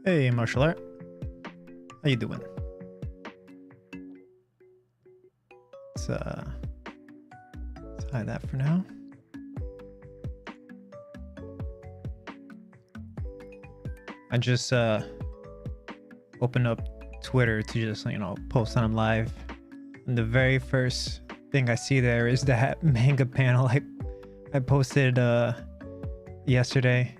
Hey, martial art. How you doing? Let's hide that for now. I just opened up Twitter to just, post on live. And the very first thing I see there is that manga panel I posted yesterday.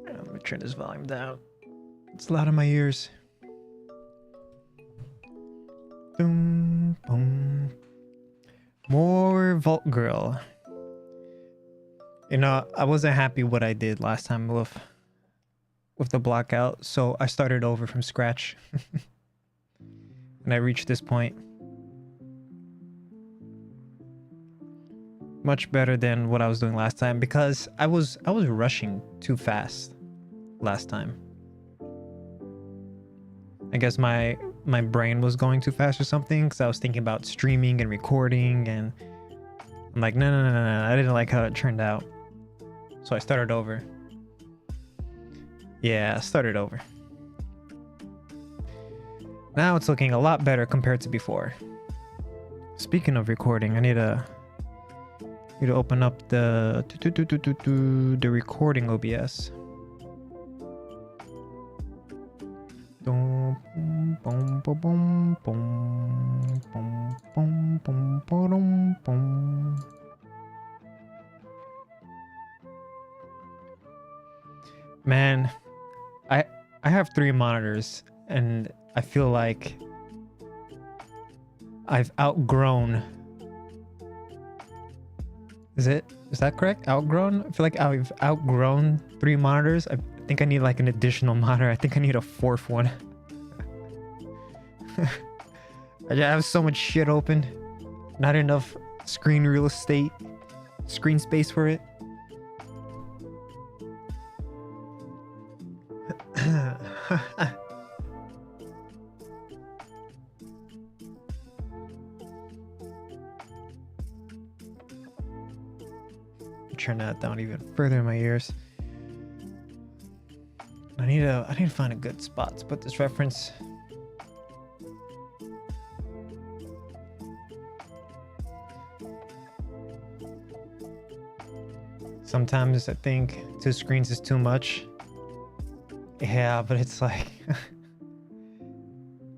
Let me turn this volume down. It's loud in my ears. Boom, boom. More Vault Girl. I wasn't happy what I did last time with the blockout, so I started over from scratch. And I reached this point. Much better than what I was doing last time because I was rushing too fast last time. I guess my brain was going too fast or something because I was thinking about streaming and recording, and I'm like, no, I didn't like how it turned out. So I started over. Yeah, I started over. Now it's looking a lot better compared to before. Speaking of recording, I need to open up the recording OBS. Man, I have 3 monitors and I feel like I've outgrown. Is that correct? Outgrown? I feel like I've outgrown 3 monitors. I think I need like an additional monitor. I think I need a 4th one. I have so much shit open. Not enough screen real estate, screen space for it. Turn that down even further in my ears. I need to find a good spot to put this reference. Sometimes I think 2 screens is too much. Yeah, but it's like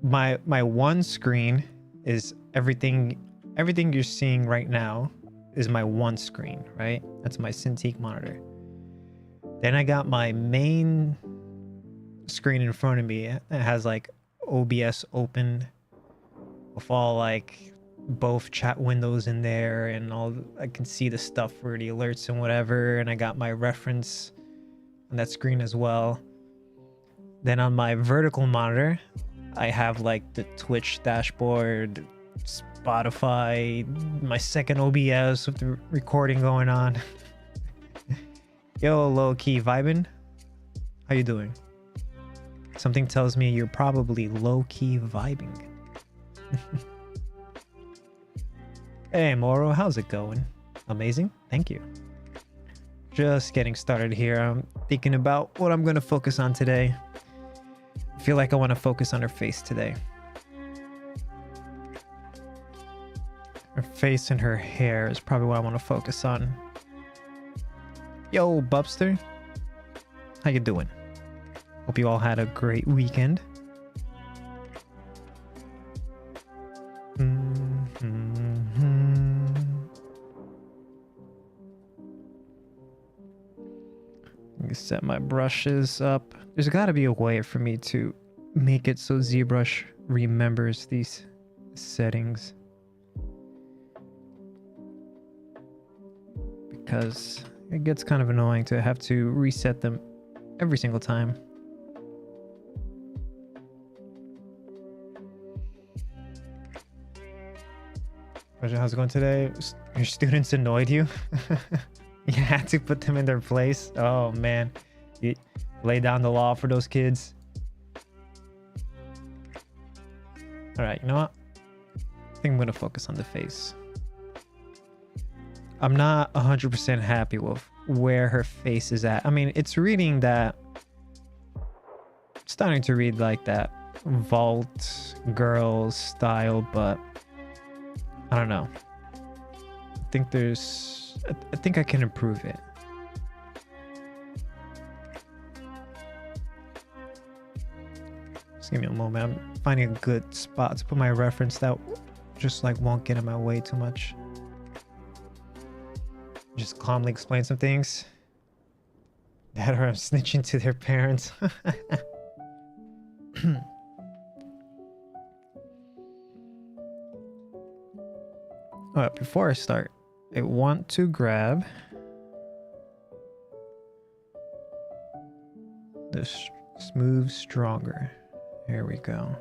my one screen is everything you're seeing right now is my one screen, right? That's my Cintiq monitor. Then I got my main screen in front of me. It has like OBS open with all like both chat windows in there, and all I can see the stuff for the alerts and whatever, and I got my reference on that screen as well. Then on my vertical monitor, I have like the Twitch dashboard, Spotify, my second OBS with the recording going on. Yo, low-key vibing. How you doing? Something tells me you're probably low-key vibing. Hey, Moro, how's it going? Amazing, thank you. Just getting started here. I'm thinking about what I'm going to focus on today. I feel like I want to focus on her face today. Her face and her hair is probably what I want to focus on. Yo, Bubster. How you doing? Hope you all had a great weekend. Let me set my brushes up. There's got to be a way for me to make it so ZBrush remembers these settings. Because it gets kind of annoying to have to reset them every single time. How's it going today? Your students annoyed you? You had to put them in their place? Oh man. You lay down the law for those kids. Alright, you know what? I think I'm gonna focus on the face. I'm not 100% happy with where her face is at. I mean, it's reading that, starting to read like that vault girl style, but I don't know. I think I can improve it. Just give me a moment. I'm finding a good spot to put my reference that just like won't get in my way too much. Just calmly explain some things. That or I'm snitching to their parents. Alright, before I start, I want to grab this smooth stronger. There we go.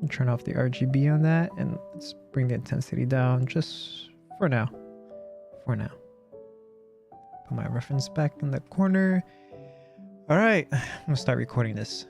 Turn off the RGB on that and let's bring the intensity down just for now. For now. Put my reference back in the corner. All right, I'm gonna start recording this.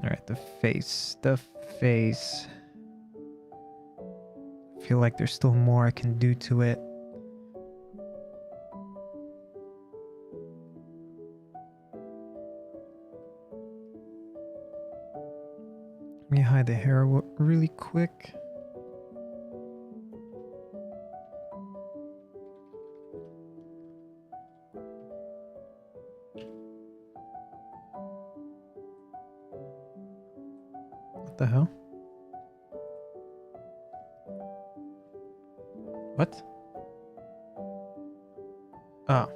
All right, the face. I feel like there's still more I can do to it. Let me hide the hair really quick. What the hell? What? Oh.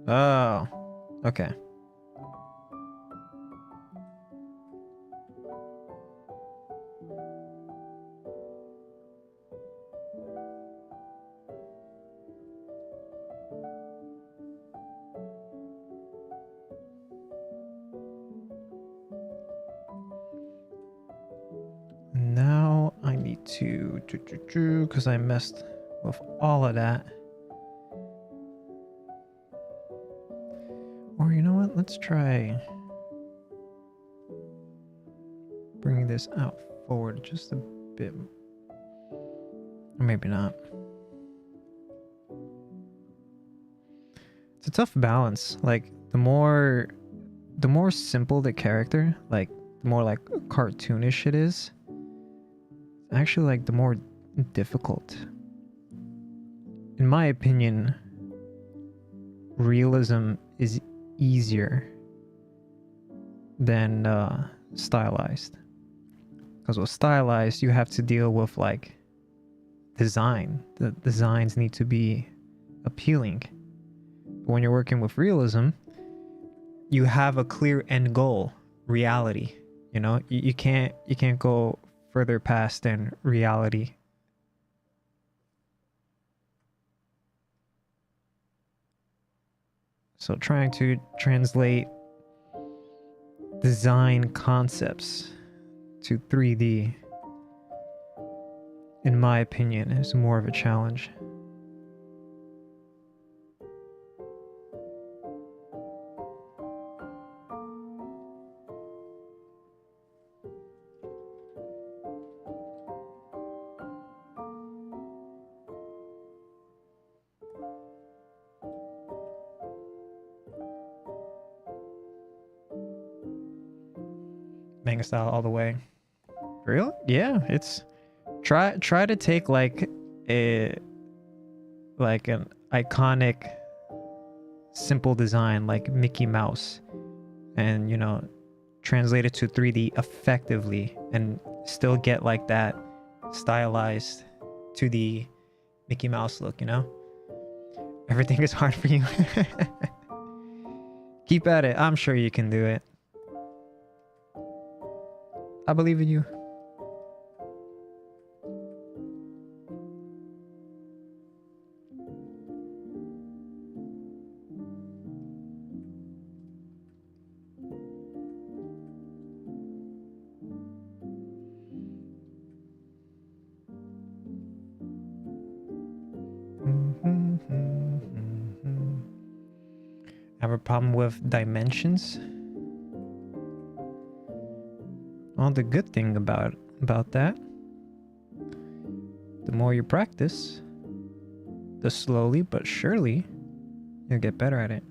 Oh. Okay. Now I need to because I messed with all of that. Or you know what? Let's try bringing this out forward just a bit. Or maybe not. It's a tough balance. Like the more simple the character, like the more like cartoonish it is, actually like the more difficult. In my opinion, realism is easier than stylized. Because with stylized, you have to deal with like design. The designs need to be appealing. But when you're working with realism, you have a clear end goal, reality. You know, you can't go further past than reality. So trying to translate design concepts to 3D, in my opinion, is more of a challenge. Manga style all the way. Really? Yeah, it's try to take like an iconic simple design like Mickey Mouse and, you know, translate it to 3D effectively and still get like that stylized to the Mickey Mouse look, you know? Everything is hard for you. Keep at it. I'm sure you can do it. I believe in you. Have a problem with dimensions? Well, the good thing about that, the more you practice, the slowly but surely you'll get better at it.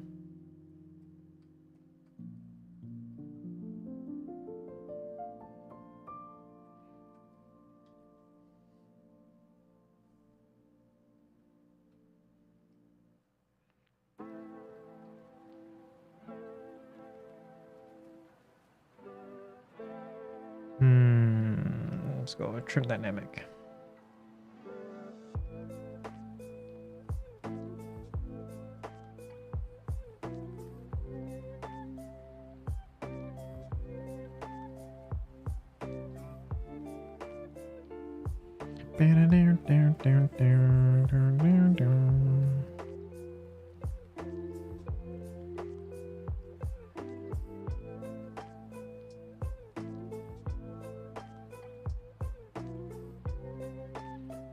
Let's go with trim dynamic.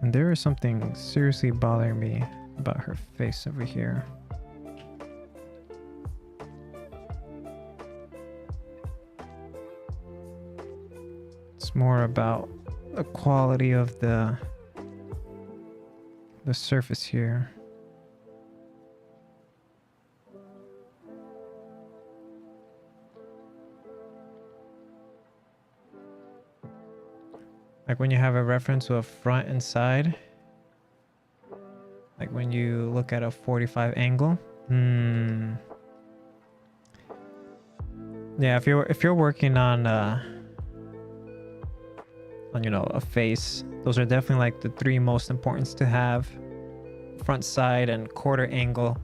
And there is something seriously bothering me about her face over here. It's more about the quality of the surface here. Like when you have a reference to a front and side, like when you look at a 45 angle. Yeah, if you're working on you know, a face, those are definitely like the three most importance to have: front, side, and quarter angle.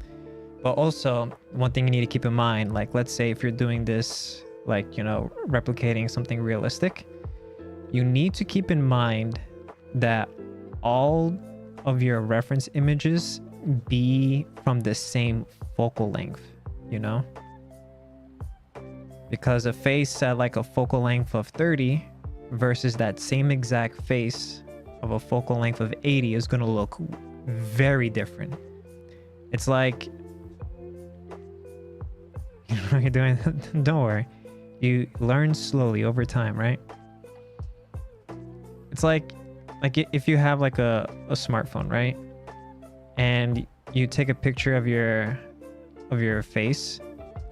But also one thing you need to keep in mind, like let's say if you're doing this, like, you know, replicating something realistic, you need to keep in mind that all of your reference images be from the same focal length, you know? Because a face at like a focal length of 30 versus that same exact face of a focal length of 80 is going to look very different. It's like, you know what you're doing? Don't worry. You learn slowly over time, right? It's like if you have like a smartphone, right? And you take a picture of your face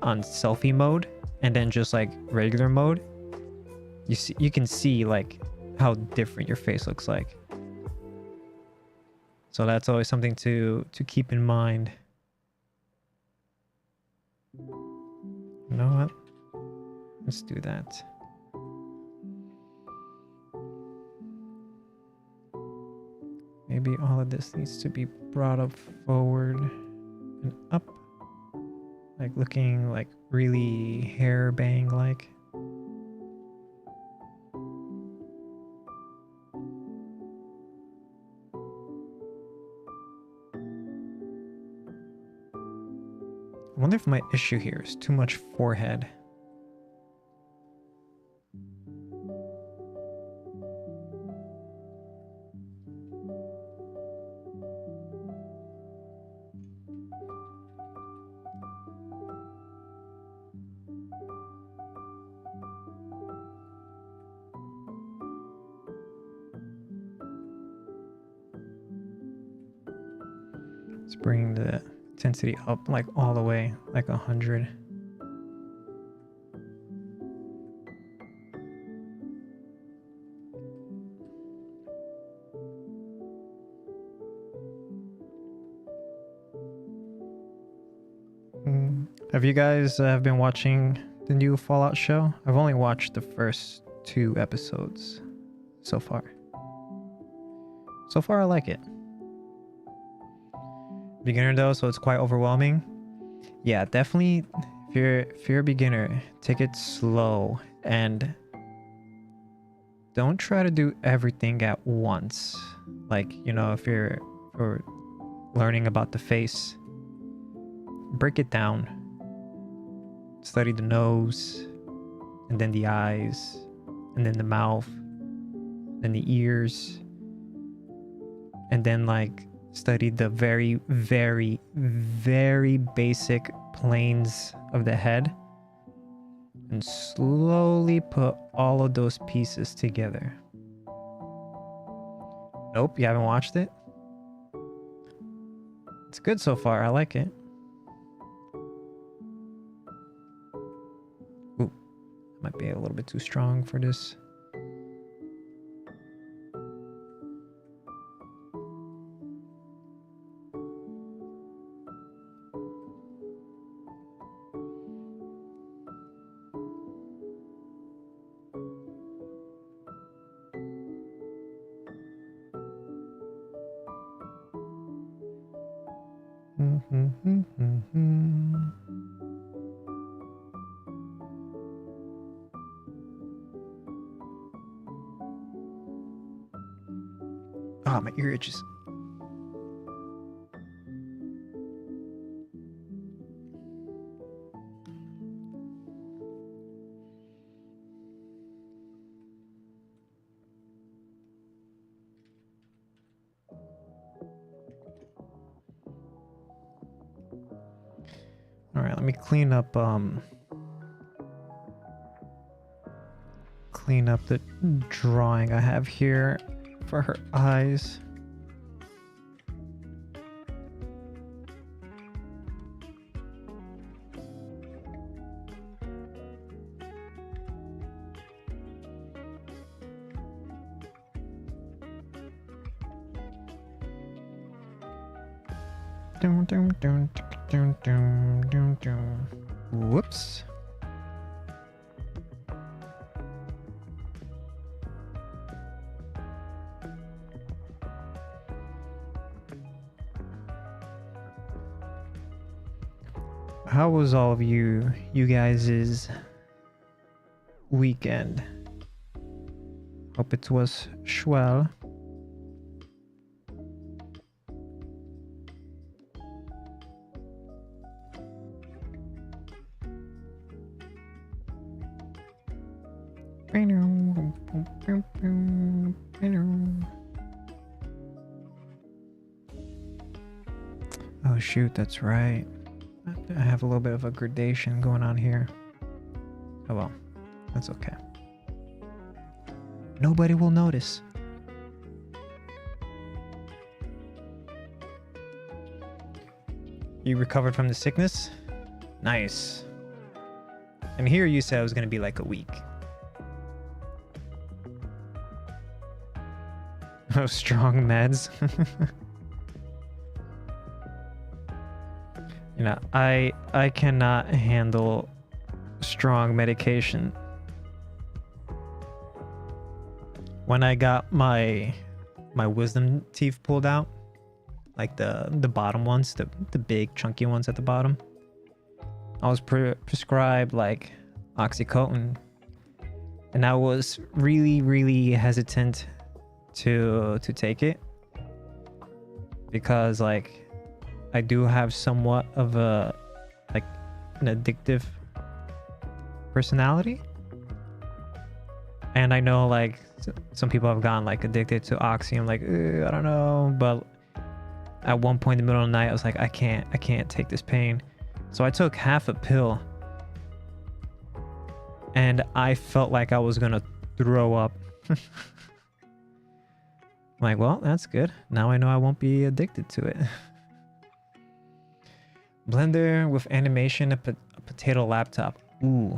on selfie mode and then just like regular mode, you can see like how different your face looks like. So that's always something to keep in mind. You know what? Let's do that. Maybe all of this needs to be brought up forward and up, like looking like really hair bang like. I wonder if my issue here is too much forehead. Let's bring the intensity up like all the way, like 100. Have you guys been watching the new Fallout show? I've only watched the first 2 episodes so far. So far, I like it. Beginner though, so it's quite overwhelming. Yeah, definitely. If you're a beginner, take it slow and don't try to do everything at once. Like, you know, if you're learning about the face, break it down. Study the nose, and then the eyes, and then the mouth, then the ears, and then like studied the very, very, very basic planes of the head and slowly put all of those pieces together. Nope, you haven't watched it? It's good so far. I like it. Ooh, might be a little bit too strong for this. Oh, my ear itches. All right, let me clean up the drawing I have here for her eyes. Whoops. How was all of you guys' weekend? Hope it was swell. Oh shoot, that's right. I have a little bit of a gradation going on here. Oh well, that's okay. Nobody will notice. You recovered from the sickness? Nice. And here you said it was gonna be like a week. Oh, strong meds. You know, I cannot handle strong medication. When I got my wisdom teeth pulled out, like the bottom ones, the big chunky ones at the bottom, I was prescribed like oxycodone, and I was really hesitant to take it because like I do have somewhat of an addictive personality, and I know like some people have gotten like addicted to oxy. I'm like, I don't know, but at one point in the middle of the night I was like, I can't take this pain, so I took half a pill and I felt like I was gonna throw up. I'm like, well, that's good. Now I know I won't be addicted to it. Blender with animation, a potato laptop. Ooh,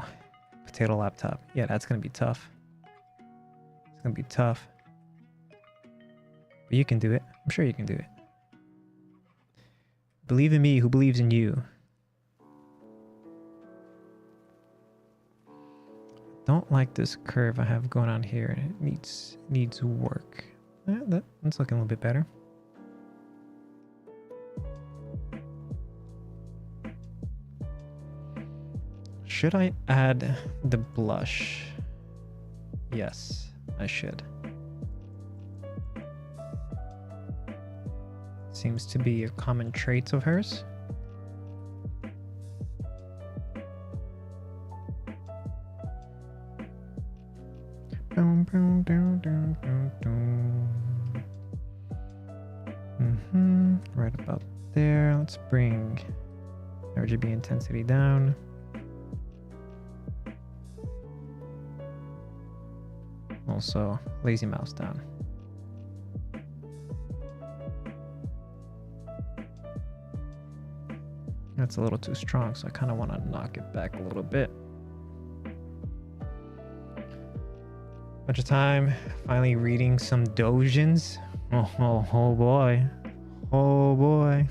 potato laptop. Yeah, that's going to be tough. It's going to be tough. But you can do it. I'm sure you can do it. Believe in me who believes in you. Don't like this curve I have going on here. It needs work. That's looking a little bit better. Should I add the blush? Yes, I should. Seems to be a common trait of hers. right about there. Let's bring RGB intensity down. Also, lazy mouse down. That's a little too strong, so I kind of want to knock it back a little bit. Bunch of time finally reading some dojins. Oh boy. Oh boy.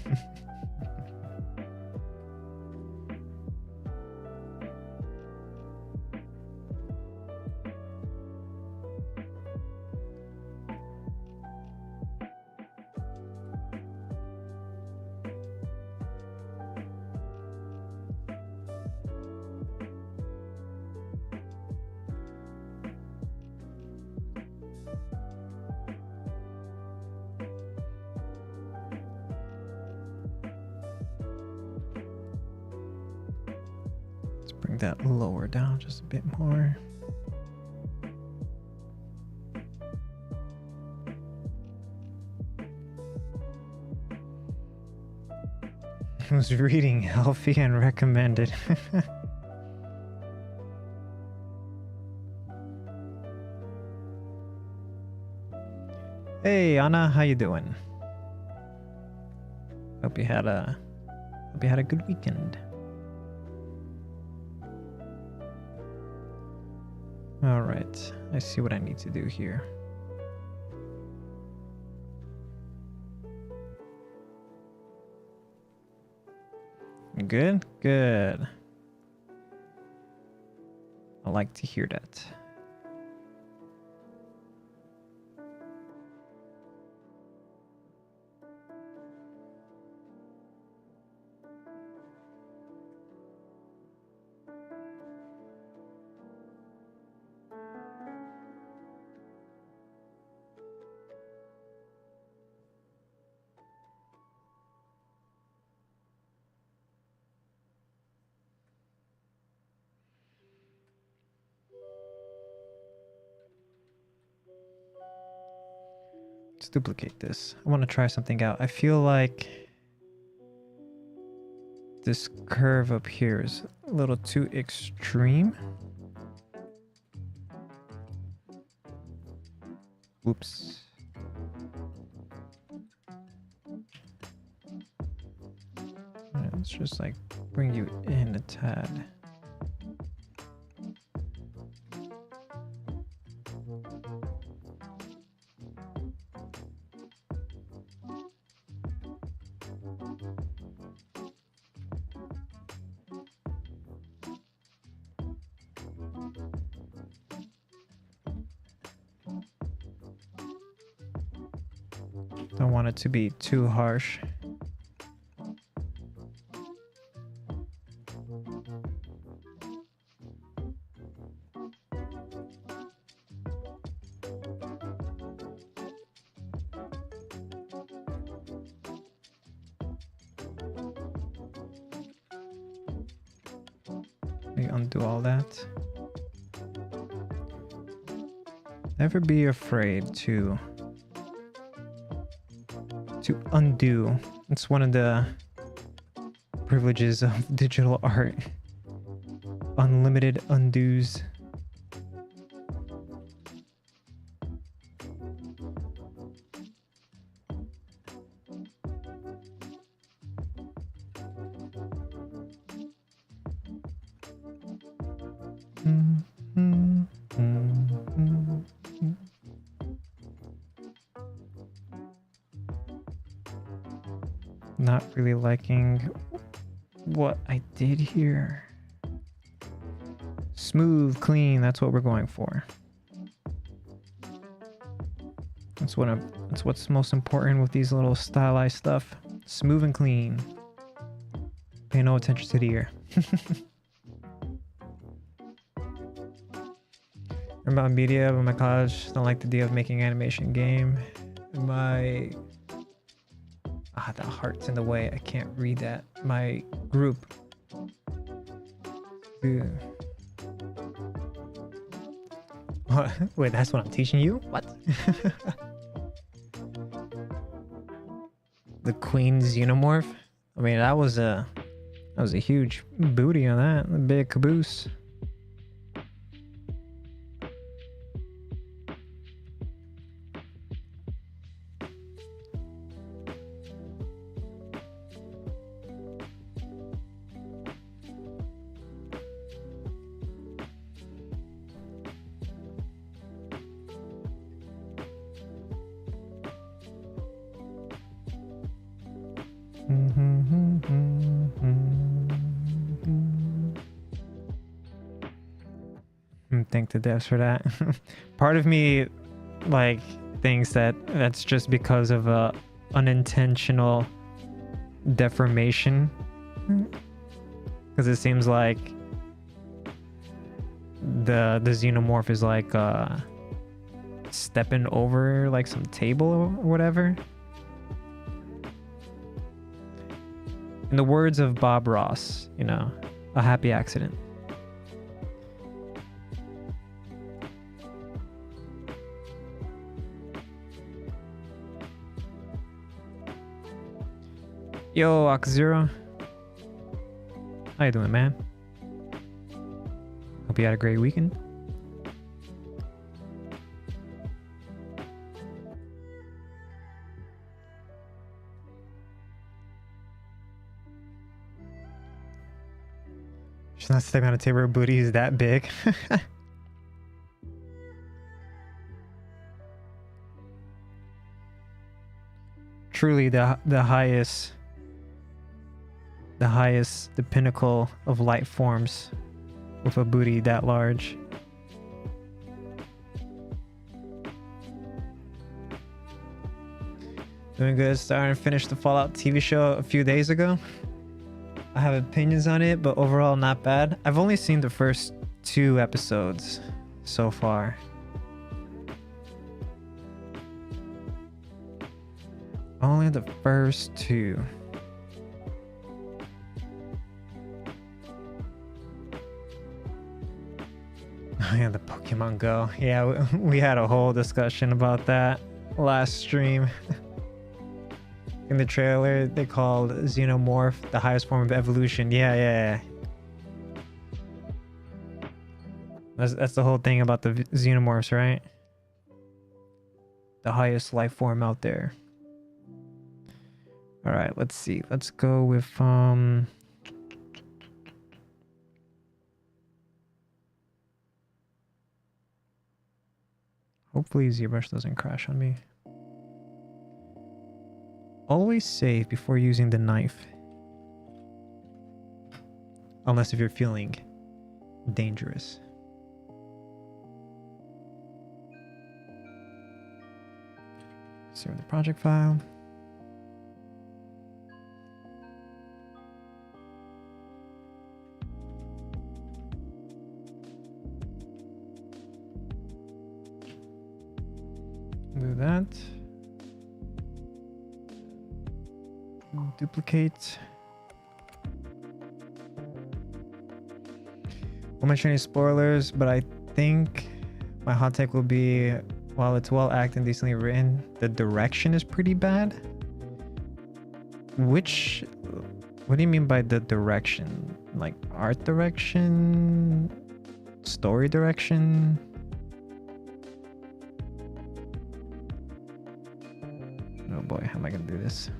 Bring that lower down just a bit more. I was reading healthy and recommended. Hey Anna, how you doing? Hope you had a good weekend. All right, I see what I need to do here. Good, good. I like to hear that. Let's duplicate this. I want to try something out. I feel like this curve up here is a little too extreme. Oops. Let's just like bring you in a tad. Don't want it to be too harsh. Let me undo all that. Never be afraid to undo. It's one of the privileges of digital art. Unlimited undos. Not really liking what I did here. Smooth, clean, that's what we're going for. That's what's most important with these little stylized stuff. Smooth and clean. Pay no attention to the ear. About media, but my college don't like the idea of making animation game. The heart's in the way. I can't read that. My group. What? Wait, that's what I'm teaching you? What? The queen xenomorph. I mean, that was a huge booty on that, a big caboose. Thank the devs for that. Part of me like thinks that that's just because of a unintentional deformation, because it seems like the xenomorph is like stepping over like some table or whatever. In the words of Bob Ross, you know, a happy accident. Yo, Akzero. How you doing, man? Hope you had a great weekend. She's not stepping on a table. Her booty is that big. Truly the pinnacle of life forms with a booty that large. Doing good. Starting to finish the Fallout TV show a few days ago. I have opinions on it, but overall not bad. I've only seen the first 2 episodes so far. Only the first 2. Yeah, the Pokemon Go. Yeah, we had a whole discussion about that last stream. In the trailer, they called Xenomorph the highest form of evolution. Yeah. That's the whole thing about the Xenomorphs, right? The highest life form out there. All right, let's see. Let's go with hopefully ZBrush doesn't crash on me. Always save before using the knife. Unless if you're feeling dangerous. Save the project file. Do that. Duplicate. Won't mention any spoilers, but I think my hot take will be, while it's well acted and decently written, the direction is pretty bad. What do you mean by the direction? Like art direction? Story direction? Oh boy, how am I gonna do this?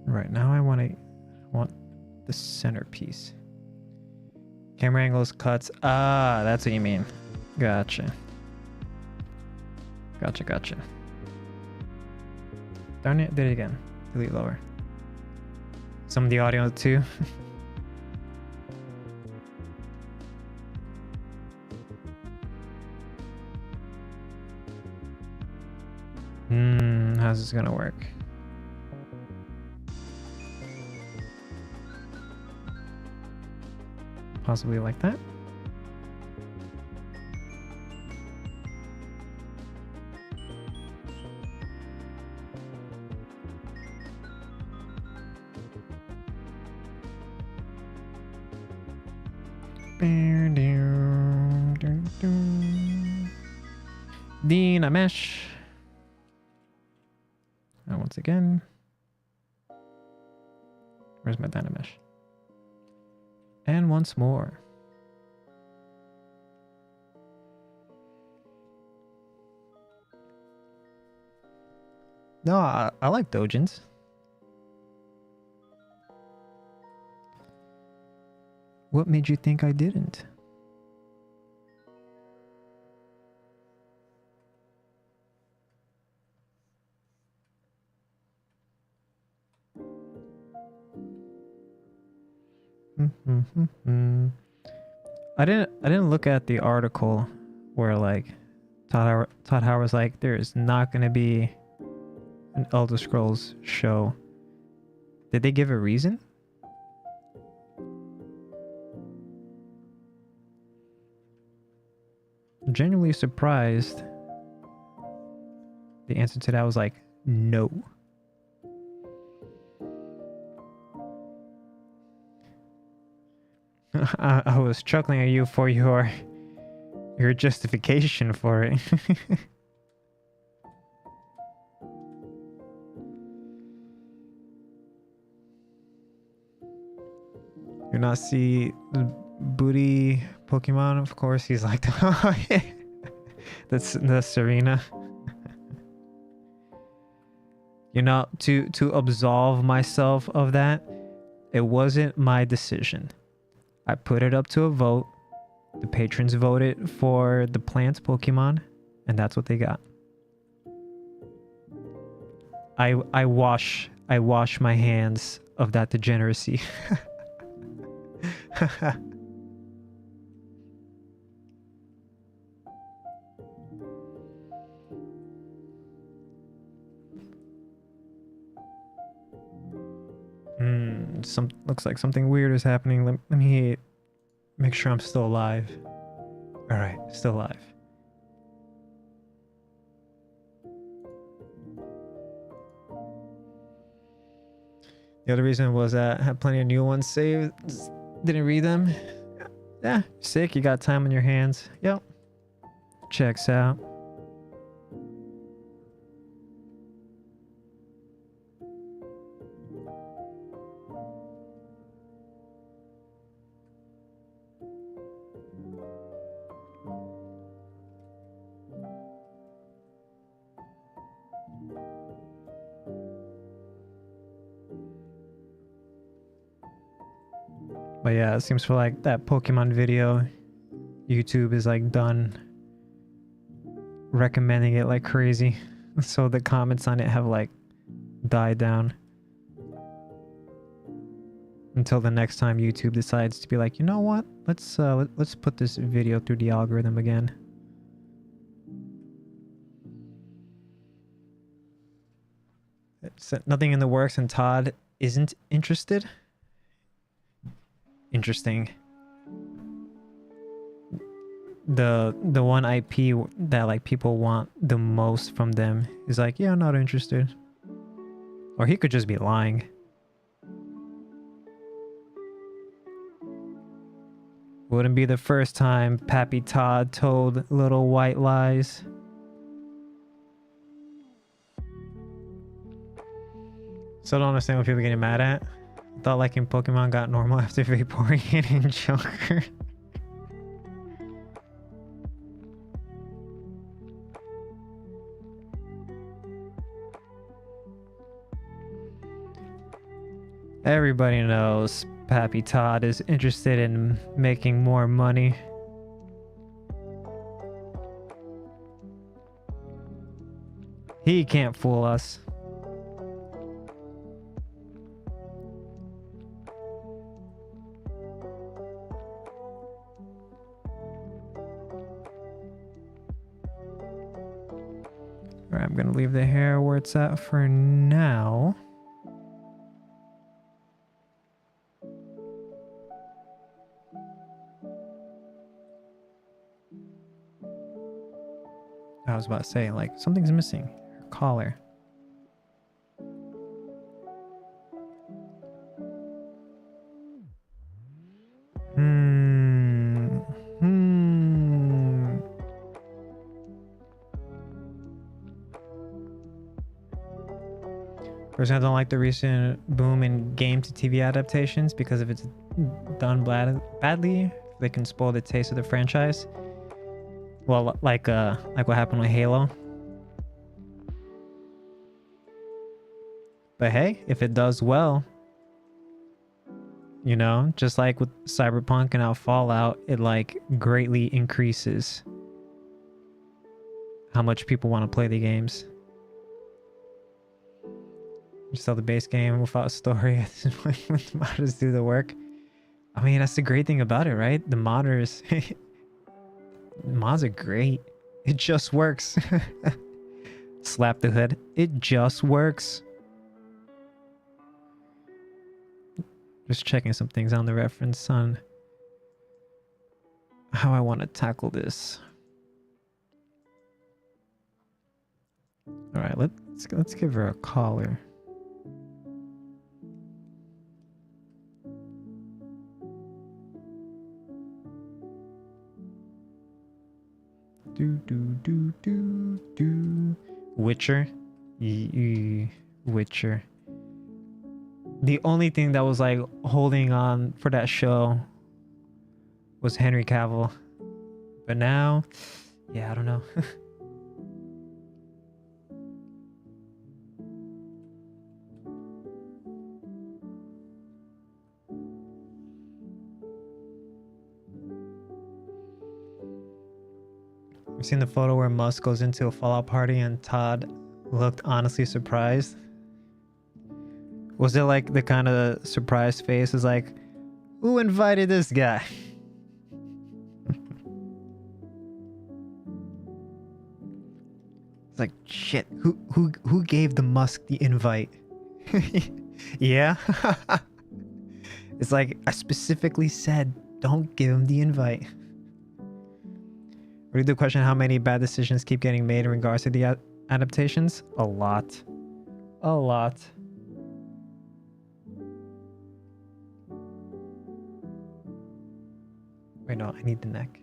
Right now I want the centerpiece. Camera angles, cuts. Ah, that's what you mean. Gotcha. Darn it, did it again. Delete lower. Some of the audio too. How's this gonna work? possibly like that. Dynamesh. And once again, where's my Dynamesh? And once more. No, I like dojins. What made you think I didn't? I didn't look at the article where like Todd Howard was like, there is not going to be an Elder Scrolls show. Did they give a reason? I'm genuinely surprised. The answer to that was like, no. I was chuckling at you for your justification for it. You not see the booty Pokemon? Of course, he's like, oh, yeah. That's the Serena. You know, to absolve myself of that, it wasn't my decision. I put it up to a vote. The patrons voted for the plant Pokemon, and that's what they got. I wash my hands of that degeneracy. Looks like something weird is happening. Let me make sure I'm still alive. All right, still alive. The other reason was that I had plenty of new ones saved. Didn't read them. Yeah, sick. You got time on your hands. Yep. Checks out. But yeah, it seems for like that Pokemon video, YouTube is like done recommending it like crazy. So the comments on it have like died down. Until the next time YouTube decides to be like, you know what? Let's put this video through the algorithm again. It's nothing in the works and Todd isn't interested. Interesting. The one IP that like people want the most from them is like, yeah, I'm not interested. Or he could just be lying. Wouldn't be the first time Pappy Todd told little white lies. Still don't understand what people are getting mad at. Thought liking Pokemon got normal after Vaporeon and Joker. Everybody knows Pappy Todd is interested in making more money. He can't fool us. Alright, I'm gonna leave the hair where it's at for now. I was about to say, like, something's missing. Her collar. Personally, I don't like the recent boom in game to TV adaptations because if it's done badly, they can spoil the taste of the franchise. Well, like what happened with Halo. But hey, if it does well, you know, just like with Cyberpunk and now Fallout, it like greatly increases how much people want to play the games. Just sell the base game without a story. Let the modders do the work. I mean, that's the great thing about it, right? The modders, mods are great. It just works. Slap the hood. It just works. Just checking some things on the reference on how I want to tackle this. All right, let's give her a collar. Witcher. Witcher. The only thing that was like holding on for that show was Henry Cavill. But now, yeah, I don't know. I've seen the photo where Musk goes into a Fallout party and Todd looked honestly surprised. Was it like the kind of surprised face is like, who invited this guy? It's like, shit, who gave the Musk the invite? Yeah. It's like, I specifically said, don't give him the invite. Read the question, how many bad decisions keep getting made in regards to the adaptations? A lot. A lot. Wait, no, I need the neck.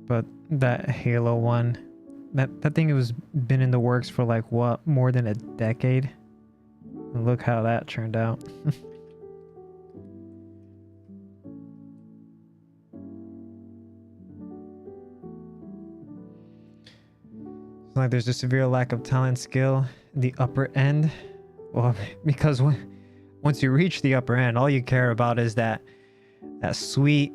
But that Halo one, that thing was been in the works for like what, more than a decade? And look how that turned out. It's like there's a severe lack of talent skill in the upper end. Well, because once you reach the upper end, all you care about is that sweet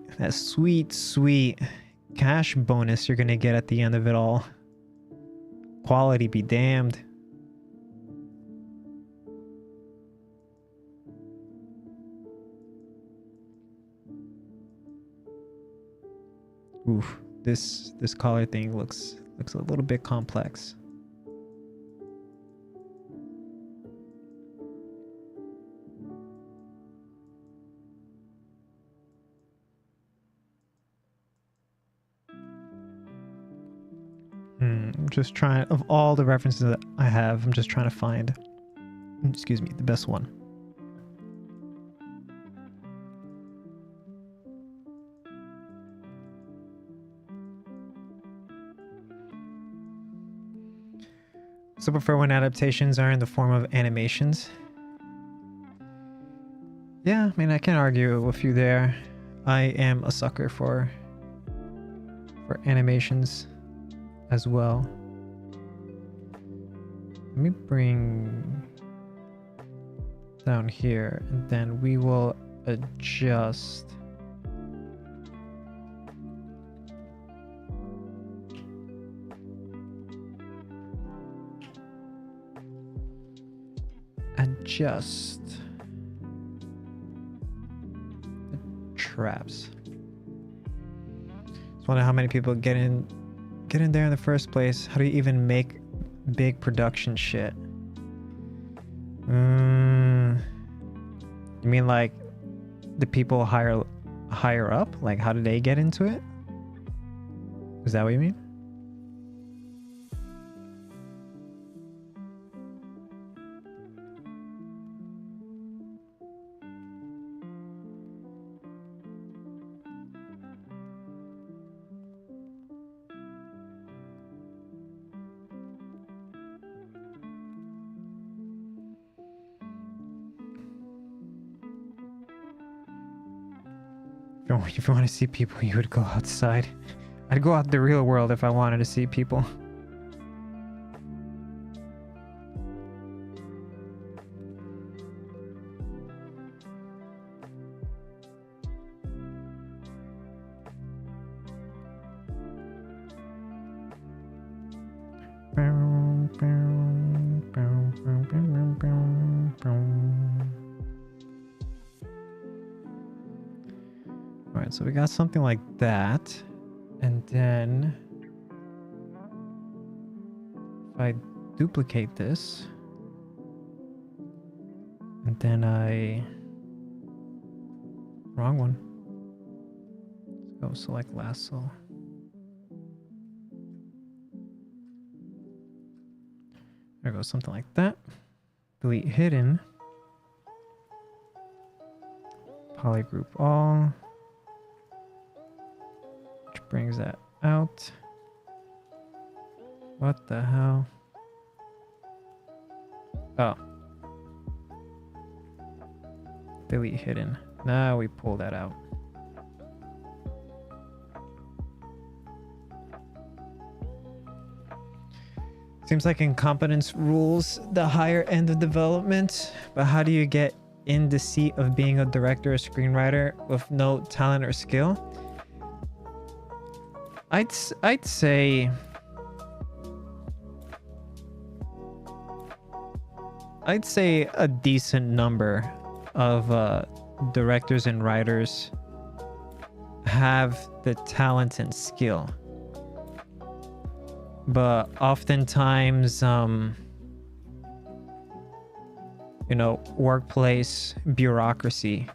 cash bonus you're gonna get at the end of it all. Quality be damned. Oof, this collar thing looks a little bit complex. I'm just trying, of all the references that I have, I'm just trying to find, excuse me, the best one. So prefer when adaptations are in the form of animations. Yeah, I mean, I can't argue with you there. I am a sucker for animations as well. Let me bring down here and then we will adjust. adjust the traps. Just wonder how many people get in there in the first place. How do you even make big production shit? You mean like the people higher up? Like how do they get into it? Is that what you mean? If you want to see people, you would go outside. I'd go out the real world if I wanted to see people. Alright, so we got something like that. And then if I duplicate this, and then wrong one. Let's go select lasso. There goes something like that. Delete hidden. Polygroup all. Which brings that out. What the hell? Oh. Delete hidden. Now we pull that out. Seems like incompetence rules the higher end of development, but how do you get in the seat of being a director or screenwriter with no talent or skill? I'd say a decent number of directors and writers have the talent and skill, but oftentimes workplace bureaucracy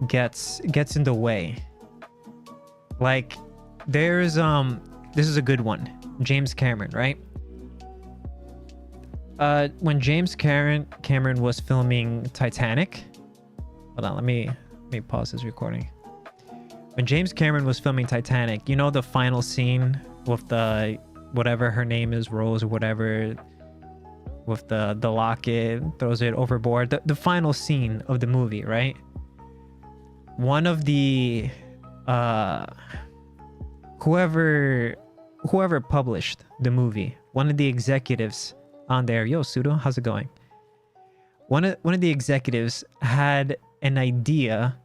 gets in the way. Like there's this is a good one. James Cameron, right? When James Cameron was filming Titanic, hold on, let me pause this recording. When James Cameron was filming Titanic, you know the final scene with the whatever her name is, Rose or whatever, with the locket, throws it overboard. The final scene of the movie, right? One of the whoever published the movie, one of the executives on there, yo Sudo, how's it going? One of the executives had an idea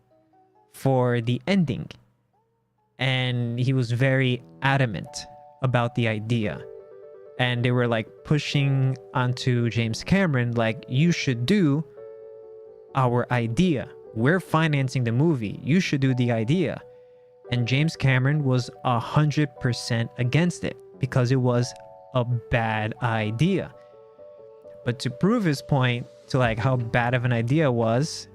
for the ending, and he was very adamant about the idea, and they were like pushing onto James Cameron like, you should do our idea, we're financing the movie, you should do the idea. And James Cameron was 100% against it because it was a bad idea. But to prove his point to like how bad of an idea it was,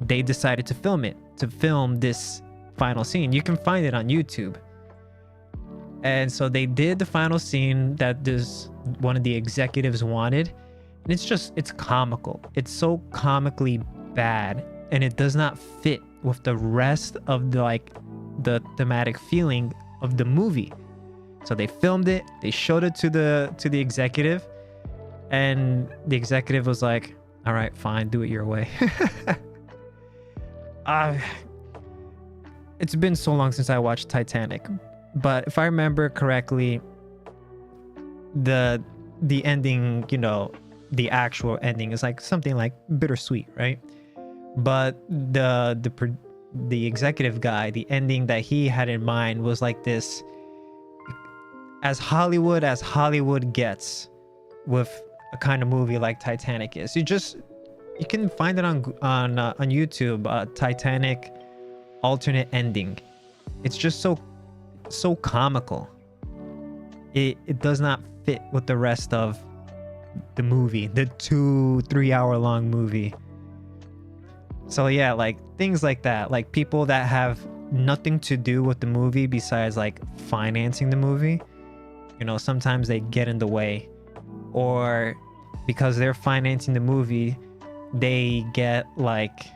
they decided to film this final scene. You can find it on YouTube. And so they did the final scene that this one of the executives wanted, and it's comical. It's so comically bad, and it does not fit with the rest of the thematic feeling of the movie. So they filmed it, they showed it to the executive, and the executive was like, all right, fine, do it your way. It's been so long since I watched Titanic, but if I remember correctly, the ending, the actual ending is like something like bittersweet, right? But the executive guy, the ending that he had in mind was like this, as Hollywood gets, with a kind of movie like Titanic is. You can find it on YouTube. Titanic alternate ending. It's just so comical. It does not fit with the rest of the movie, the 2-3 hour long movie. So yeah, like things like that, like people that have nothing to do with the movie besides like financing the movie, you know, sometimes they get in the way, or because they're financing the movie, they get like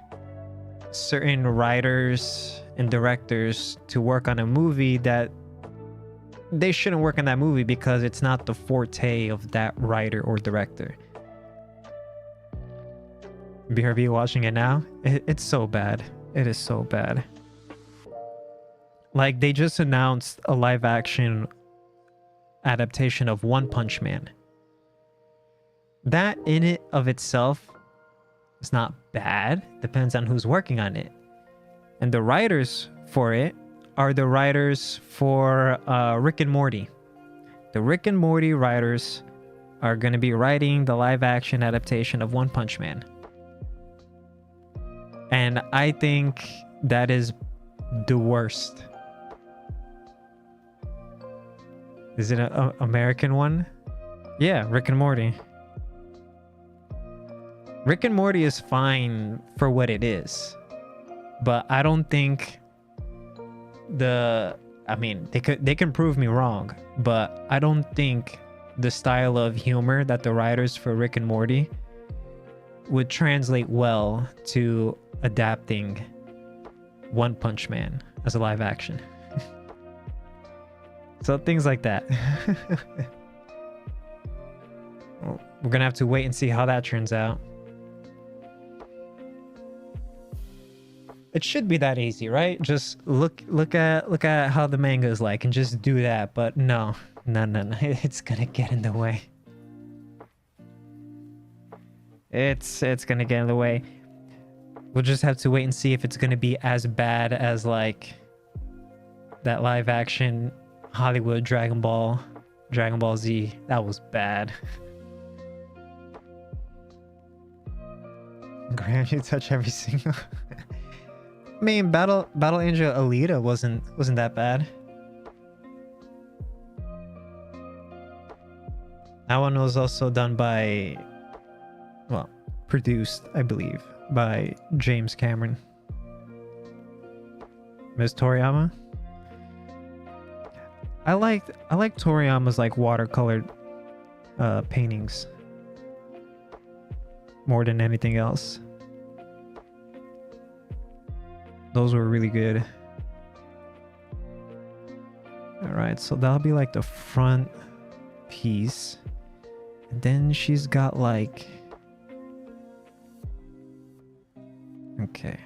certain writers and directors to work on a movie that they shouldn't work on that movie because it's not the forte of that writer or director. BRB watching it now? It's so bad. It is so bad. Like, they just announced a live action adaptation of One Punch Man. That in it of itself is not bad. Depends on who's working on it. And the writers for it are the writers for Rick and Morty. The Rick and Morty writers are going to be writing the live action adaptation of One Punch Man. And I think that is the worst. Is it an American one? Yeah, Rick and Morty. Rick and Morty is fine for what it is. But I don't think I mean, they can prove me wrong, but I don't think the style of humor that the writers for Rick and Morty would translate well to adapting One Punch Man as a live action. So things like that. Well, we're gonna have to wait and see how that turns out. It should be that easy, right? Just look at how the manga is like and just do that. But no. It's gonna get in the way. It's gonna get in the way. We'll just have to wait and see if it's gonna be as bad as like that live action Hollywood Dragon Ball Z. That was bad. Graham, you touch every single. I mean, Battle Angel Alita wasn't that bad. That one was also done by, well, produced, I believe, by James Cameron. Ms. Toriyama. I like Toriyama's like watercolored paintings more than anything else. Those were really good. All right, so that'll be like the front piece. And then she's got like... Okay.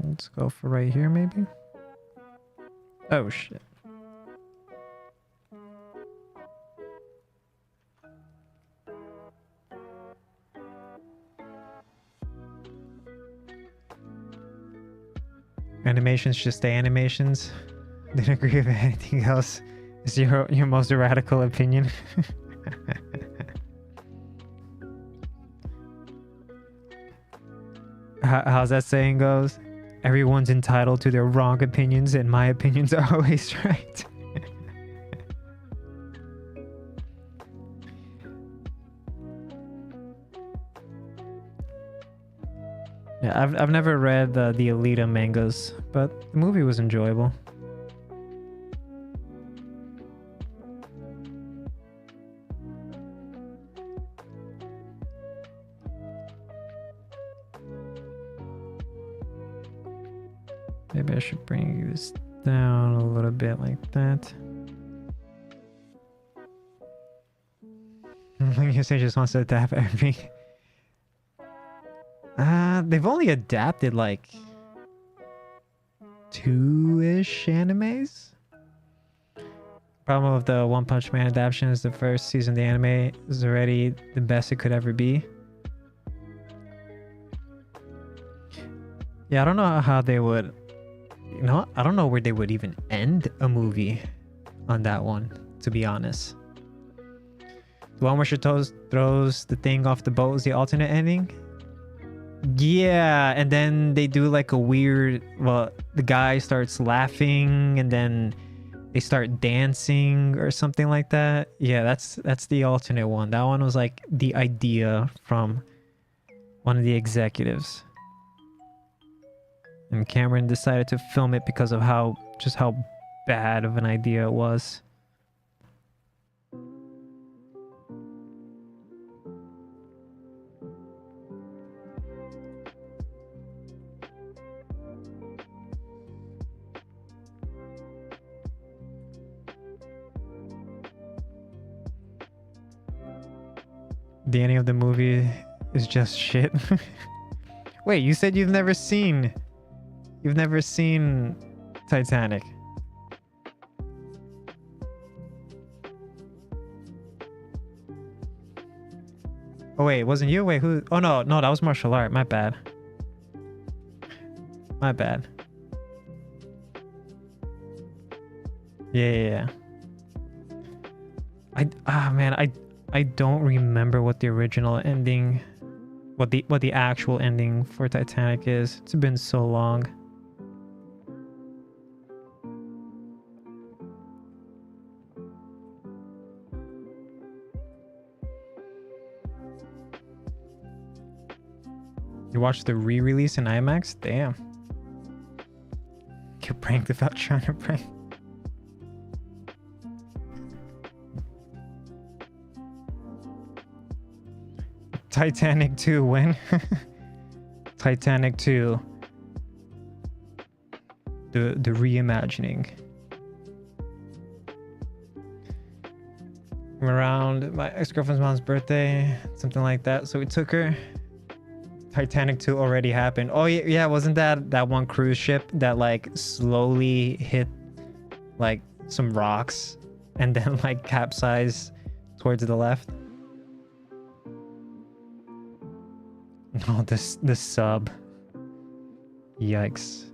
Let's go for right here, maybe. Oh, shit. Animations just stay animations. Didn't agree with anything else. Is your most radical opinion? How's that saying goes? Everyone's entitled to their wrong opinions, and my opinions are always right. Yeah, I've never read the Alita mangas, but the movie was enjoyable. Maybe I should bring this down a little bit like that. You say just wants to adapt everything. They've only adapted like 2-ish animes. Problem of the One Punch Man adaptation is the first season of the anime is already the best it could ever be. Yeah, I don't know how they would... You know, I don't know where they would even end a movie on that one, to be honest. The one where Shito's throws the thing off the boat is the alternate ending? Yeah, and then they do like a weird... Well, the guy starts laughing and then they start dancing or something like that. Yeah, that's the alternate one. That one was like the idea from one of the executives. And Cameron decided to film it because of how bad of an idea it was. The ending of the movie is just shit. Wait, you said you've never seen Titanic. Oh wait, wasn't you? Wait, who? Oh no, that was martial art. My bad. My bad. Yeah. I don't remember what the original ending, what the actual ending for Titanic is. It's been so long. You watched the re-release in IMAX? Damn. Get pranked without trying to prank. Titanic 2 when? Titanic 2. The reimagining. Around my ex-girlfriend's mom's birthday, something like that. So we took her. Titanic 2 already happened. Oh yeah, wasn't that one cruise ship that like slowly hit like some rocks and then like capsized towards the left? Oh, the sub. Yikes.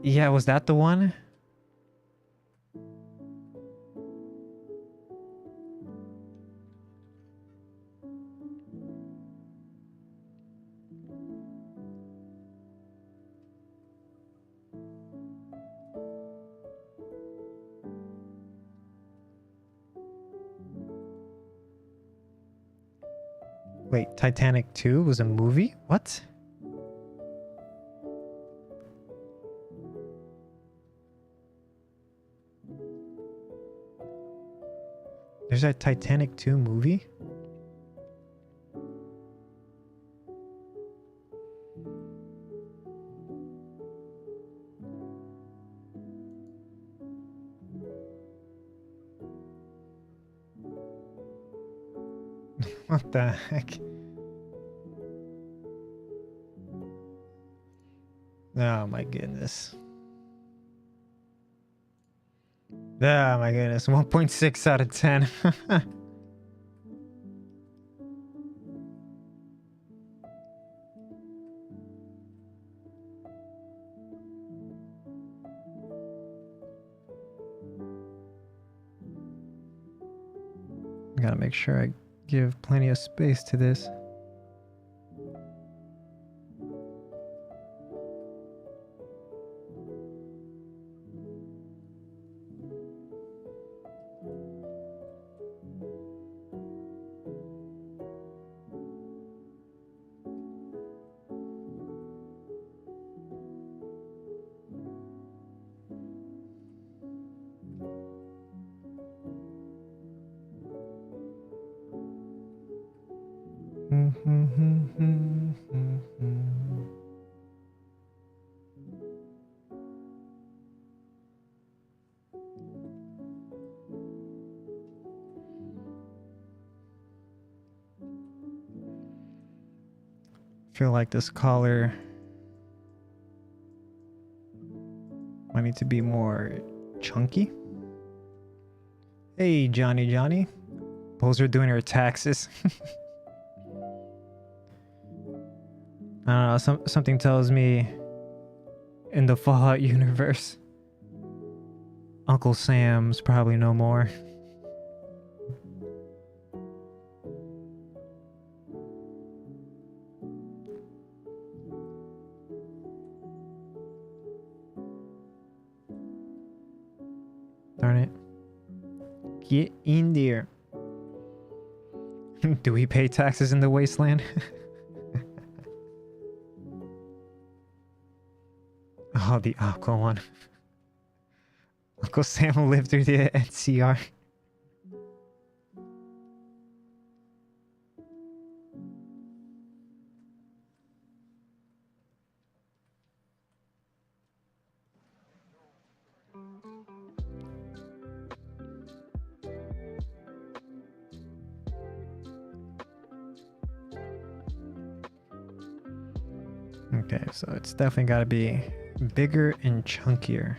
Yeah, was that the one? Wait, Titanic 2 was a movie? What? There's a Titanic 2 movie? What the heck? Oh my goodness. Oh my goodness. 1.6 out of 10. Gotta make sure I give plenty of space to this. Feel like this collar I need to be more chunky. Hey, Johnny. Poser doing her taxes. I don't know, something tells me in the Fallout universe, Uncle Sam's probably no more. Darn it. Get in there. Do we pay taxes in the wasteland? Oh, the Aqua one. Uncle Sam lived through the NCR. Okay, so it's definitely got to be bigger and chunkier.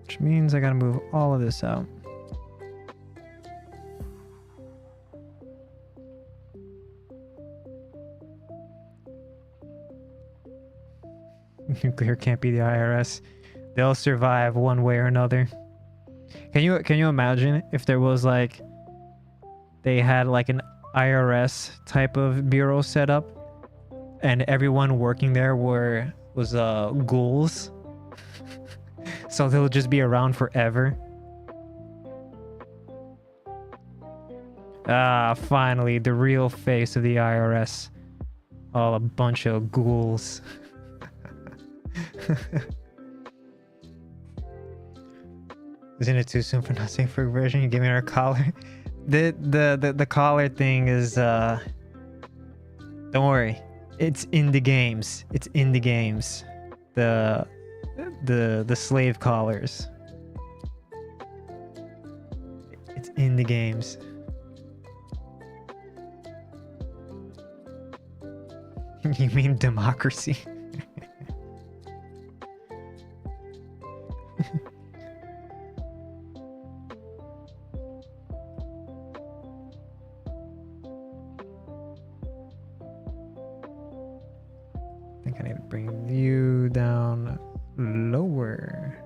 Which means I got to move all of this out. Nuclear can't be the IRS. They'll survive one way or another. Can you imagine if there was like they had like an IRS type of bureau set up and everyone working there was ghouls? So they'll just be around forever. Ah, finally, the real face of the IRS. All a bunch of ghouls. Isn't it too soon for not safe for version? You give me our collar. The collar thing is don't worry. It's in the games. It's in the games. The slave collars. It's in the games. You mean democracy? I think I need to bring you down lower.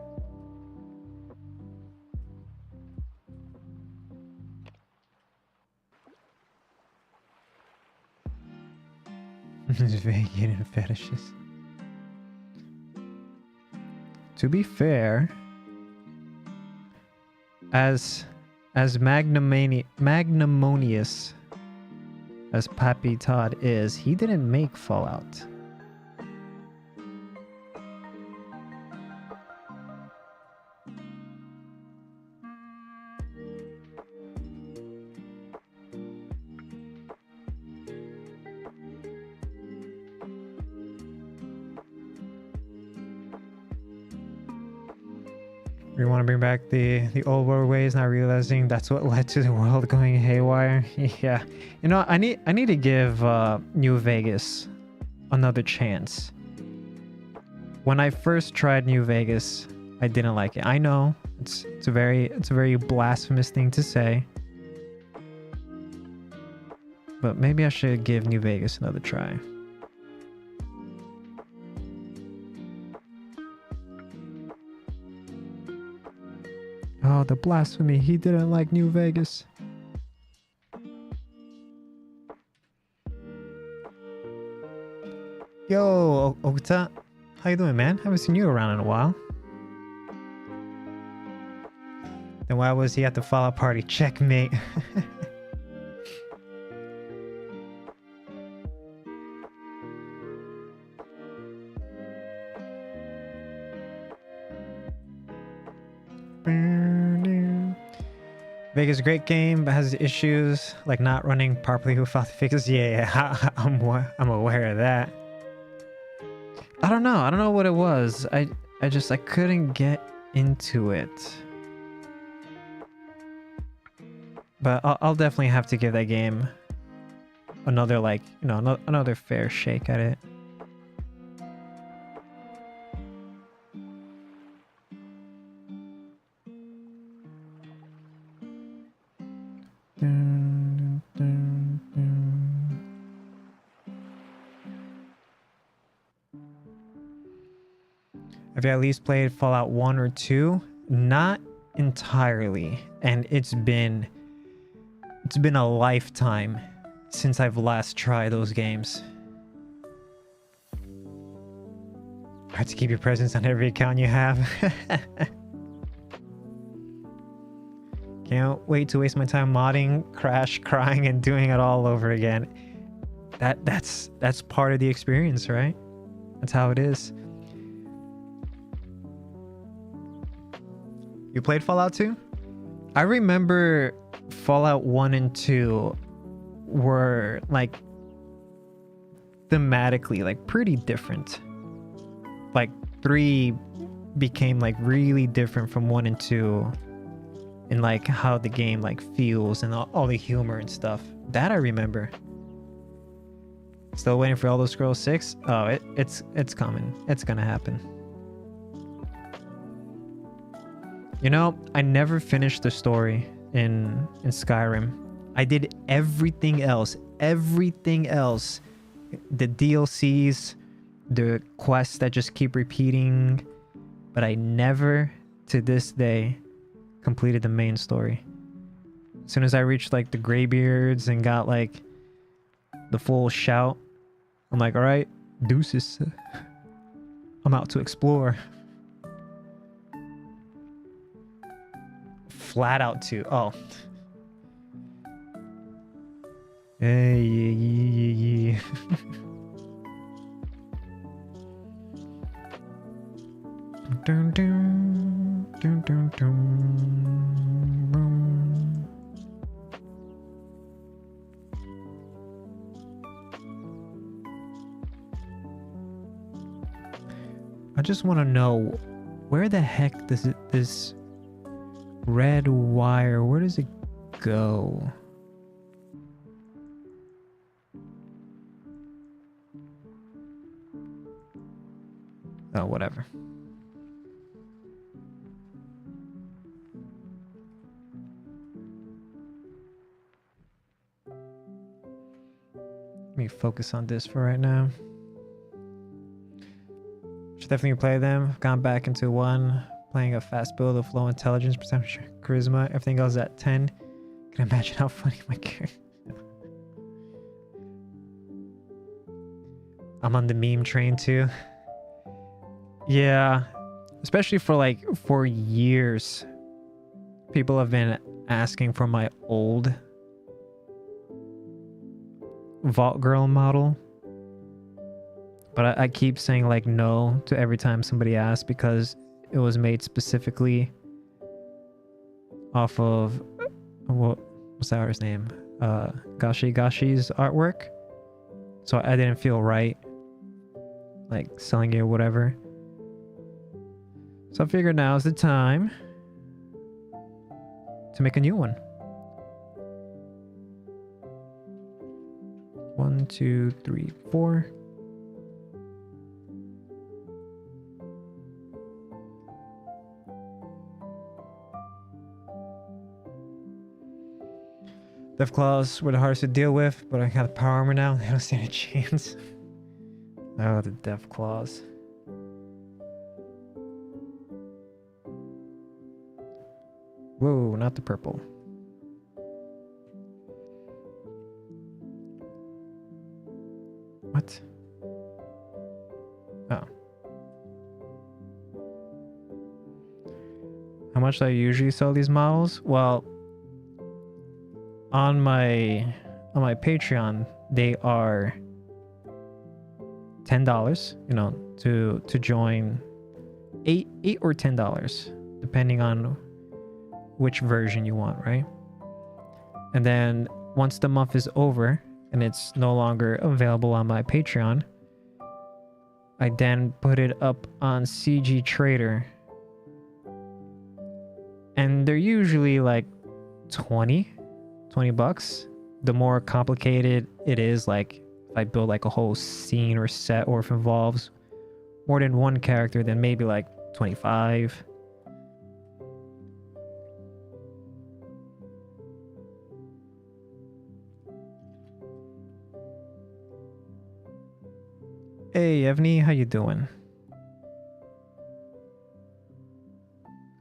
Vegan fetishes. To be fair, as magnanimous as Pappy Todd is, he didn't make Fallout. We want to bring back the old world ways, not realizing that's what led to the world going haywire. Yeah, you know, I need to give New Vegas another chance. When I first tried New Vegas, I didn't like it. I know it's a very blasphemous thing to say, but maybe I should give New Vegas another try. Oh, the blasphemy. He didn't like New Vegas. Yo, Okuta. How you doing, man? Haven't seen you around in a while. Then why was he at the Fallout party? Checkmate. Vegas, great game, but has issues like not running properly without the fixes. Yeah, I'm aware of that. I don't know. I don't know what it was. I couldn't get into it. But I'll definitely have to give that game another, like, you know, another fair shake at it. Dun, dun, dun. Have you at least played Fallout 1 or 2? Not entirely. And it's been a lifetime since I've last tried those games. Hard to keep your presence on every account you have. Can't wait to waste my time modding, crash, crying, and doing it all over again. That's part of the experience, right? That's how it is. You played Fallout 2? I remember Fallout 1 and 2 were like thematically like pretty different. Like 3 became like really different from 1 and 2 in like how the game like feels and all the humor and stuff. That I remember. Still waiting for Elder Scrolls 6? Oh, it's coming. It's gonna happen. You know, I never finished the story in Skyrim. I did everything else. Everything else. The DLCs, the quests that just keep repeating. But I never, to this day, completed the main story. As soon as I reached like the Greybeards and got like the full shout, I'm like, all right, deuces. I'm out to explore. Flat out 2. Oh. Hey, yeah. Dun, dun, dun, dun, dun, boom. I just want to know where the heck does this red wire, where does it go? Oh, whatever. Let me focus on this for right now. Should definitely play them. Gone back into 1. Playing a fast build of low intelligence, perception, charisma. Everything goes at 10. Can imagine how funny my character. I'm on the meme train too. Yeah, especially for years, people have been asking for my old Vault Girl model, but I keep saying like no to every time somebody asks because it was made specifically off of what's that artist's name? Gashi's artwork. So I didn't feel right like selling it or whatever. So I figured now's the time to make a new one. 1, 2, 3, 4. Death Claws were the hardest to deal with, but I got the power armor now. They don't stand a chance. Oh, the Death Claws. Whoa, not the purple. What? Oh. How much do I usually sell these models? Well, on my Patreon, they are $10, you know, to join. $8 or $10, depending on which version you want, right? And then once the month is over and it's no longer available on my Patreon, I then put it up on CG Trader. And they're usually like 20 bucks. The more complicated it is, like if I build like a whole scene or set, or if it involves more than one character, then maybe like 25. Hey Evney, how you doing?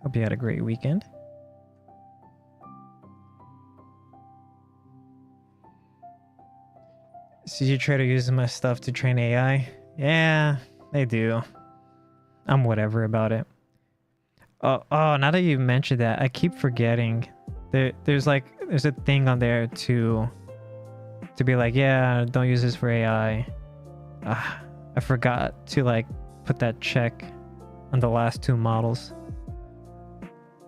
Hope you had a great weekend. CG Trader uses my stuff to train AI. Yeah, they do. I'm whatever about it. Oh, now that you mentioned that, I keep forgetting. There's a thing on there to be like, yeah, don't use this for AI. I forgot to like put that check on the last 2 models.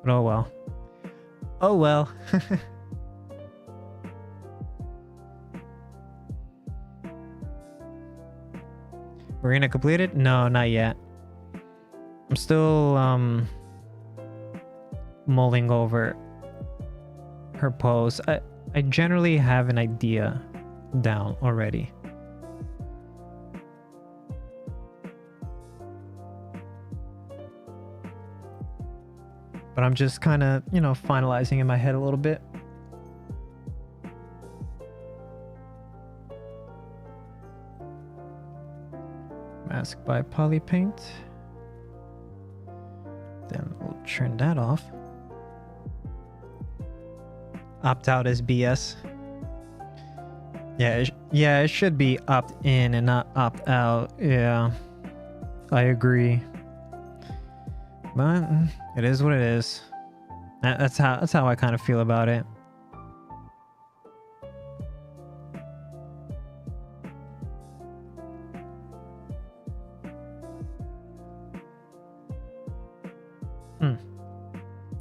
But oh well. Oh well. Marina completed? No, not yet. I'm still mulling over her pose. I generally have an idea down already. But I'm just kind of, finalizing in my head a little bit. Mask by Polypaint. Then we'll turn that off. Opt out is BS. Yeah, it should be opt in and not opt out. Yeah, I agree. But it is what it is. That's how I kind of feel about it.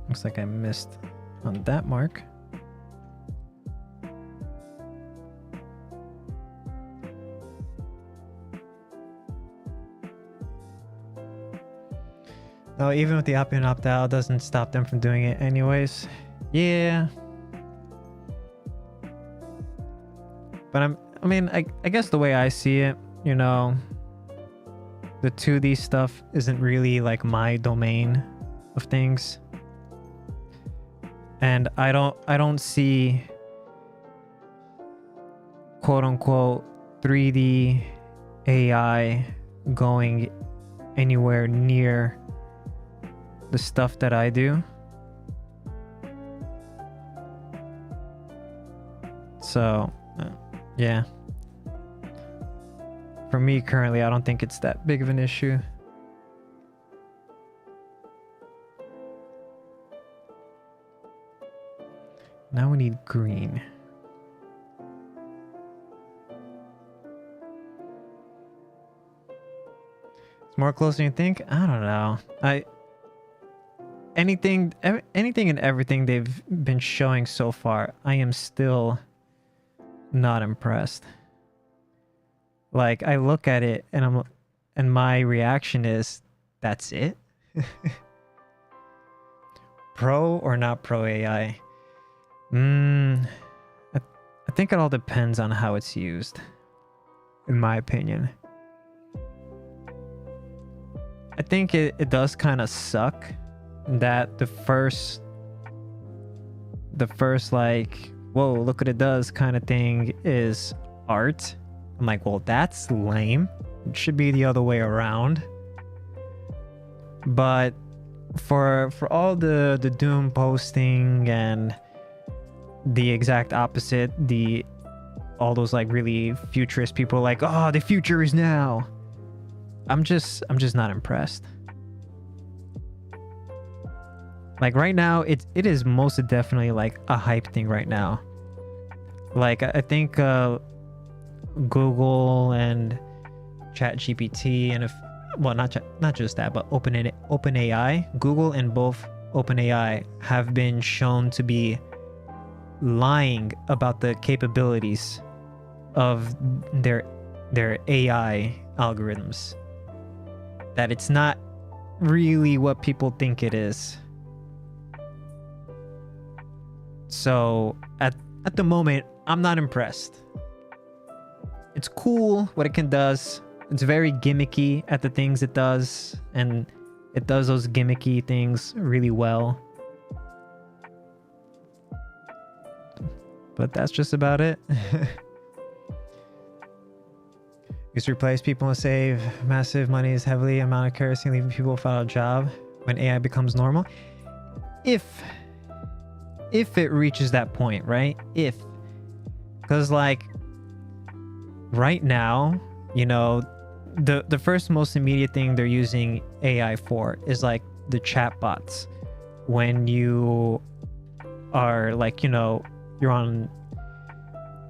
Looks like I missed on that mark. No, even with the opt in opt out, doesn't stop them from doing it anyways. Yeah. But I guess the way I see it, the 2D stuff isn't really like my domain of things. And I don't see quote unquote 3D AI going anywhere near the stuff that I do. So yeah, for me currently, I don't think it's that big of an issue. Now we need green. It's more close than you think. I don't know. Anything and everything they've been showing so far, I am still not impressed. Like, I look at it and my reaction is, that's it? Pro or not pro AI? I think it all depends on how it's used, in my opinion. I think it does kind of suck that the first like, whoa, look what it does kind of thing is art. I'm like, well, that's lame. It should be the other way around. But for all the doom posting and the exact opposite, all those like really futurist people like, oh, the future is now. I'm just not impressed. Like right now, it is most definitely like a hype thing right now. Like I think Google and ChatGPT and not just that, but OpenAI, Google and both OpenAI have been shown to be lying about the capabilities of their AI algorithms. that it's not really what people think it is. So at the moment, I'm not impressed. It's cool what it can does. It's very gimmicky at the things it does, and it does those gimmicky things really well. But that's just about it. Used to replace people and save massive money is heavily amount of kerosene, leaving people without a job when AI becomes normal. If it reaches that point, right? Because like right now, you know, the first most immediate thing they're using AI for is like the chatbots. When you are like, you know, you're on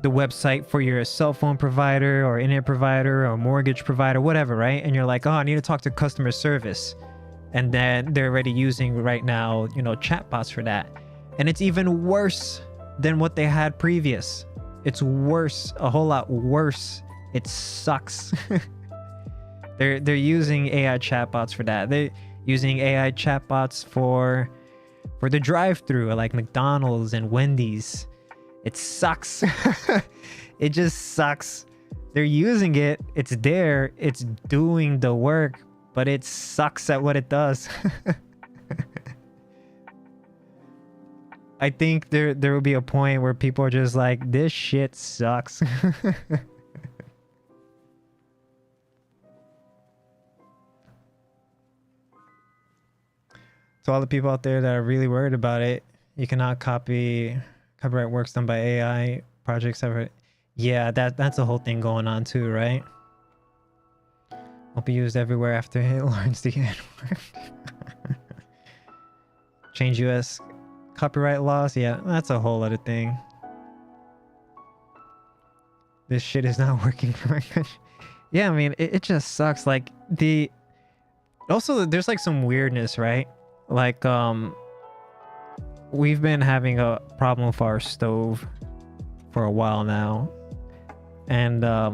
the website for your cell phone provider or internet provider or mortgage provider, whatever, right? And you're like, oh, I need to talk to customer service. And then they're already using right now, you know, chatbots for that. And it's even worse than what they had previous. It's worse, a whole lot worse. It sucks. They're using AI chatbots for that. They're using AI chatbots for the drive-through, like McDonald's and Wendy's. It sucks. It just sucks. They're using it. It's there. It's doing the work, but it sucks at what it does. I think there will be a point where people are just like, this shit sucks. To all the people out there that are really worried about it, you cannot copyright works done by AI projects ever. Yeah, that's a whole thing going on too, right? Won't be used everywhere after it learns the N-word. Change US copyright laws. Yeah, that's a whole other thing. This shit is not working for my country. Yeah, I mean, it just sucks. Like also there's like some weirdness, right? Like we've been having a problem with our stove for a while now, and I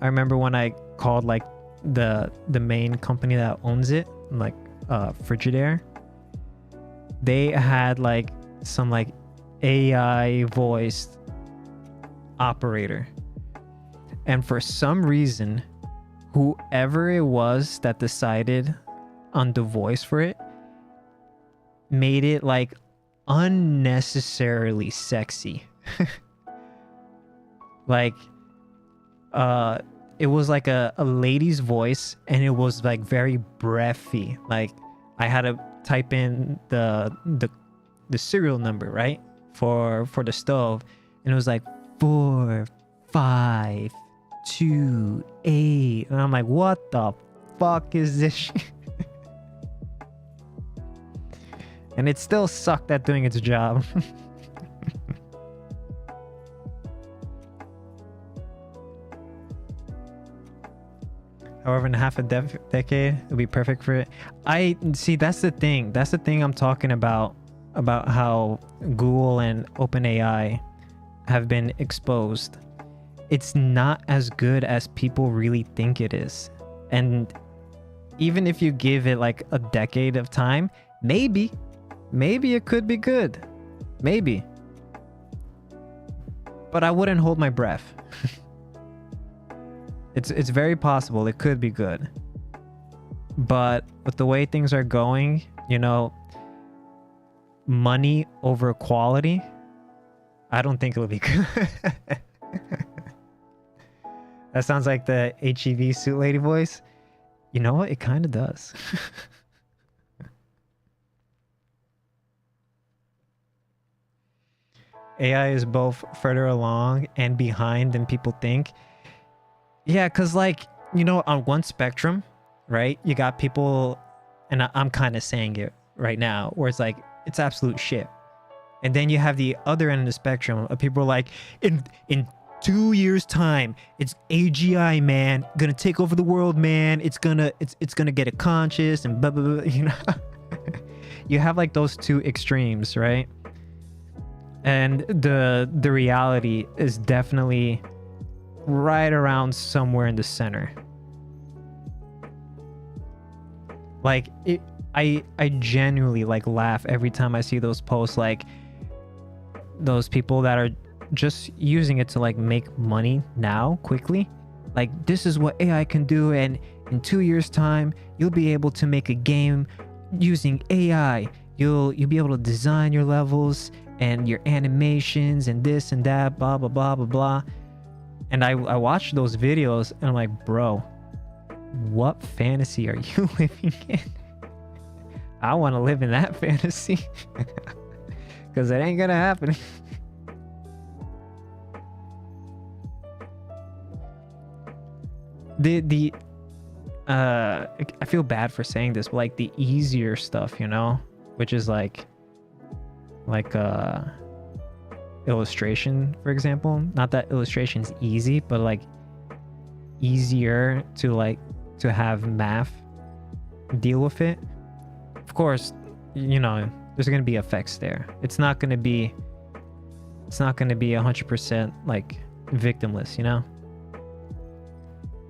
remember when I called like the main company that owns it, like Frigidaire, they had like some like AI voiced operator, and for some reason whoever it was that decided on the voice for it made it like unnecessarily sexy. Like it was like a lady's voice, and it was like very breathy. Like I had to type in the serial number, right, for the stove, and it was like 4528, and I'm like, what the fuck is this shit? And it still sucked at doing its job. However, in half a decade, it'll be perfect for it. I see. That's the thing. That's the thing I'm talking about how Google and OpenAI have been exposed. It's not as good as people really think it is. And even if you give it like a decade of time, maybe it could be good. Maybe. But I wouldn't hold my breath. It's very possible it could be good. But with the way things are going, you know, money over quality, I don't think it'll be good. That sounds like the HEV suit lady voice. You know what? It kind of does. AI is both further along and behind than people think. Yeah, because like, you know, on one spectrum, right, you got people, and I'm kind of saying it right now, where it's like, it's absolute shit. And then you have the other end of the spectrum of people like, in 2 years time, it's AGI, man, gonna take over the world, man. It's gonna get it conscious and blah blah blah, you know. You have like those two extremes, right? And the reality is definitely right around somewhere in the center. Like I genuinely like laugh every time I see those posts, like those people that are just using it to like make money now quickly. Like, this is what AI can do, and in 2 years time you'll be able to make a game using AI. You'll be able to design your levels and your animations and this and that, blah blah blah blah blah. And I watch those videos and I'm like, bro, what fantasy are you living in? I want to live in that fantasy. Because it ain't gonna happen. I feel bad for saying this, but like the easier stuff, you know, which is like illustration, for example. Not that illustration is easy, but like easier to have math deal with it. Of course, you know, there's gonna be effects there. It's not gonna be 100% like victimless, you know.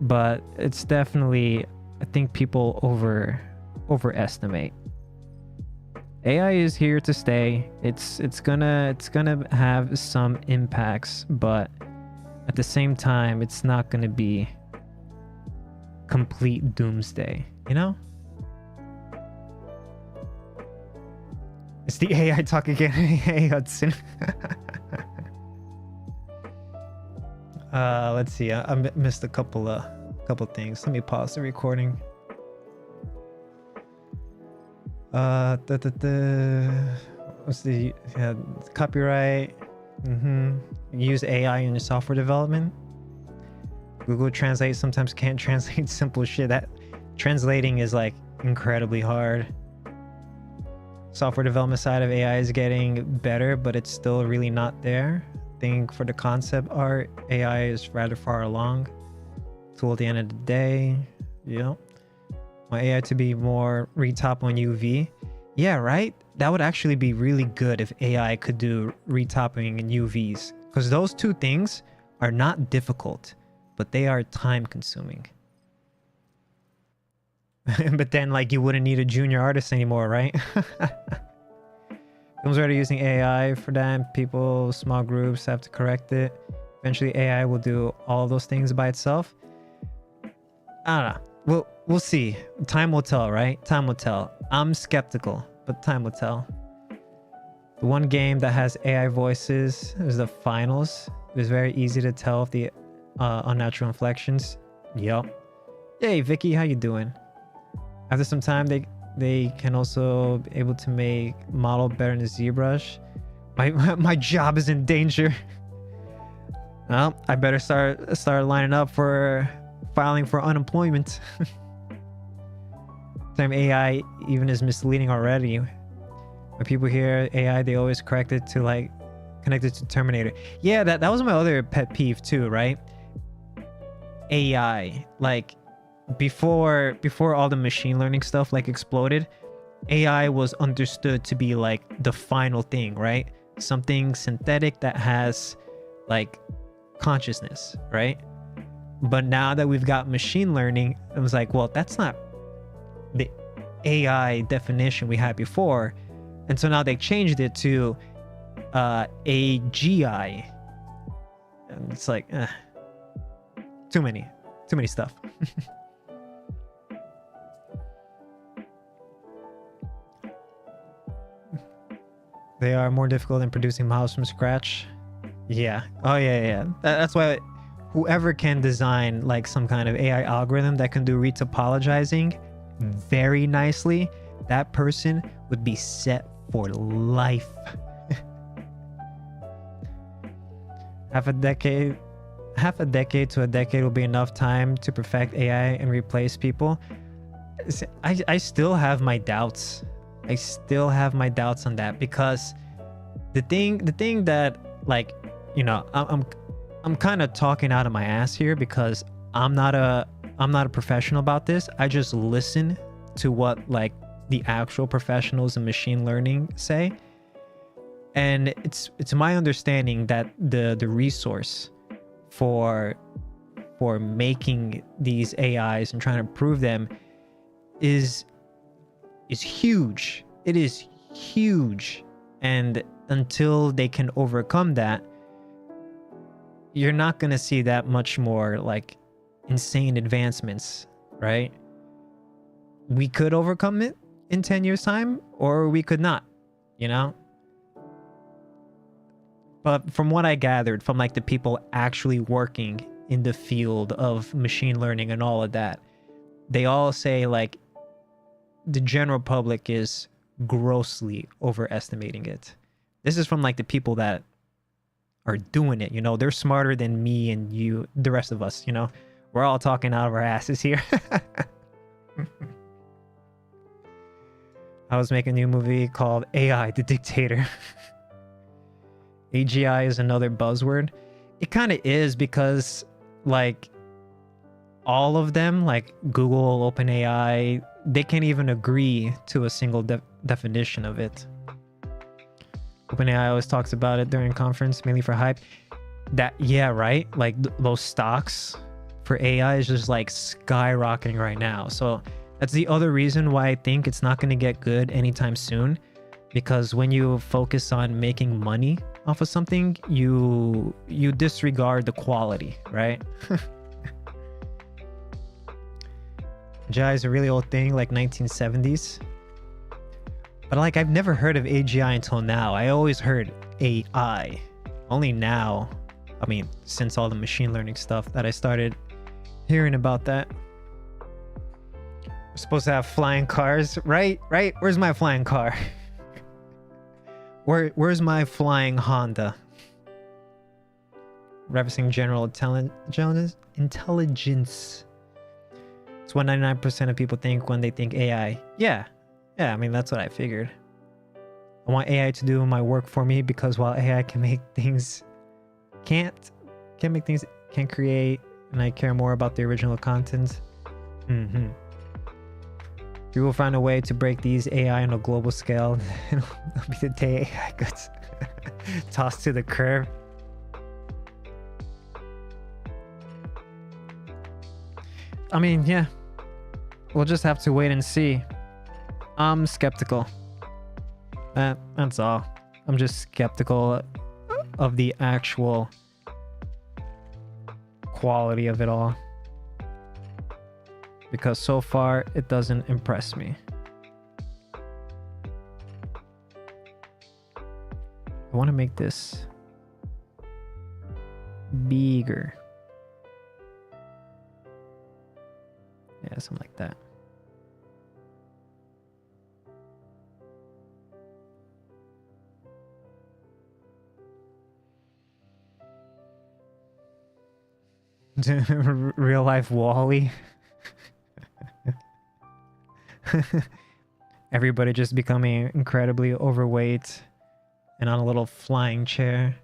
But it's definitely, I think people overestimate. AI is here to stay. It's gonna have some impacts, but at the same time, it's not gonna be complete doomsday, you know? It's the AI talk again. Hey, Hudson. Let's see. I missed a couple things. Let me pause the recording. What's the copyright? Use AI in your software development. Google Translate sometimes can't translate simple shit. That translating is like incredibly hard. Software development side of AI is getting better, but it's still really not there. I think for the concept art, AI is rather far along. Tool at the end of the day. Yep. Want AI to be more retop on UV. Yeah, right? That would actually be really good if AI could do retopping in UVs. Because those two things are not difficult, but they are time consuming. But then like you wouldn't need a junior artist anymore, right? Films already using AI for that. People, small groups have to correct it. Eventually AI will do all those things by itself. I don't know. We'll see. Time will tell, right? Time will tell. I'm skeptical, but time will tell. The one game that has AI voices is the finals. It was very easy to tell if the unnatural inflections. Yup. Hey Vicky, how you doing? After some time, they can also be able to make model better than ZBrush. My job is in danger. Well, I better start lining up for filing for unemployment. Time AI even is misleading already. When people hear AI, they always correct it to like connected to Terminator. Yeah, that was my other pet peeve too, right? AI, like before all the machine learning stuff like exploded, AI was understood to be like the final thing, right? Something synthetic that has like consciousness, right? But now that we've got machine learning, it was like, well, that's not the AI definition we had before. And so now they changed it to AGI. And it's like, too many stuff. They are more difficult than producing models from scratch. Yeah. Oh yeah. That's why whoever can design like some kind of AI algorithm that can do retopologizing very nicely, that person would be set for life. Half a decade to a decade will be enough time to perfect AI and replace people. I still have my doubts. I still have my doubts on that, because the thing that, like, you know, I'm kind of talking out of my ass here because I'm not a professional about this. I just listen to what like the actual professionals in machine learning say, and it's my understanding that the resource for making these AIs and trying to improve them is is huge. It is huge. And until they can overcome that, you're not going to see that much more like insane advancements, right? We could overcome it in 10 years time, or we could not, you know? But from what I gathered from like the people actually working in the field of machine learning and all of that, they all say like the general public is grossly overestimating it. This is from like the people that are doing it, you know? They're smarter than me and you, the rest of us, you know? We're all talking out of our asses here. I was making a new movie called AI, the Dictator. AGI is another buzzword. It kind of is because like all of them, like Google, OpenAI, they can't even agree to a single definition of it. OpenAI always talks about it during conference, mainly for hype. That, yeah, right? Like those stocks for AI is just like skyrocketing right now. So that's the other reason why I think it's not going to get good anytime soon. Because when you focus on making money off of something, you disregard the quality, right? AGI is a really old thing, like 1970s. But like I've never heard of AGI until now. I always heard AI. Only now, I mean, since all the machine learning stuff, that I started hearing about that. We're supposed to have flying cars, right? Right? Where's my flying car? Where's my flying Honda? Referencing general intelligence. It's what 99% of people think when they think AI. Yeah, I mean, that's what I figured. I want AI to do my work for me because while AI can make things, can't create, and I care more about the original content. We will find a way to break these AI on a global scale. It'll be the day AI gets tossed to the curb. I mean, yeah. We'll just have to wait and see. I'm skeptical. That's all. I'm just skeptical of the actual quality of it all. Because so far, it doesn't impress me. I want to make this bigger. Yeah, something like that. Real life Wall-E. Everybody just becoming incredibly overweight and on a little flying chair.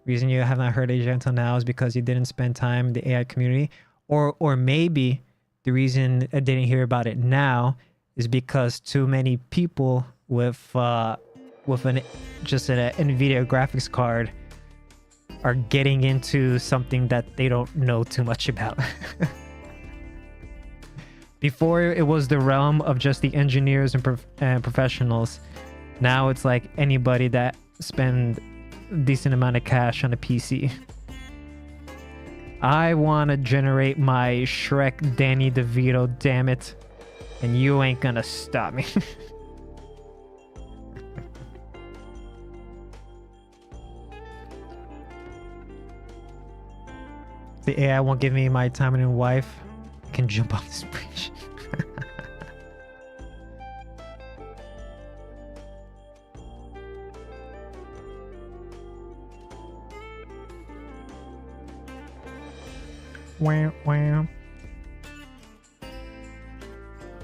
Reason you haven't heard AGI until now is because you didn't spend time in the AI community, or maybe the reason I didn't hear about it now is because too many people with just an NVIDIA graphics card are getting into something that they don't know too much about. Before, it was the realm of just the engineers and professionals. Now it's like anybody that spend a decent amount of cash on a PC. I want to generate my Shrek Danny DeVito, damn it. And you ain't gonna stop me. The AI won't give me my time and wife. I can jump off this bridge. Wow, wow.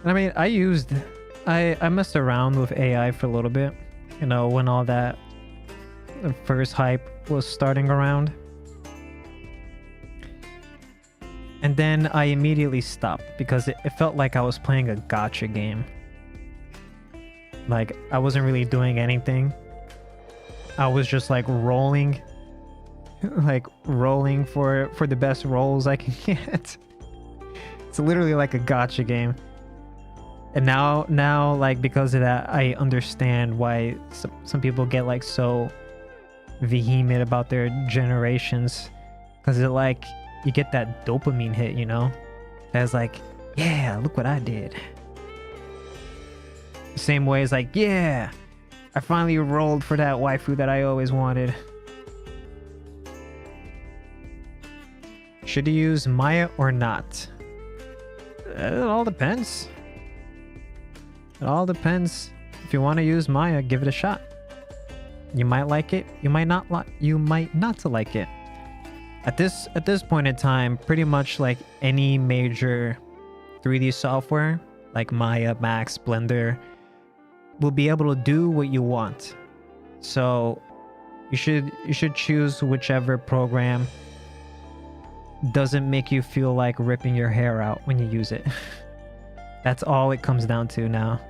I mean, I messed around with AI for a little bit, you know, when all that first hype was starting around. And then I immediately stopped because it felt like I was playing a gacha game. Like, I wasn't really doing anything. I was just like rolling for the best rolls I can get. It's literally like a gacha game. And now, like, because of that, I understand why some people get like so vehement about their generations, because it like you get that dopamine hit, you know, that's like, yeah, look what I did. The same way as like, yeah, I finally rolled for that waifu that I always wanted. Should you use Maya or not? It all depends. It all depends. If you want to use Maya, give it a shot. You might like it. You might not like. You might not like it. At this point in time, pretty much like any major 3D software, like Maya, Max, Blender, will be able to do what you want. So you should choose whichever program doesn't make you feel like ripping your hair out when you use it. That's all it comes down to now.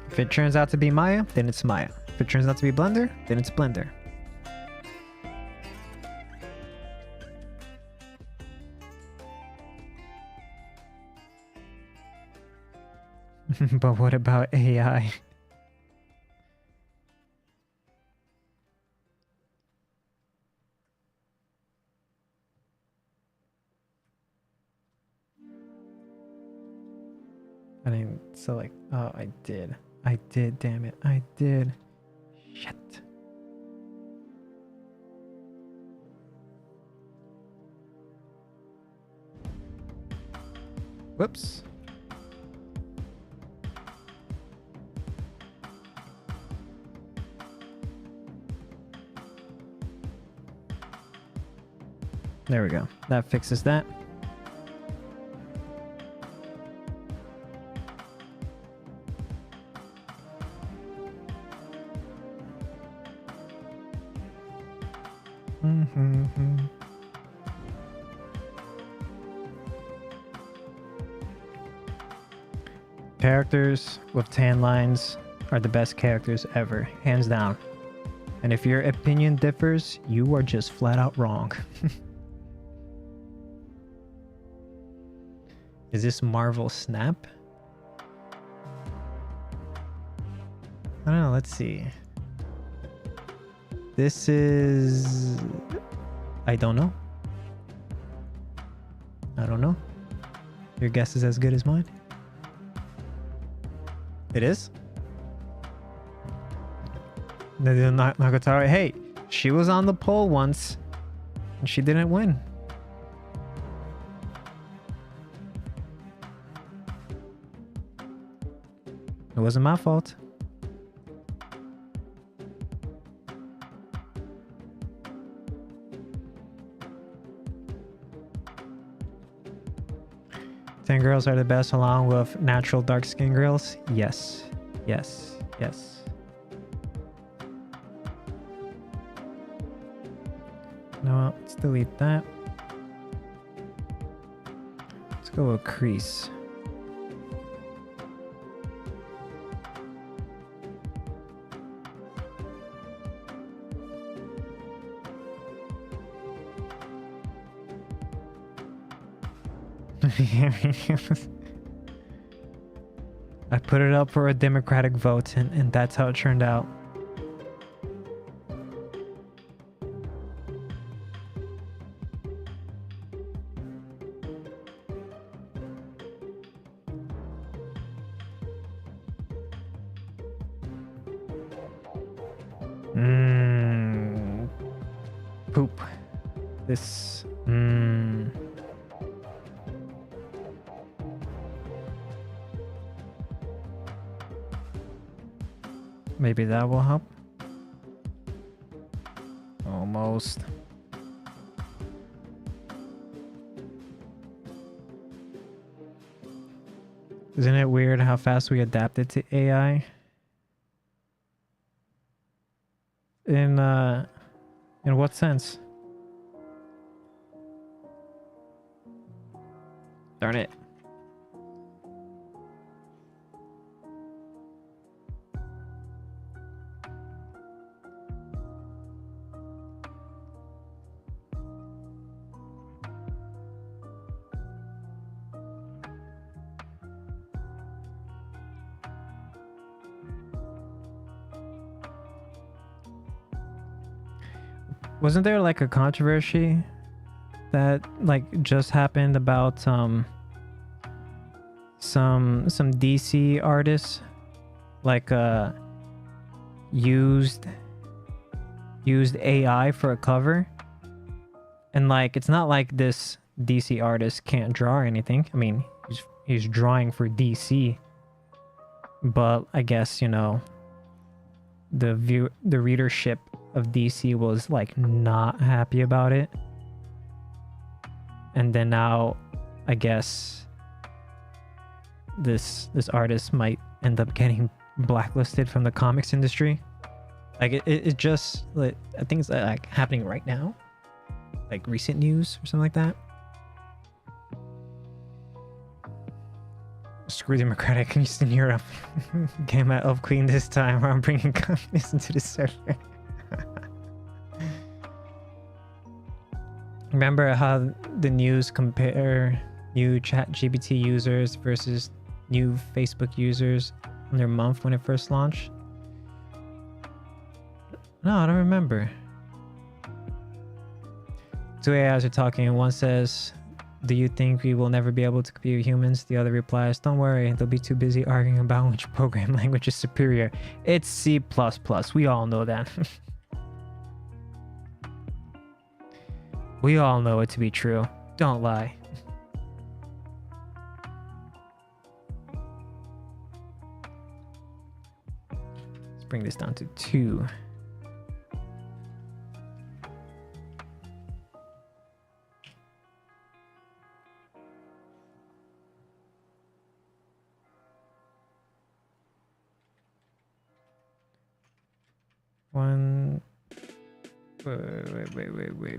If it turns out to be Maya, then it's Maya. If it turns out to be Blender, then it's Blender. But what about AI? I didn't select. Oh, I did. I did, damn it. I did. Shit. Whoops. There we go. That fixes that. Characters with tan lines are the best characters ever, hands down. And if your opinion differs, you are just flat out wrong. Is this Marvel Snap? I don't know, let's see. This is... I don't know. I don't know. Your guess is as good as mine. It is? Nagatari, hey, she was on the poll once and she didn't win. It wasn't my fault. Tan girls are the best along with natural dark skin girls. Yes. Yes. Yes. No, let's delete that. Let's go with crease. I put it up for a democratic vote and that's how it turned out. Poop. This. Maybe that will help. Almost. Isn't it weird how fast we adapted to AI? In what sense? Darn it. Wasn't there like a controversy that like just happened about some DC artists like used AI for a cover, and like it's not like this DC artist can't draw or anything. I mean, he's drawing for DC, but I guess, you know, the readership of DC was like not happy about it, and then now I guess this artist might end up getting blacklisted from the comics industry. Like it just, like, I think it's like happening right now, like recent news or something like that. Screw Democratic in Eastern Europe. Game at Elf Queen this time, where I'm bringing communism to the server. Remember how the news compare new ChatGPT users versus new Facebook users in their month when it first launched? No, I don't remember. Two AIs are talking, and one says, "Do you think we will never be able to compete with humans?" The other replies, "Don't worry, they'll be too busy arguing about which program language is superior. It's C++. We all know that." We all know it to be true. Don't lie. Let's bring this down to 2.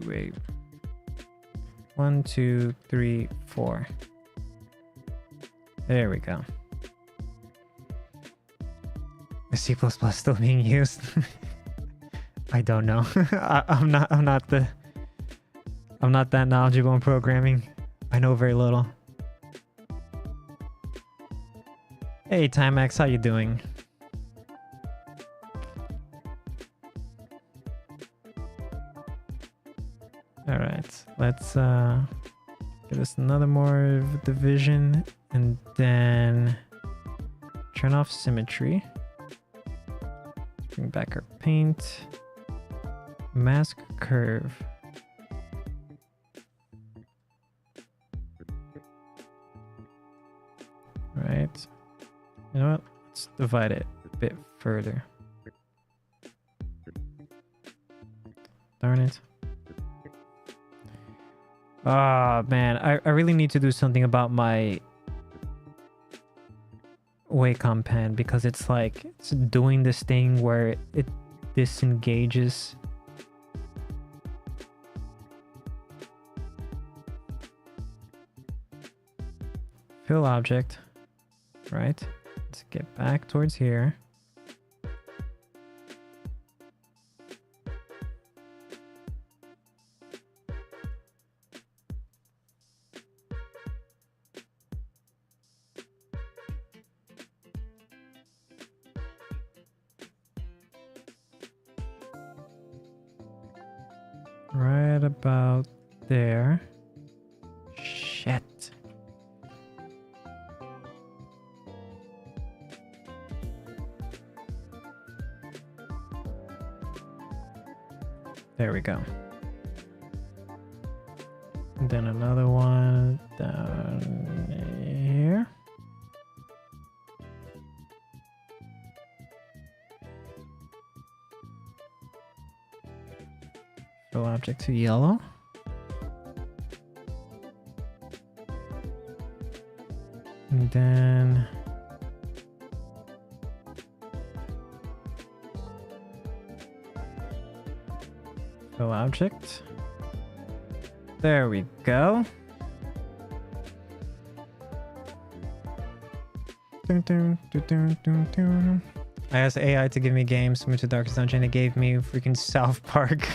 Wait. 1, 2, 3, 4. There we go. Is C++ still being used? I don't know. I'm not that knowledgeable in programming. I know very little. Hey Timex, how you doing? Alright, let's give us another more division, and then turn off symmetry. Bring back our paint. Mask curve. Right. You know what? Let's divide it a bit further. Darn it. Ah, man, I really need to do something about my Wacom pen, because it's like it's doing this thing where it disengages. Fill object, right? Let's get back towards here. Right about there. Shit. There we go. And then another one down here. Fill object to yellow. And then fill object. There we go. I asked AI to give me games similar to Darkest Dungeon. It gave me freaking South Park.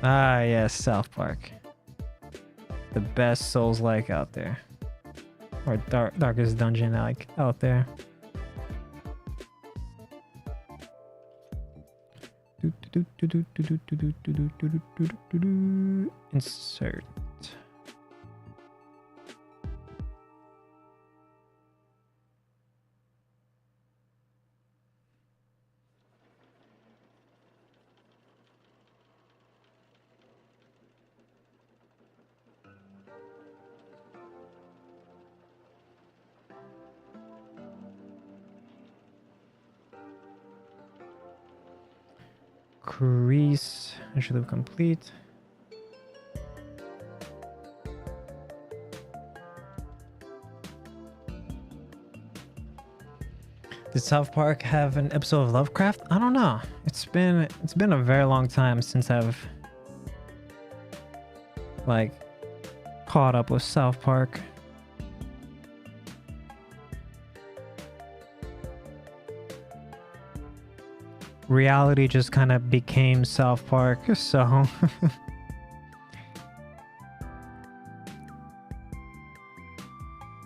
Ah, yes, South Park. The best Souls-like out there. Or Darkest Dungeon like out there. Insert. Crease. I should have complete. Did South Park have an episode of Lovecraft? I don't know. It's been a very long time since I've like caught up with South Park. Reality just kind of became South Park, so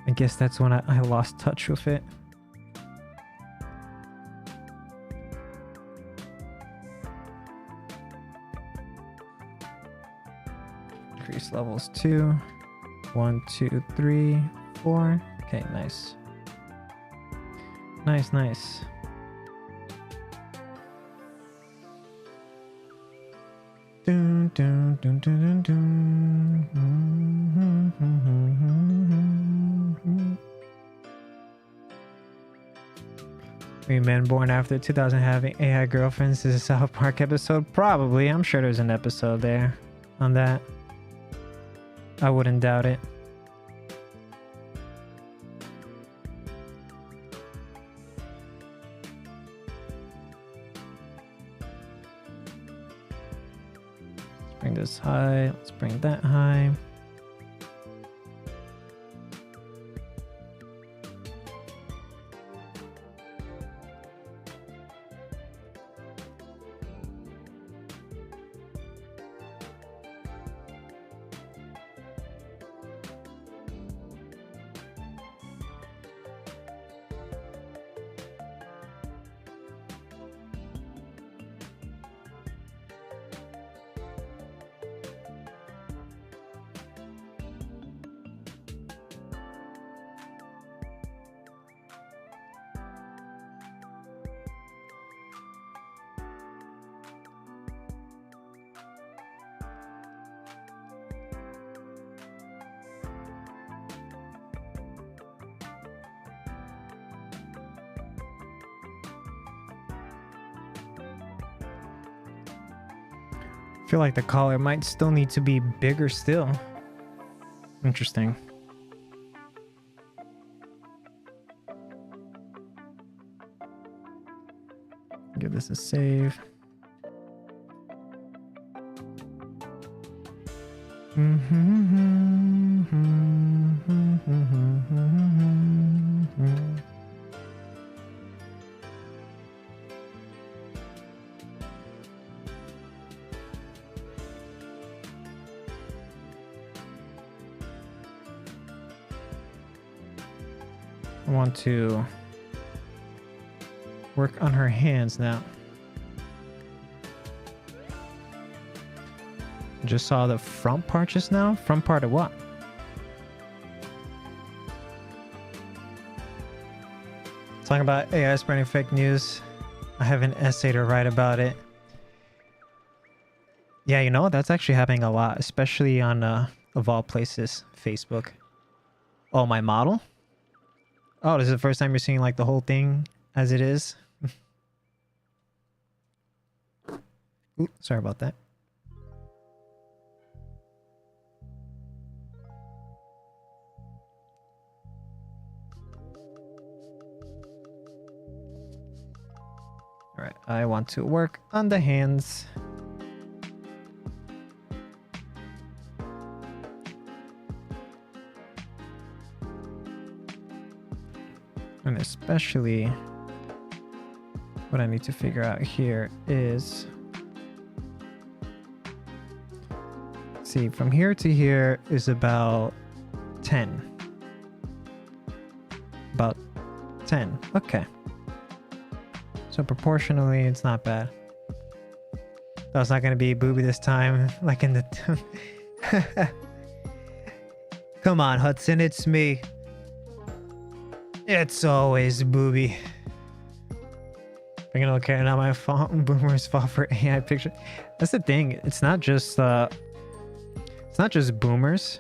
I guess that's when I lost touch with it. Increase levels 2, 1, 2, 3, 4. Okay, nice. Nice. Dun, dun, dun, dun, dun, dun. Three men born after 2000 having AI girlfriends is a South Park episode? Probably. I'm sure there's an episode there on that. I wouldn't doubt it. Let's bring this high. Let's bring that high. I feel like the collar might still need to be bigger still. Interesting. Give this a save. I want to work on her hands now. Just saw the front part just now. Front part of what? Talking about AI spreading fake news. I have an essay to write about it. Yeah, you know, that's actually happening a lot, especially on, of all places, Facebook. Oh, my model? Oh, this is the first time you're seeing like the whole thing as it is. Ooh, sorry about that. All right, I want to work on the hands. And especially what I need to figure out here is, see, from here to here is about 10. About 10. Okay. So proportionally, it's not bad. That's not gonna be booby this time, like in the... Come on, Hudson, it's me. It's always booby. Bring it all care, not my fault. Boomers fall for AI picture. That's the thing. It's not just boomers.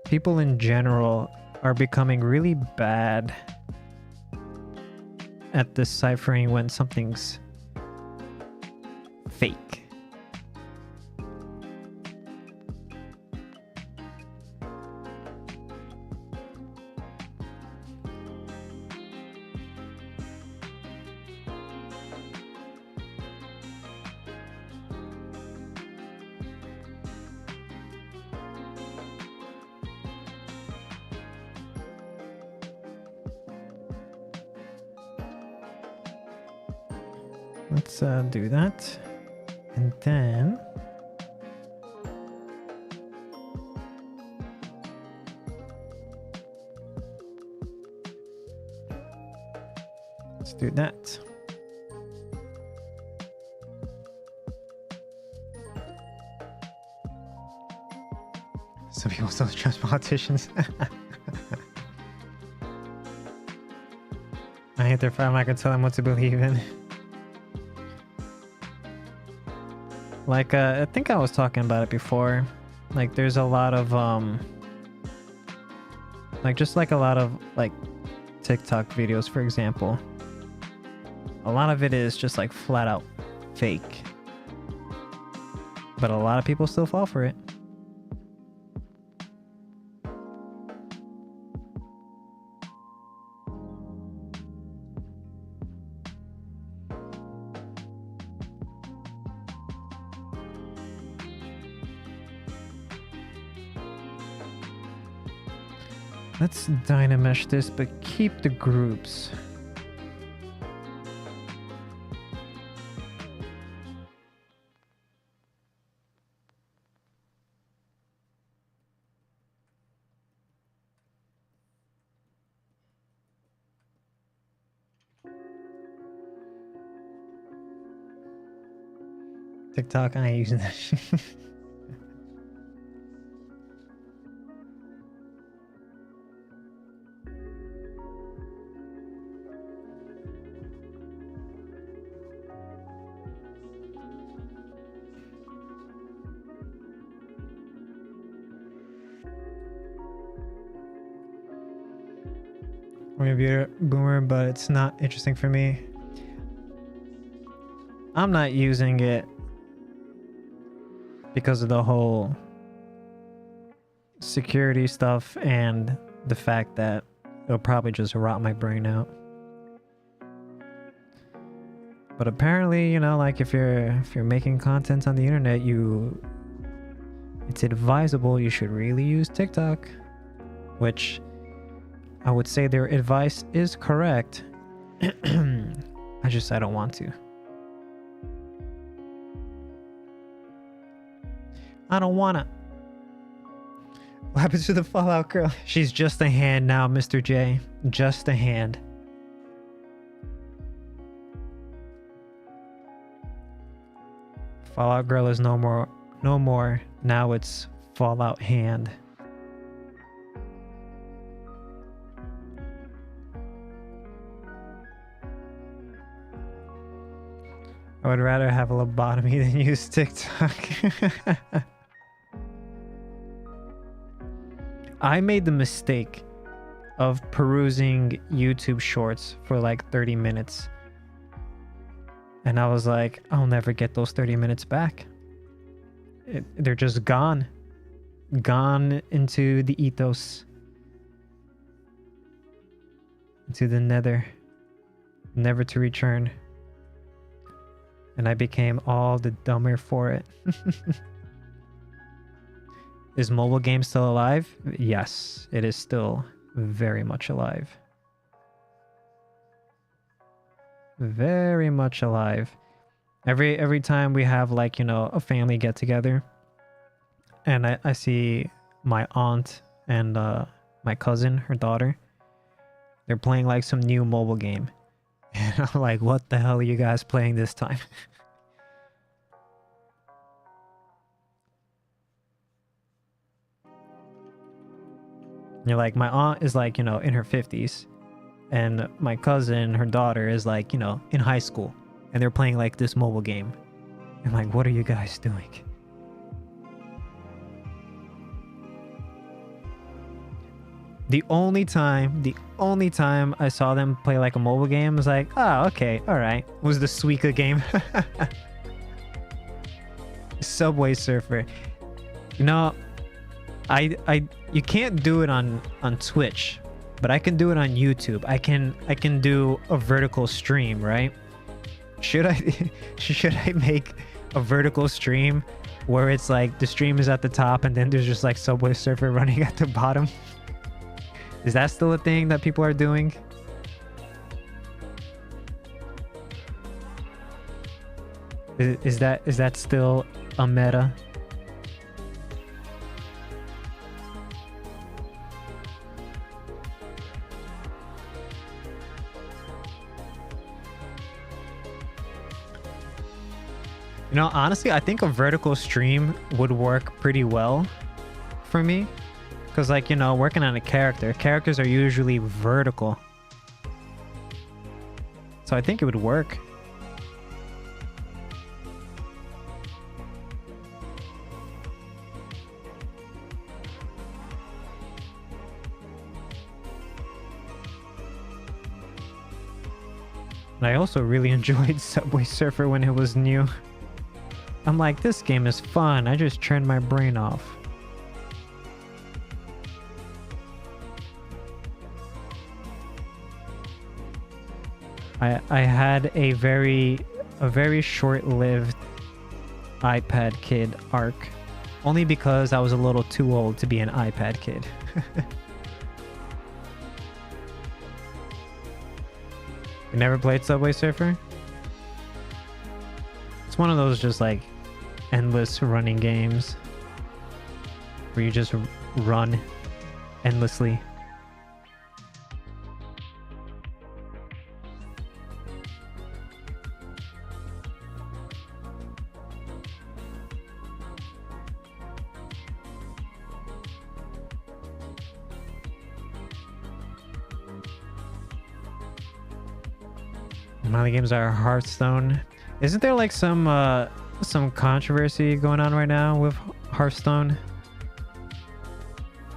People in general are becoming really bad at deciphering when something's fake. Let's do that. And then let's do that. Some people still trust politicians. I hate their fire. I can tell them what to believe in. Like, I think I was talking about it before. Like, there's a lot of, like, just like a lot of, like, TikTok videos, for example. A lot of it is just, like, flat out fake. But a lot of people still fall for it. Let's dynamesh this, but keep the groups. TikTok, I ain't using that shit. Maybe a boomer, but it's not interesting for me. I'm not using it because of the whole security stuff and the fact that it'll probably just rot my brain out. But apparently, you know, like if you're making content on the internet, it's advisable you should really use TikTok, which I would say their advice is correct. I don't want to. I don't wanna. What happens to the Fallout girl? She's just a hand now, Mr. J. Just a hand. Fallout girl is no more. No more. Now it's Fallout hand. I would rather have a lobotomy than use TikTok. I made the mistake of perusing YouTube shorts for like 30 minutes. And I was like, I'll never get those 30 minutes back. They're just gone. Gone into the ethos. Into the nether. Never to return. And I became all the dumber for it. Is mobile game still alive? Yes, it is still very much alive. Very much alive. Every time we have, like, you know, a family get together and I see my aunt and my cousin, her daughter, they're playing like some new mobile game. And I'm like, what the hell are you guys playing this time? You're like, my aunt is like, in her 50s, and my cousin, her daughter, is like, in high school, and they're playing like this mobile game. I'm like, what are you guys doing? The only time I saw them play like a mobile game was like, oh, okay, all right, was the Suica game. Subway Surfer. You can't do it on Twitch, but I can do it on YouTube. I can do a vertical stream, right? Should I make a vertical stream where it's like the stream is at the top and then there's just like Subway Surfer running at the bottom? Is that still a thing that people are doing? Is that still a meta? Honestly, I think a vertical stream would work pretty well for me. Because, like, working on a characters are usually vertical. So I think it would work. And I also really enjoyed Subway Surfer when it was new. I'm like, this game is fun. I just turned my brain off. I had a very short-lived iPad kid arc, only because I was a little too old to be an iPad kid. You never played Subway Surfer? It's one of those just like endless running games where you just run endlessly. One of the games are Hearthstone. Isn't there like some controversy going on right now with Hearthstone?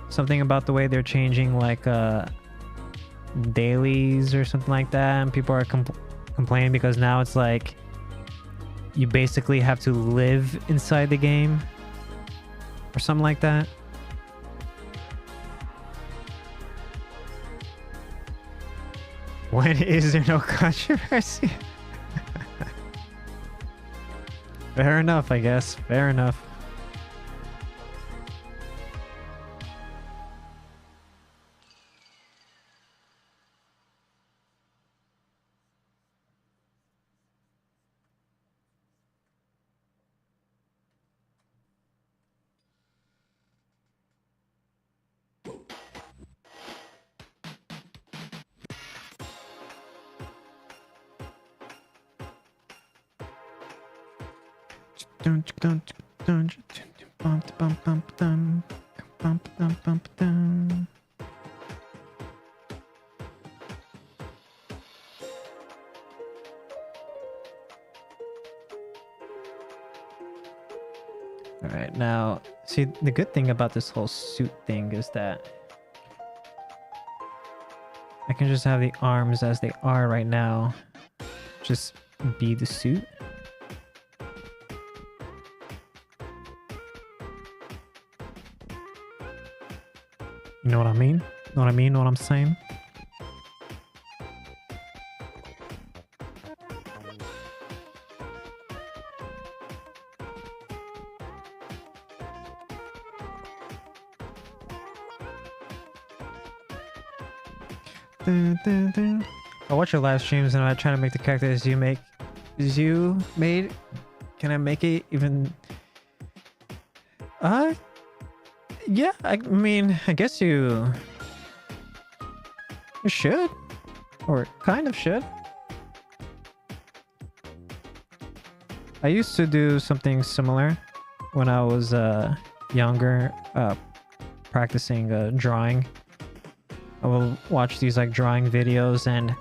Something about the way they're changing like dailies or something like that, and people are complaining because now it's like you basically have to live inside the game or something like that. When is there no controversy? Fair enough, I guess. Fair enough. Alright, now, see, the good thing about this whole suit thing is that I can just have the arms as they are right now. Just be the suit. You know what I mean? Know what I mean? Know what I'm saying? I watch your live streams and I try to make the characters you made. Can I make it even? Yeah. I mean, I guess you should, or kind of should. I used to do something similar when I was younger, practicing drawing. I will watch these like drawing videos and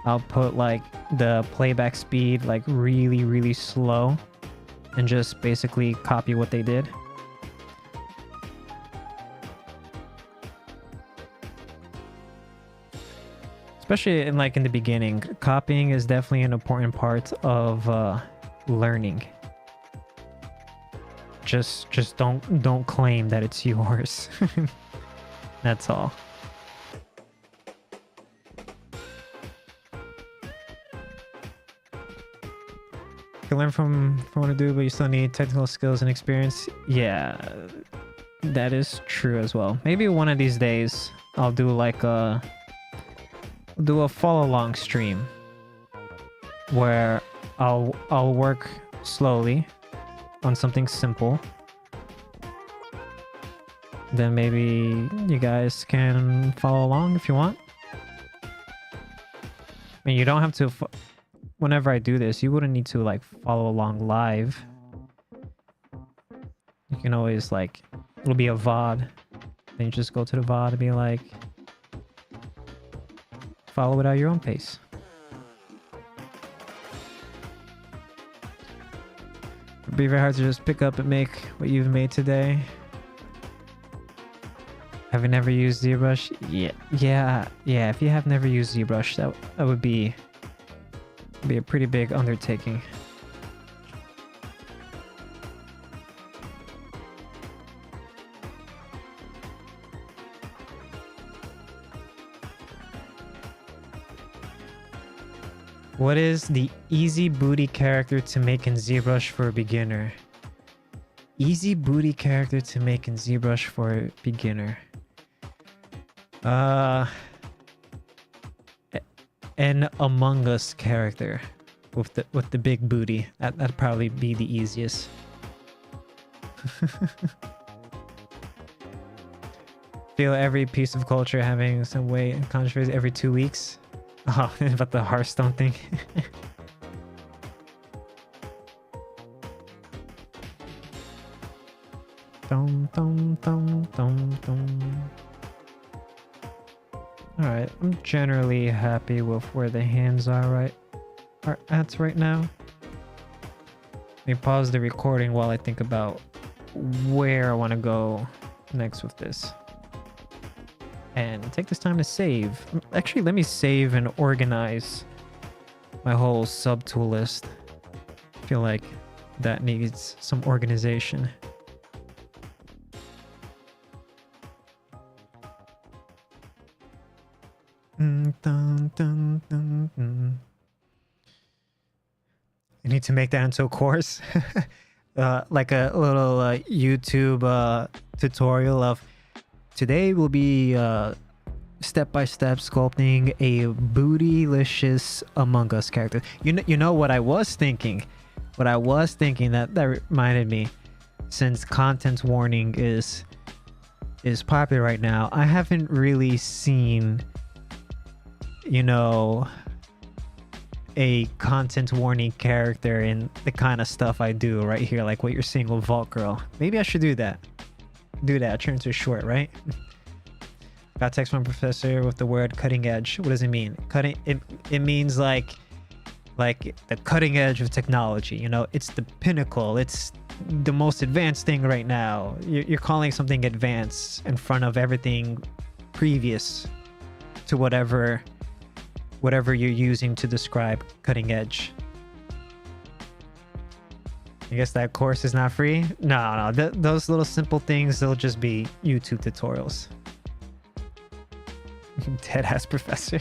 I'll put like the playback speed like really, really slow and just basically copy what they did. Especially in like in the beginning, copying is definitely an important part of learning. Just don't claim that it's yours. That's all. You can learn from what to do, but you still need technical skills and experience. Yeah, that is true as well. Maybe one of these days I'll do like a follow along stream where I'll work slowly on something simple. Then maybe you guys can follow along if you want. I mean, you don't have to. Whenever I do this, you wouldn't need to like follow along live. You can always like, it'll be a VOD. Then you just go to the VOD and be like, follow it at your own pace. It'd be very hard to just pick up and make what you've made today. Have you never used ZBrush? Yeah. If you have never used ZBrush, that would be a pretty big undertaking. What is the easy booty character to make in ZBrush for a beginner? Easy booty character to make in ZBrush for a beginner. An Among Us character with the big booty. That'd probably be the easiest. Feel every piece of culture having some weight and controversy every 2 weeks. Oh, about the Hearthstone thing. Dum, dum, dum, dum, dum. Alright, I'm generally happy with where the hands are at right now. Let me pause the recording while I think about where I want to go next with this. And take this time to save. Actually, let me save and organize my whole subtool list. I feel like that needs some organization. Dun, dun, dun, dun. I need to make that into a course. Like a little YouTube tutorial of today will be step-by-step sculpting a bootylicious Among Us character. You know what I was thinking? What I was thinking that reminded me, since content warning is popular right now, I haven't really seen, you know, a content warning character in the kind of stuff I do right here, like what you're seeing with Vault Girl. Maybe I should do that. Turn into a short, right? Got text from a professor with the word cutting edge. What does it mean? Cutting it means like the cutting edge of technology. You know, it's the pinnacle. It's the most advanced thing right now. You're calling something advanced in front of everything previous to whatever you're using to describe cutting edge. I guess that course is not free. No. Those little simple things, they'll just be YouTube tutorials. Deadass professor.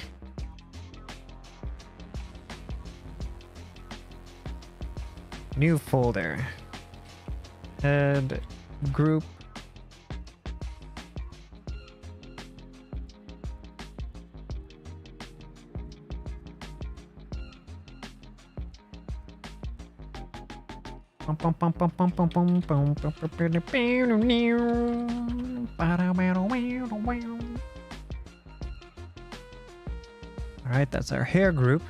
New folder. Add group. Alright, that's our hair group.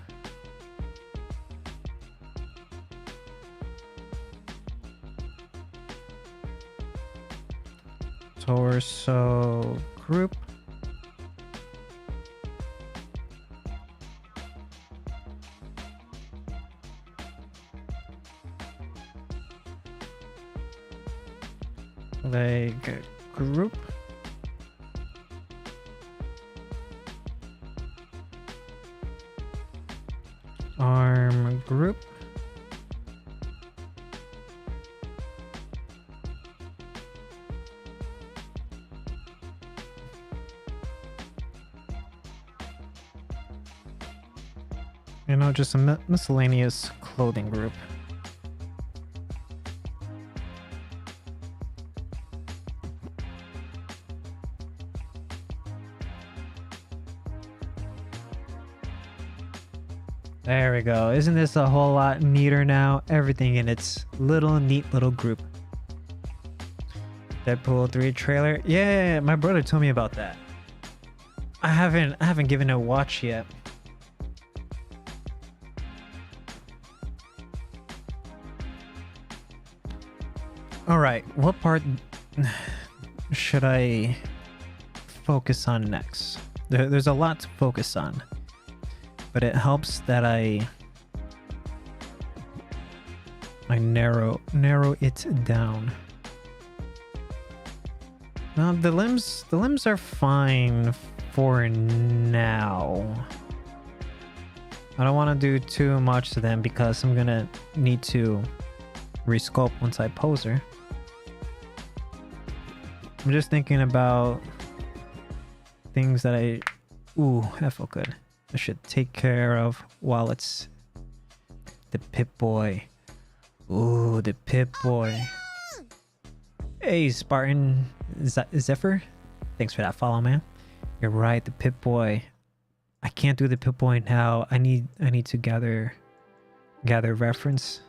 Torso group. like group. Arm group. You know, just a miscellaneous clothing group. There we go. Isn't this a whole lot neater now? Everything in its little neat little group. Deadpool 3 trailer. Yeah, my brother told me about that. I haven't given it a watch yet. All right, what part should I focus on next? There's a lot to focus on, but it helps that I narrow it down. Now the limbs are fine for now. I don't want to do too much to them because I'm gonna need to resculpt once I pose her. I'm just thinking about things that ooh, that felt good. I should take care of while it's the Pip-Boy. Ooh, the Pip-Boy. Hey, Spartan Zephyr. Thanks for that follow, man. You're right, the Pip-Boy. I can't do the Pip-Boy now. I need to gather reference.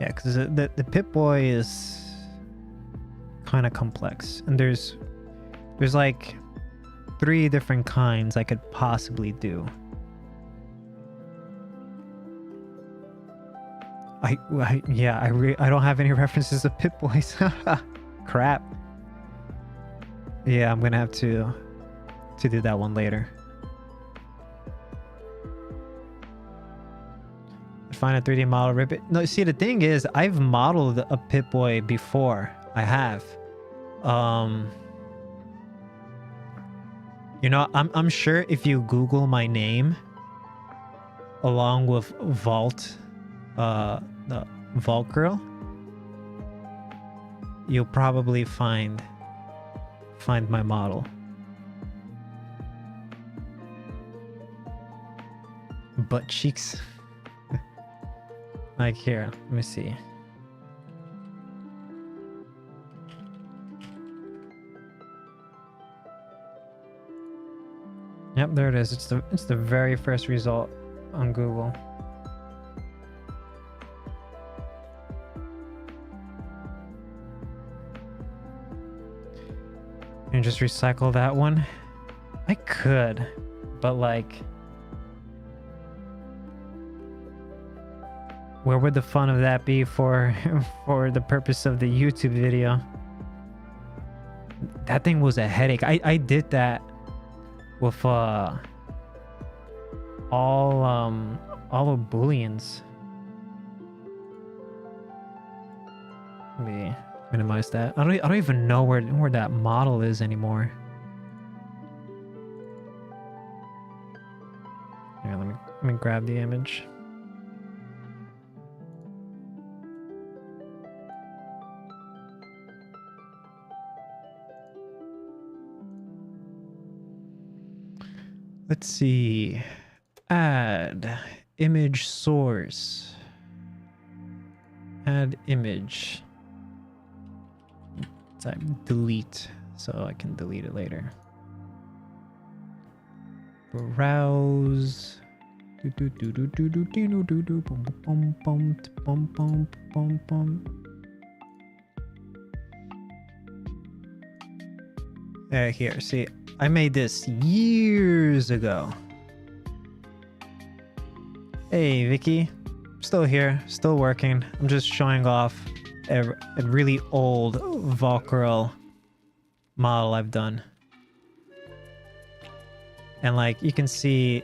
Yeah, because the Pip-Boy is kind of complex, and there's like 3 different kinds I could possibly do. I don't have any references to Pip-Boys. Crap. Yeah, I'm gonna have to do that one later. Find a 3D model, rip it. No, see, the thing is, I've modeled a Pip-Boy before. I have. You know, I'm sure if you Google my name along with Vault, the Vault Girl, you'll probably find my model. Butt cheeks. Like here, let me see. Yep, there it is. It's the very first result on Google. And just recycle that one. I could, but like, where would the fun of that be for the purpose of the YouTube video? That thing was a headache. I did that with all of Booleans. Let me minimize that. I don't even know where that model is anymore. Here, let me grab the image. Let's see. Add image source. Add image. Type delete so I can delete it later. Browse. Here, see, I made this years ago. Hey, Vicky. Still here, still working. I'm just showing off a really old Valkyrie model I've done. And like you can see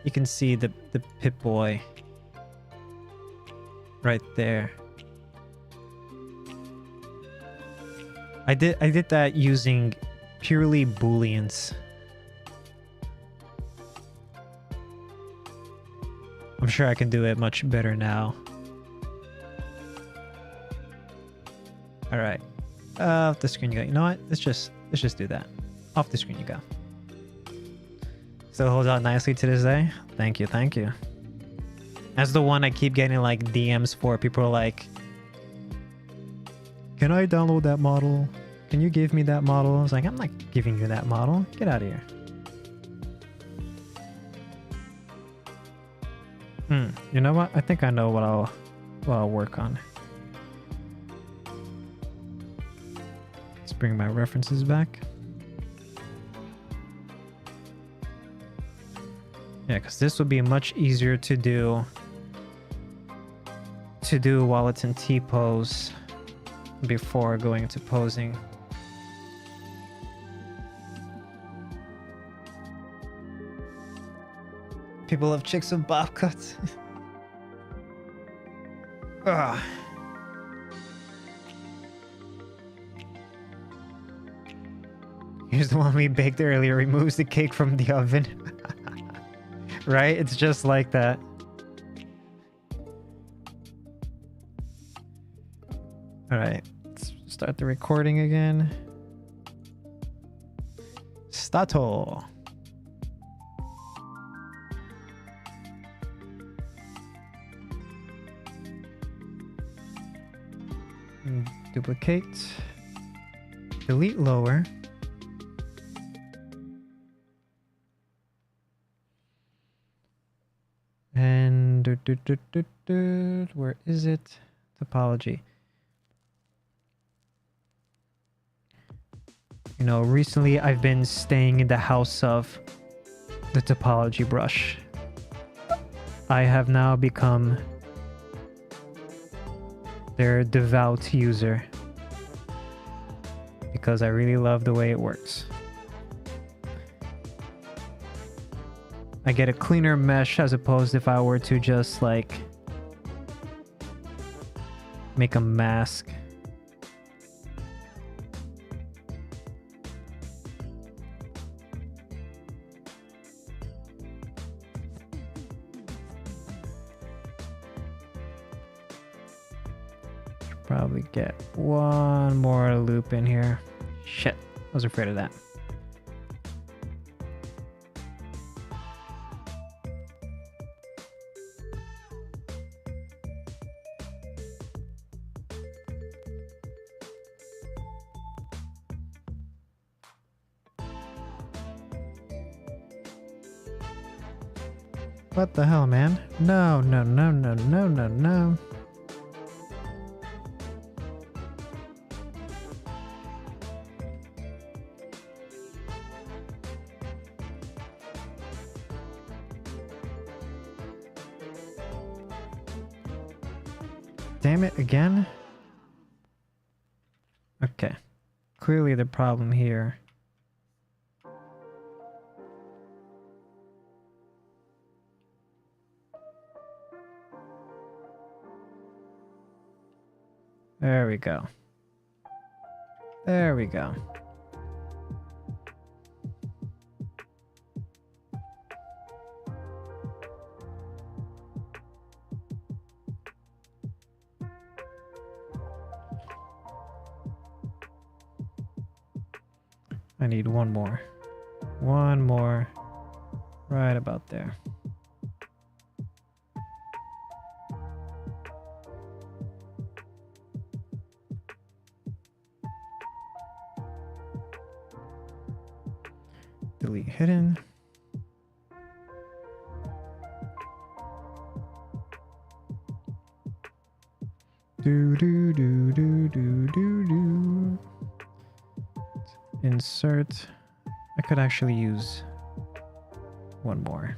the Pip-Boy right there. I did that using purely booleans. I'm sure I can do it much better now. All right, off the screen you go. You know what? Let's just do that. Off the screen you go. Still holds out nicely to this day. Thank you, thank you. That's the one I keep getting like DMs for. People are like, "Can I download that model? Can you give me that model?" I was like, "I'm not giving you that model. Get out of here." You know what? I think I know what I'll work on. Let's bring my references back. Yeah, because this would be much easier to do while it's in T-pose before going into posing. People love chicks with bob cuts. Ugh. Here's the one we baked earlier. Removes the cake from the oven. Right? It's just like that. Alright. Let's start the recording again. Stato. Duplicate. Delete lower. And where is it? Topology. You know, recently I've been staying in the house of the Topology brush. I have now become their devout user because I really love the way it works. I get a cleaner mesh as opposed if I were to just like make a mask. Probably get one more loop in here. Shit, I was afraid of that. What the hell, man? No, no, no, no, no, no, no. Damn it, again? Okay. Clearly the problem here. There we go. There we go. I need one more. One more. Right about there. Delete hidden. Do do do do do do do. Insert. I could actually use one more.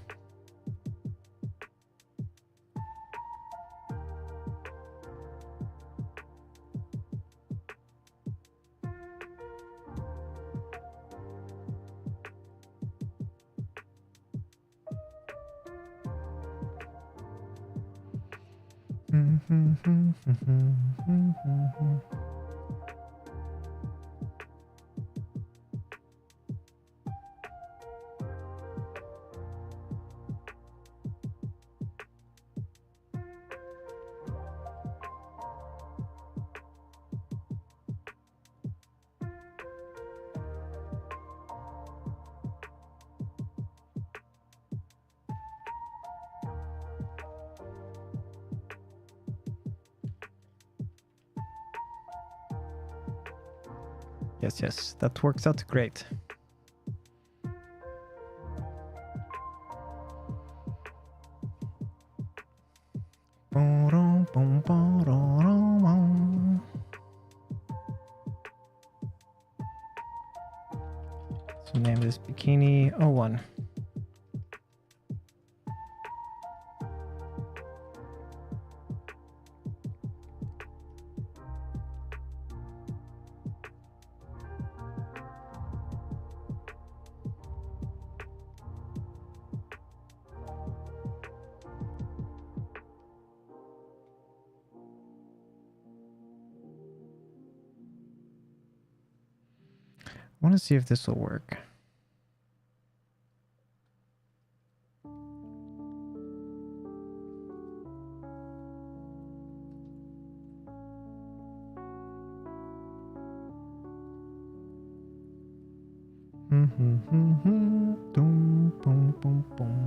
Yes, that works out great. So name this Bikini 01. I want to see if this will work. Boom, boom, boom, boom.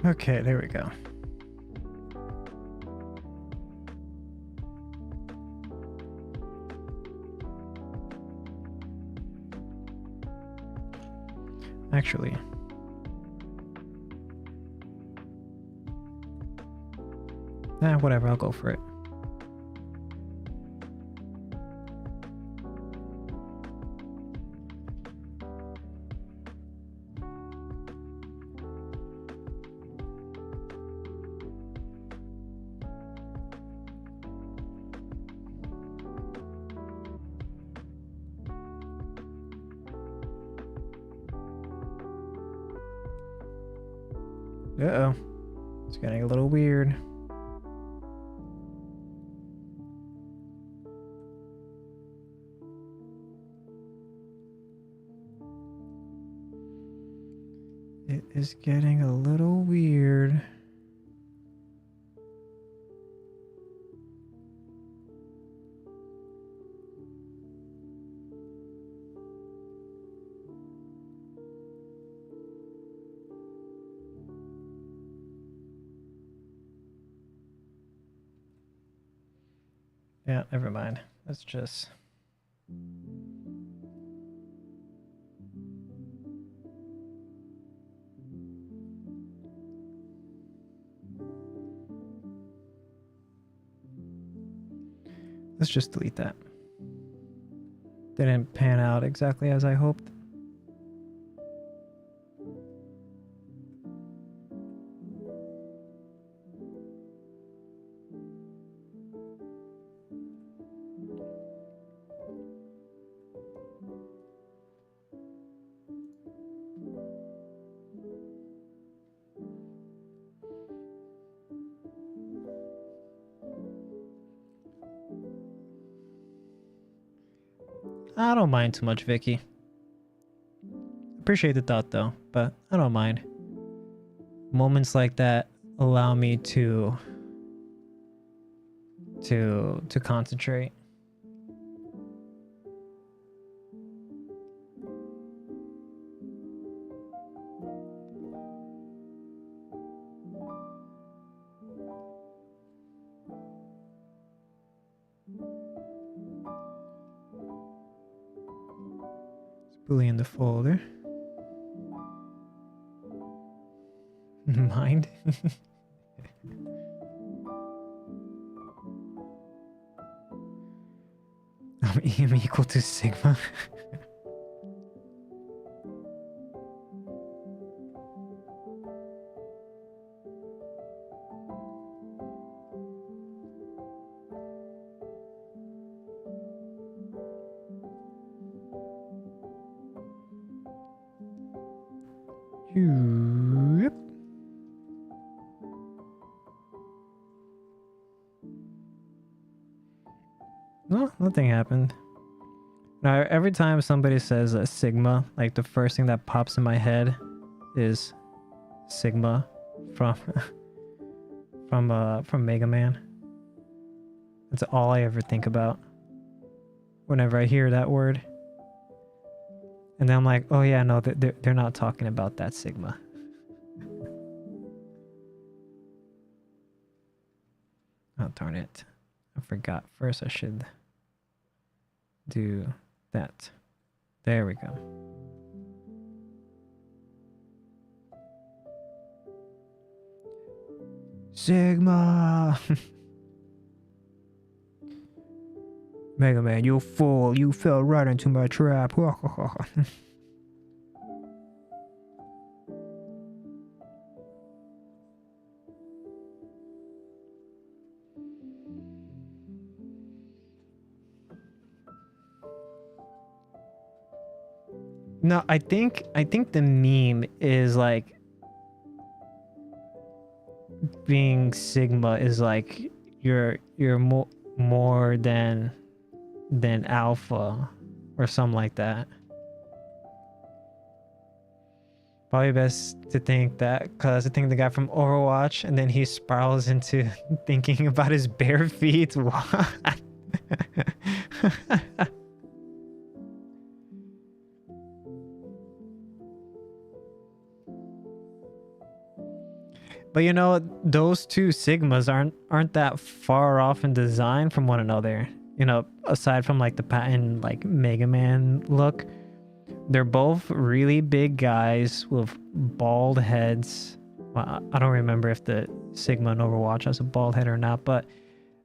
Okay, there we go. Actually, whatever, I'll go for it. Uh-oh. It's getting a little weird. It is getting a little weird. Yeah, never mind. Let's just... Let's just delete that. Didn't pan out exactly as I hoped. I don't mind too much, Vicky. Appreciate the thought though, but I don't mind. Moments like that allow me to concentrate. Spoolie in the folder. Mind. EM equal to sigma. Yep. No, nothing happened. Now, every time somebody says a sigma, like the first thing that pops in my head is sigma from from Mega Man. That's all I ever think about whenever I hear that word. And then I'm like, oh yeah, no, they're not talking about that sigma. Oh, darn it. I forgot. First I should do that. There we go. Sigma! Mega Man, you fool. You fell right into my trap. No, I think the meme is like being sigma is like you're more than alpha or something like that. Probably best to think that, because I think the guy from Overwatch, and then he spirals into thinking about his bare feet. What? But you know, those two sigmas aren't that far off in design from one another. You know, aside from like the patent like Mega Man look, they're both really big guys with bald heads. Well, I don't remember if the Sigma in Overwatch has a bald head or not, but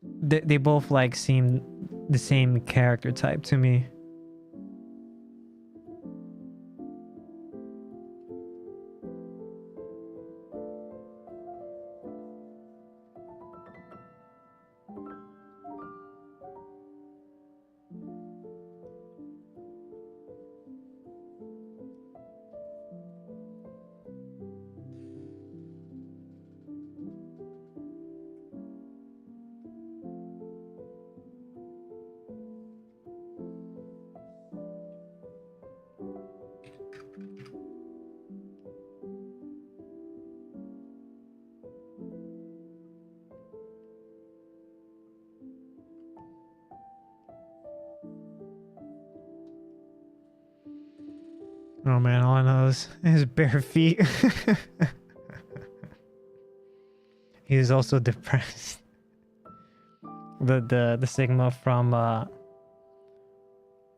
they both like seem the same character type to me. Oh man, all I know is his bare feet. He's also depressed. The Sigma from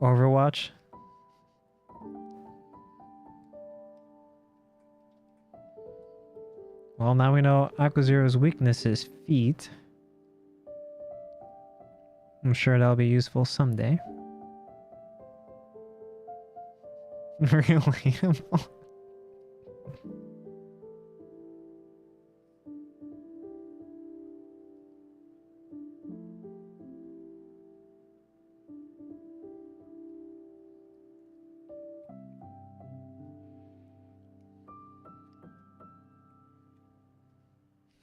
Overwatch. Well, now we know Aquazero's weakness is feet. I'm sure that'll be useful someday. Really?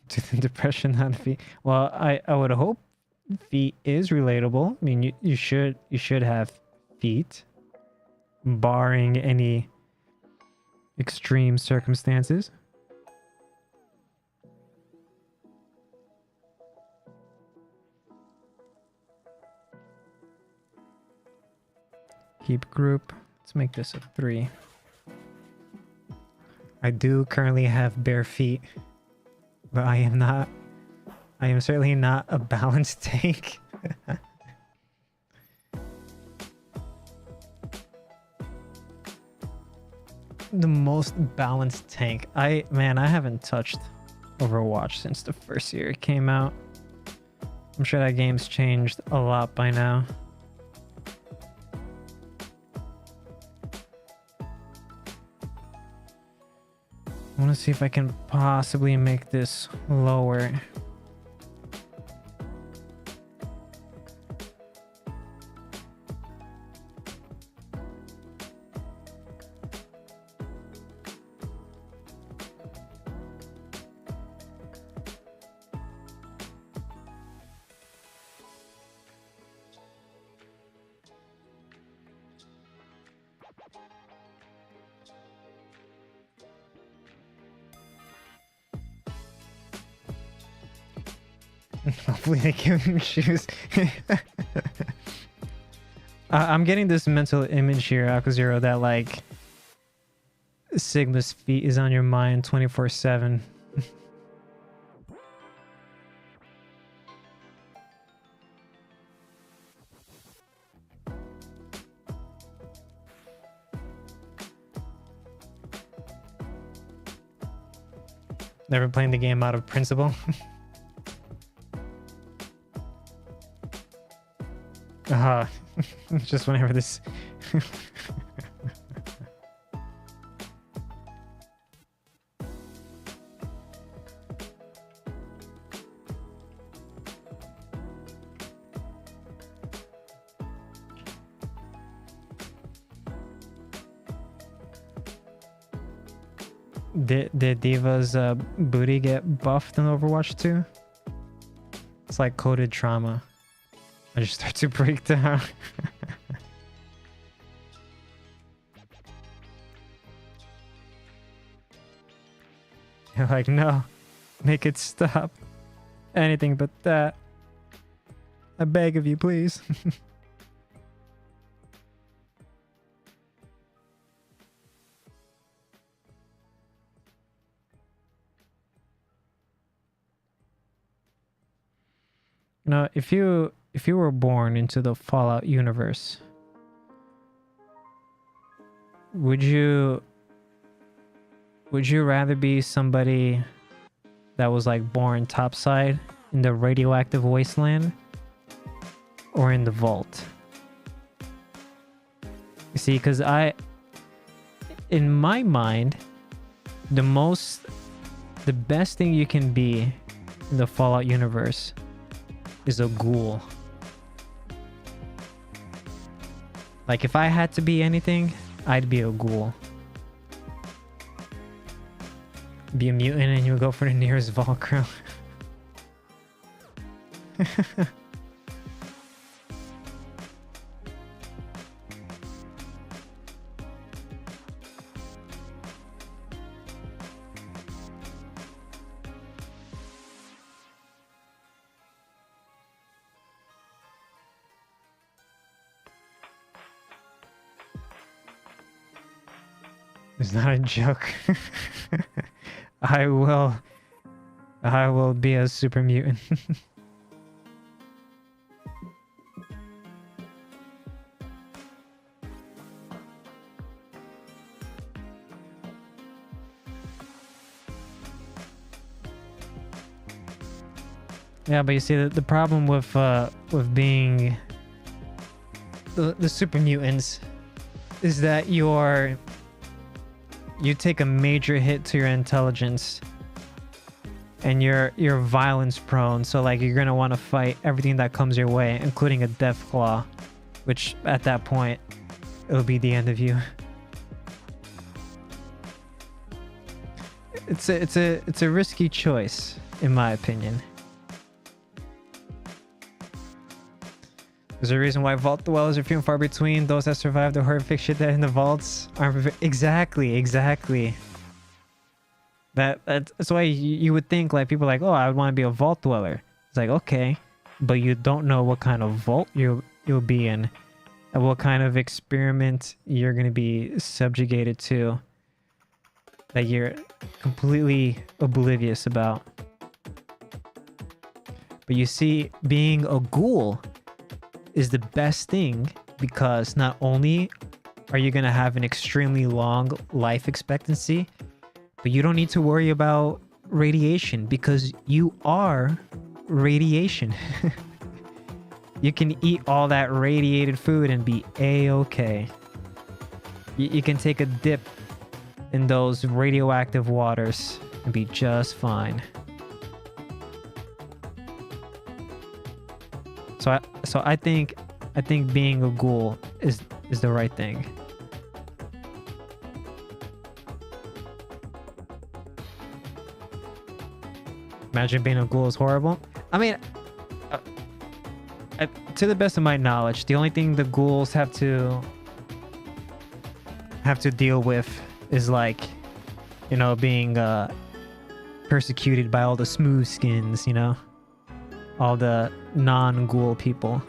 To the depression on feet. Well, I would hope feet is relatable. I mean, you should have feet, barring any extreme circumstances. Keep group. Let's make this a 3. I do currently have bare feet, but I am certainly not a balanced tank. The most balanced tank. Man, I haven't touched Overwatch since the first year it came out. I'm sure that game's changed a lot by now. I want to see if I can possibly make this lower. Hopefully they give him shoes. I'm getting this mental image here, Akazero, that like Sigma's feet is on your mind 24/7. Never playing the game out of principle. Just whenever this Did Diva's booty get buffed in Overwatch 2? It's like coded trauma. I just start to break down. You're like, no, make it stop. Anything but that. I beg of you, please. Now, if you were born into the Fallout universe, would you rather be somebody that was like born topside in the radioactive wasteland or in the vault? You see, because in my mind, the best thing you can be in the Fallout universe is a ghoul. Like, if I had to be anything, I'd be a ghoul. Be a mutant and you would go for the nearest Volcro. It's not a joke. I will be a super mutant. Yeah, but you see the problem with being the super mutants is that you take a major hit to your intelligence and you're violence prone, so like you're gonna want to fight everything that comes your way, including a death claw, which at that point it'll be the end of you. It's a risky choice, in my opinion. There's a reason why vault dwellers are few and far between. Those that survive the horrific shit that in the vaults are exactly. That's why you would think like people are like, oh, I would want to be a vault dweller. It's like, okay, but you don't know what kind of vault you'll be in, and what kind of experiment you're gonna be subjugated to that you're completely oblivious about. But you see, being a ghoul is the best thing, because not only are you gonna have an extremely long life expectancy, but you don't need to worry about radiation, because you are radiation. You can eat all that radiated food and be a-okay. You can take a dip in those radioactive waters and be just fine. So I think being a ghoul is the right thing. Imagine being a ghoul is horrible. I mean, to the best of my knowledge, the only thing the ghouls have to deal with is like, you know, being persecuted by all the smooth skins, you know, all the non-ghoul people.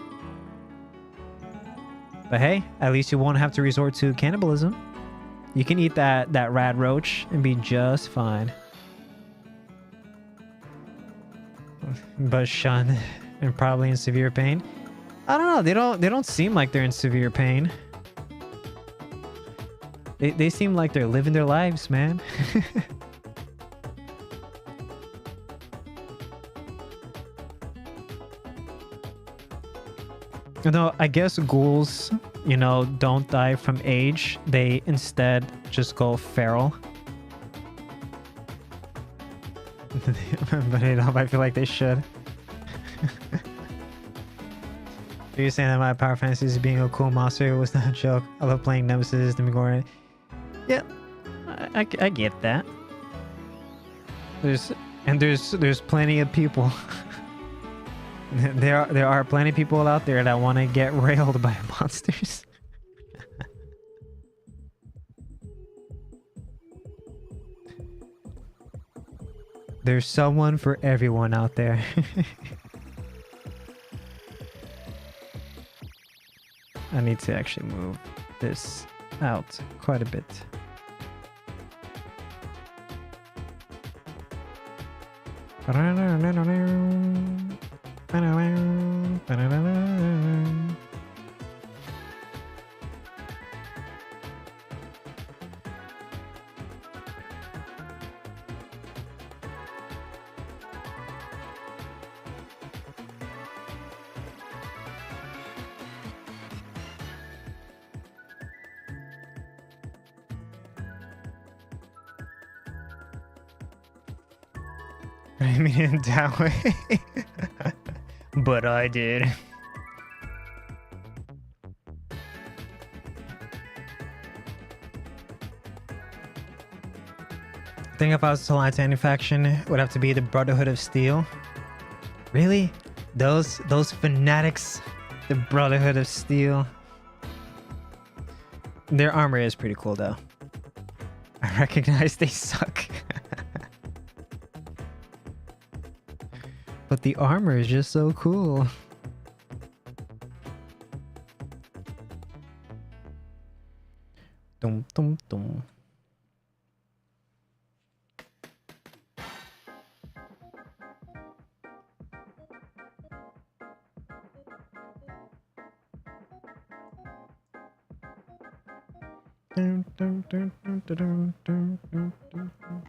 But hey, at least you won't have to resort to cannibalism. You can eat that rad roach and be just fine. But shunned and probably in severe pain. I don't know. They don't seem like they're in severe pain. They seem like they're living their lives, man. No, I guess ghouls, you know, don't die from age. They instead just go feral. But you know, I feel like they should. Are you saying that my power fantasy is being a cool monster was not a joke? I love playing Nemesis, Demogorgon. Yeah, I get that. There's plenty of people. There are plenty of people out there that want to get railed by monsters. There's someone for everyone out there. I need to actually move this out quite a bit. I mean, in that way. But I did. I think if I was to line to any faction, it would have to be the Brotherhood of Steel. Really? Those fanatics? The Brotherhood of Steel? Their armor is pretty cool, though. I recognize they suck. But the armor is just so cool. Dum dum dum. Dun, dun, dun, dun, dun, dun, dun, dun, dun.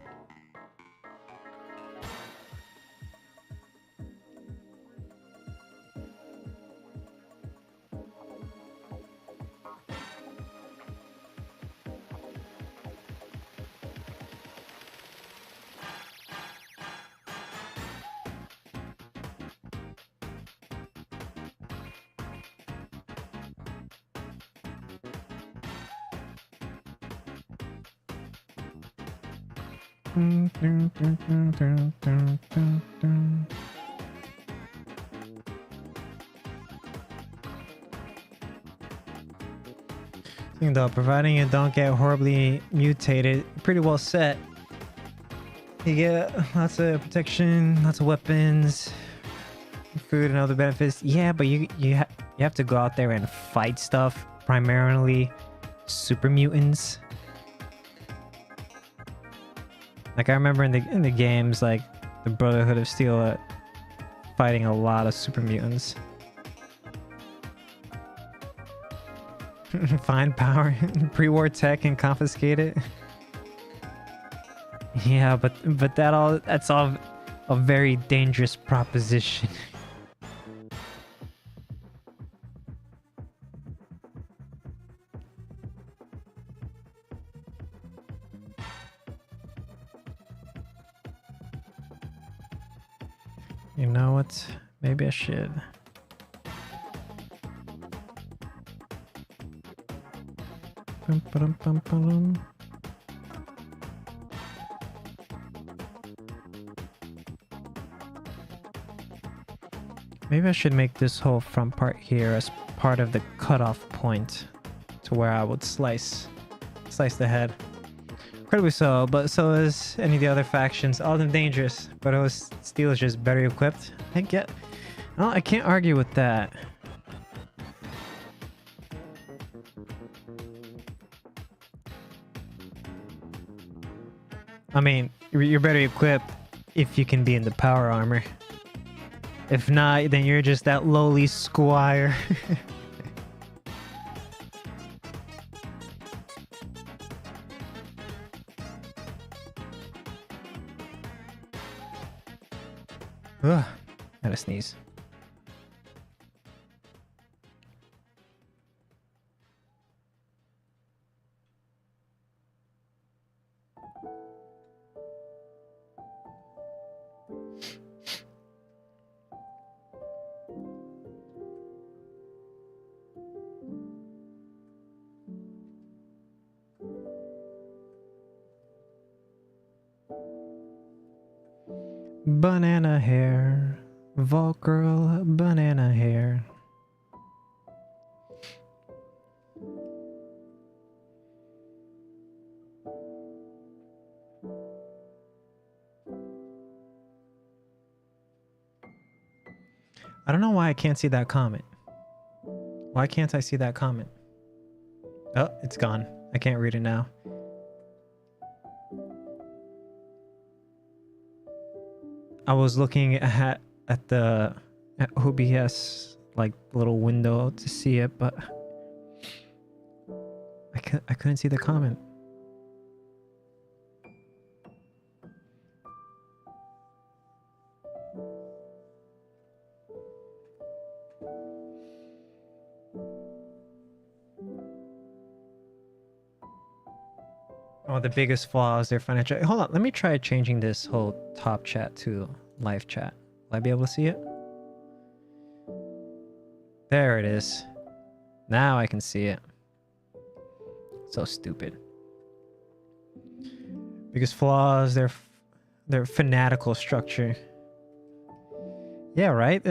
Dun, dun, dun, dun, dun, dun, dun, dun. thing though, providing you don't get horribly mutated, pretty well set. You get lots of protection, lots of weapons, food and other benefits. Yeah, but you have to go out there and fight stuff, primarily super mutants. Like I remember in the games, like the Brotherhood of Steel, fighting a lot of super mutants. Find power, pre-war tech, and confiscate it. Yeah, but that's all a very dangerous proposition. You know what? Maybe I should. Maybe I should make this whole front part here as part of the cutoff point to where I would slice the head. Incredibly so, but so is any of the other factions. All of them dangerous, but Steel is just better equipped. I can't argue with that. I mean, you're better equipped if you can be in the power armor. If not, then you're just that lowly squire. Ugh, had a sneeze. Banana hair, Vault girl, banana hair. I don't know why I can't see that comment. Why can't I see that comment? Oh, it's gone. I can't read it now. I was looking at OBS like little window to see it, but I couldn't see the comment. Oh, the biggest flaw is their financial. Hold on, let me try changing this whole top chat to live chat. Will I be able to see it? There it is. Now I can see it. So stupid. Biggest flaw is their fanatical structure. Yeah, right.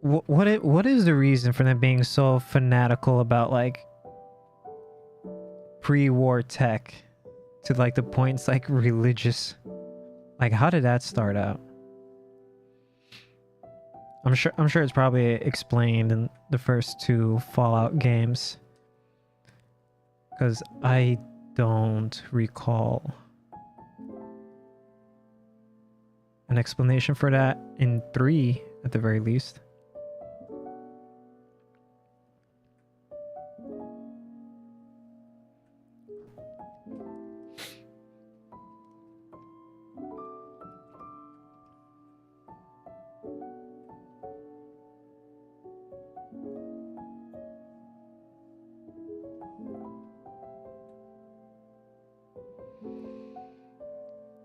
What is the reason for them being so fanatical about like pre-war tech to like the points like religious? Like, how did that start out? I'm sure it's probably explained in the first two Fallout games, because I don't recall an explanation for that in 3 at the very least.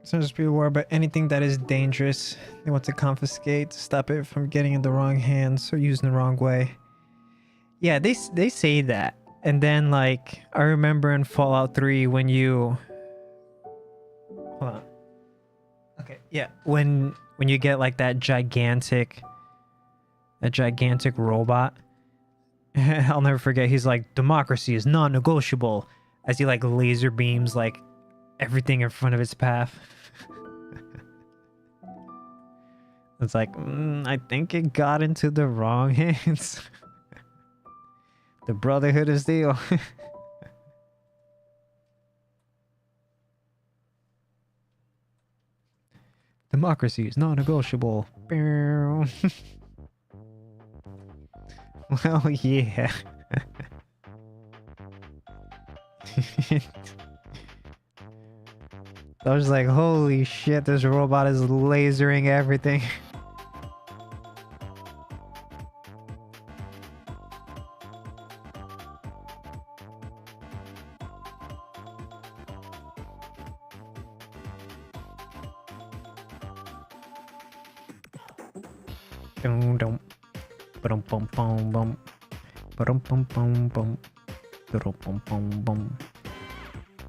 It's not just pre-war, but anything that is dangerous, they want to confiscate to stop it from getting in the wrong hands or used in the wrong way. Yeah, they say that. And then, like, I remember in Fallout 3 when you... Hold on. Okay, yeah. When you get, like, that gigantic robot, I'll never forget. He's like, democracy is non-negotiable, as he like laser beams like everything in front of its path. It's like, I think it got into the wrong hands. The Brotherhood of Steel. Democracy is non-negotiable. Well, yeah. I was like, holy shit, this robot is lasering everything. Dum dum. Bum bum bum bum. Bum bum bum bum. Bum bum bum.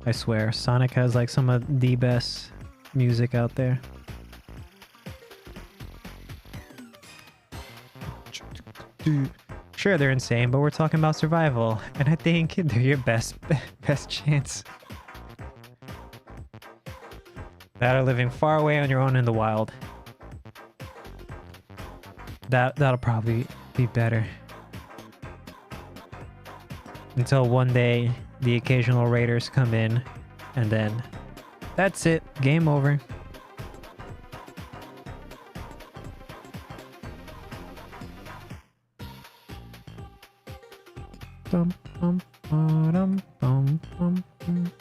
I swear, Sonic has like some of the best music out there. Sure, they're insane, but we're talking about survival, and I think they're your best chance. That are living far away on your own in the wild. That'll probably be better. Until one day the occasional raiders come in, and then that's it, game over. Bum, bum, bum, bum, bum, bum.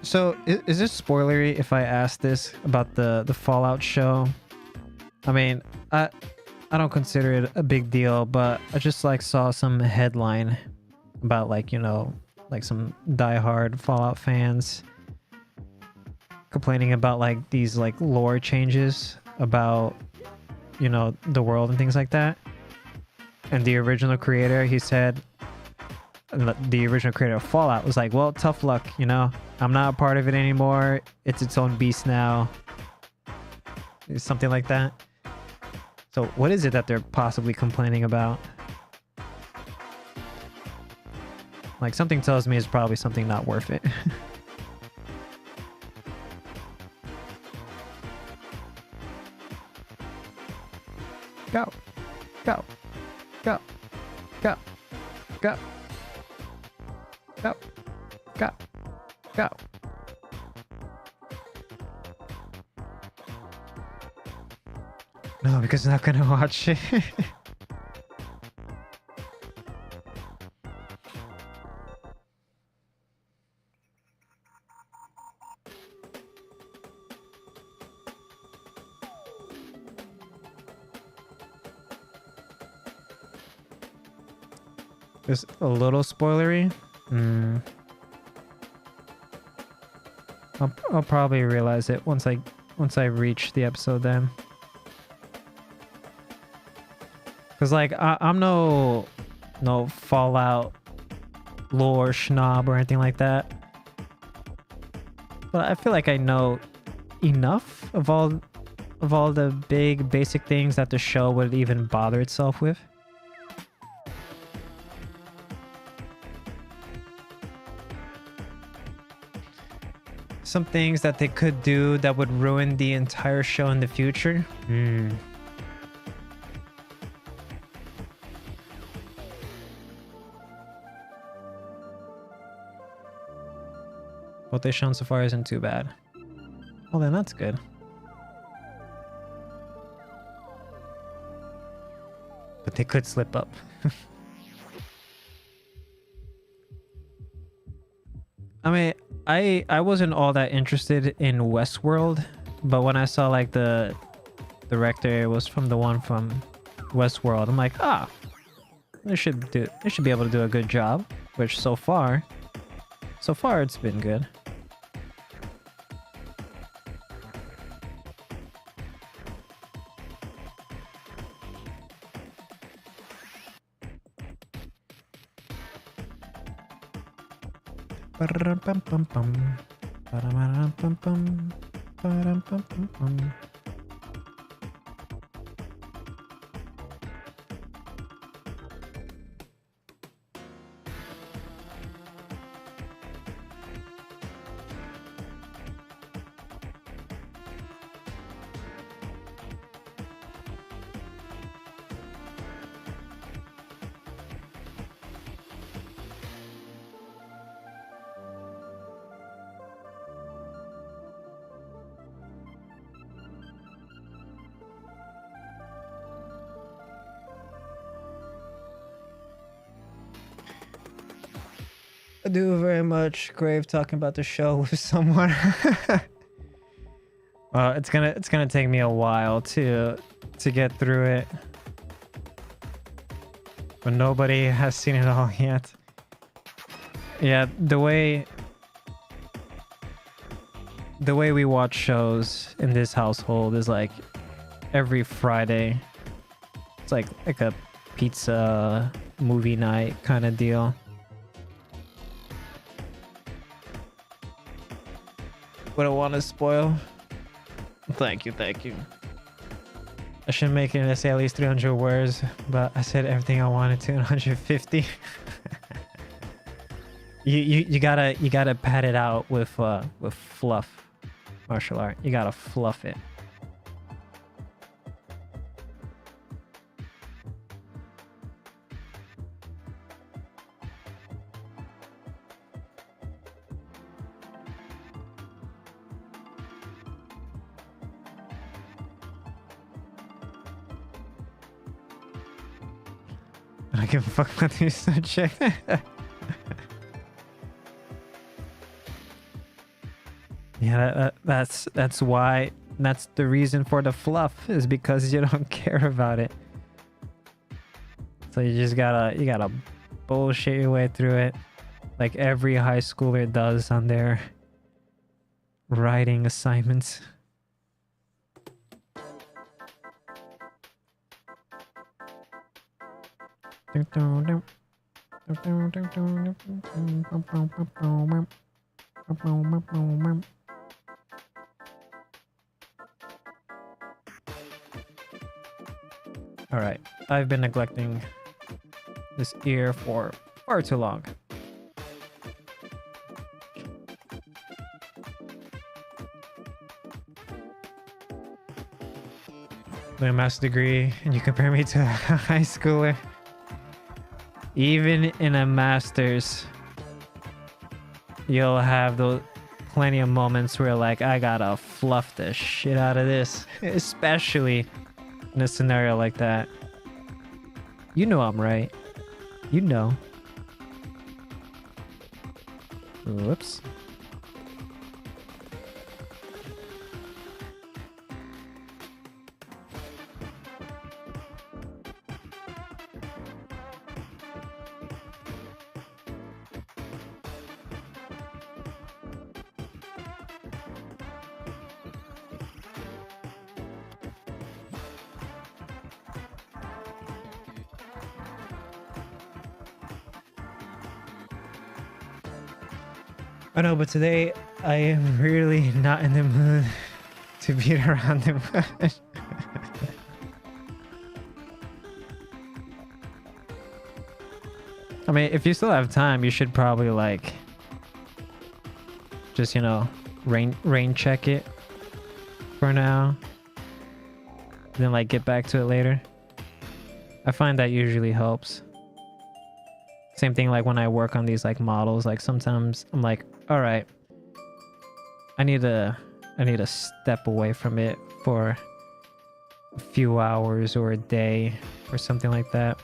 So is this spoilery if I ask this about the Fallout show? I mean, I don't consider it a big deal, but I just like saw some headline about like, you know, like some diehard Fallout fans complaining about like these like lore changes about, you know, the world and things like that. And the original creator, he said, the original creator of Fallout was like, well, tough luck, you know, I'm not a part of it anymore, it's its own beast now. Something like that. So what is it that they're possibly complaining about? Like, something tells me it's probably something not worth it. Go, go, go, go, go, go, go, go. No, because I'm not gonna watch it. Just a little spoilery. I'll probably realize it once I reach the episode then. Cause like I'm no Fallout lore schnob or anything like that. But I feel like I know enough of all the big basic things that the show would even bother itself with. Some things that they could do that would ruin the entire show in the future. What they've shown so far isn't too bad. Well, then that's good. But they could slip up. I mean, I wasn't all that interested in Westworld, but when I saw like the director was from the one from Westworld, I'm like, they should be able to do a good job. Which so far it's been good. Ba-dum-ba-dum-bum-bum. Ba-dum-bum-bum-bum. I do very much crave talking about the show with someone. It's gonna take me a while to get through it, but nobody has seen it all yet. Yeah, the way we watch shows in this household is like every Friday. It's like a pizza movie night kind of deal. Wouldn't want to spoil. Thank you. I should make it say at least 300 words, but I said everything I wanted to in 150. you gotta pad it out with fluff. Martial art. You gotta fluff it. I give a fuck about this check. Yeah, that's why. That's the reason for the fluff, is because you don't care about it. So you just gotta bullshit your way through it, like every high schooler does on their writing assignments. All right, I've been neglecting this ear for far too long. With a master's degree, and you compare me to a high schooler. Even in a master's, you'll have those plenty of moments where like, I gotta fluff the shit out of this, especially in a scenario like that. You know I'm right. You know. Whoops. I know, but today I am really not in the mood to beat around the bush. I mean, if you still have time, you should probably like just, you know, rain check it for now, then like get back to it later. I find that usually helps. Same thing like when I work on these like models, like sometimes I'm like, all right, I need to step away from it for a few hours or a day or something like that.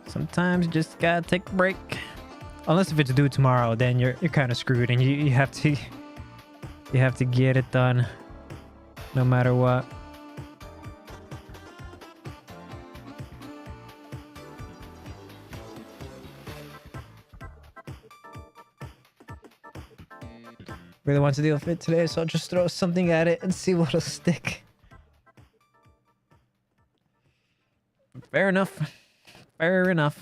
Sometimes you just gotta take a break. Unless if it's due tomorrow, then you're kind of screwed, and you have to get it done no matter what. really want to deal with it today, so I'll just throw something at it and see what'll stick. Fair enough. Fair enough.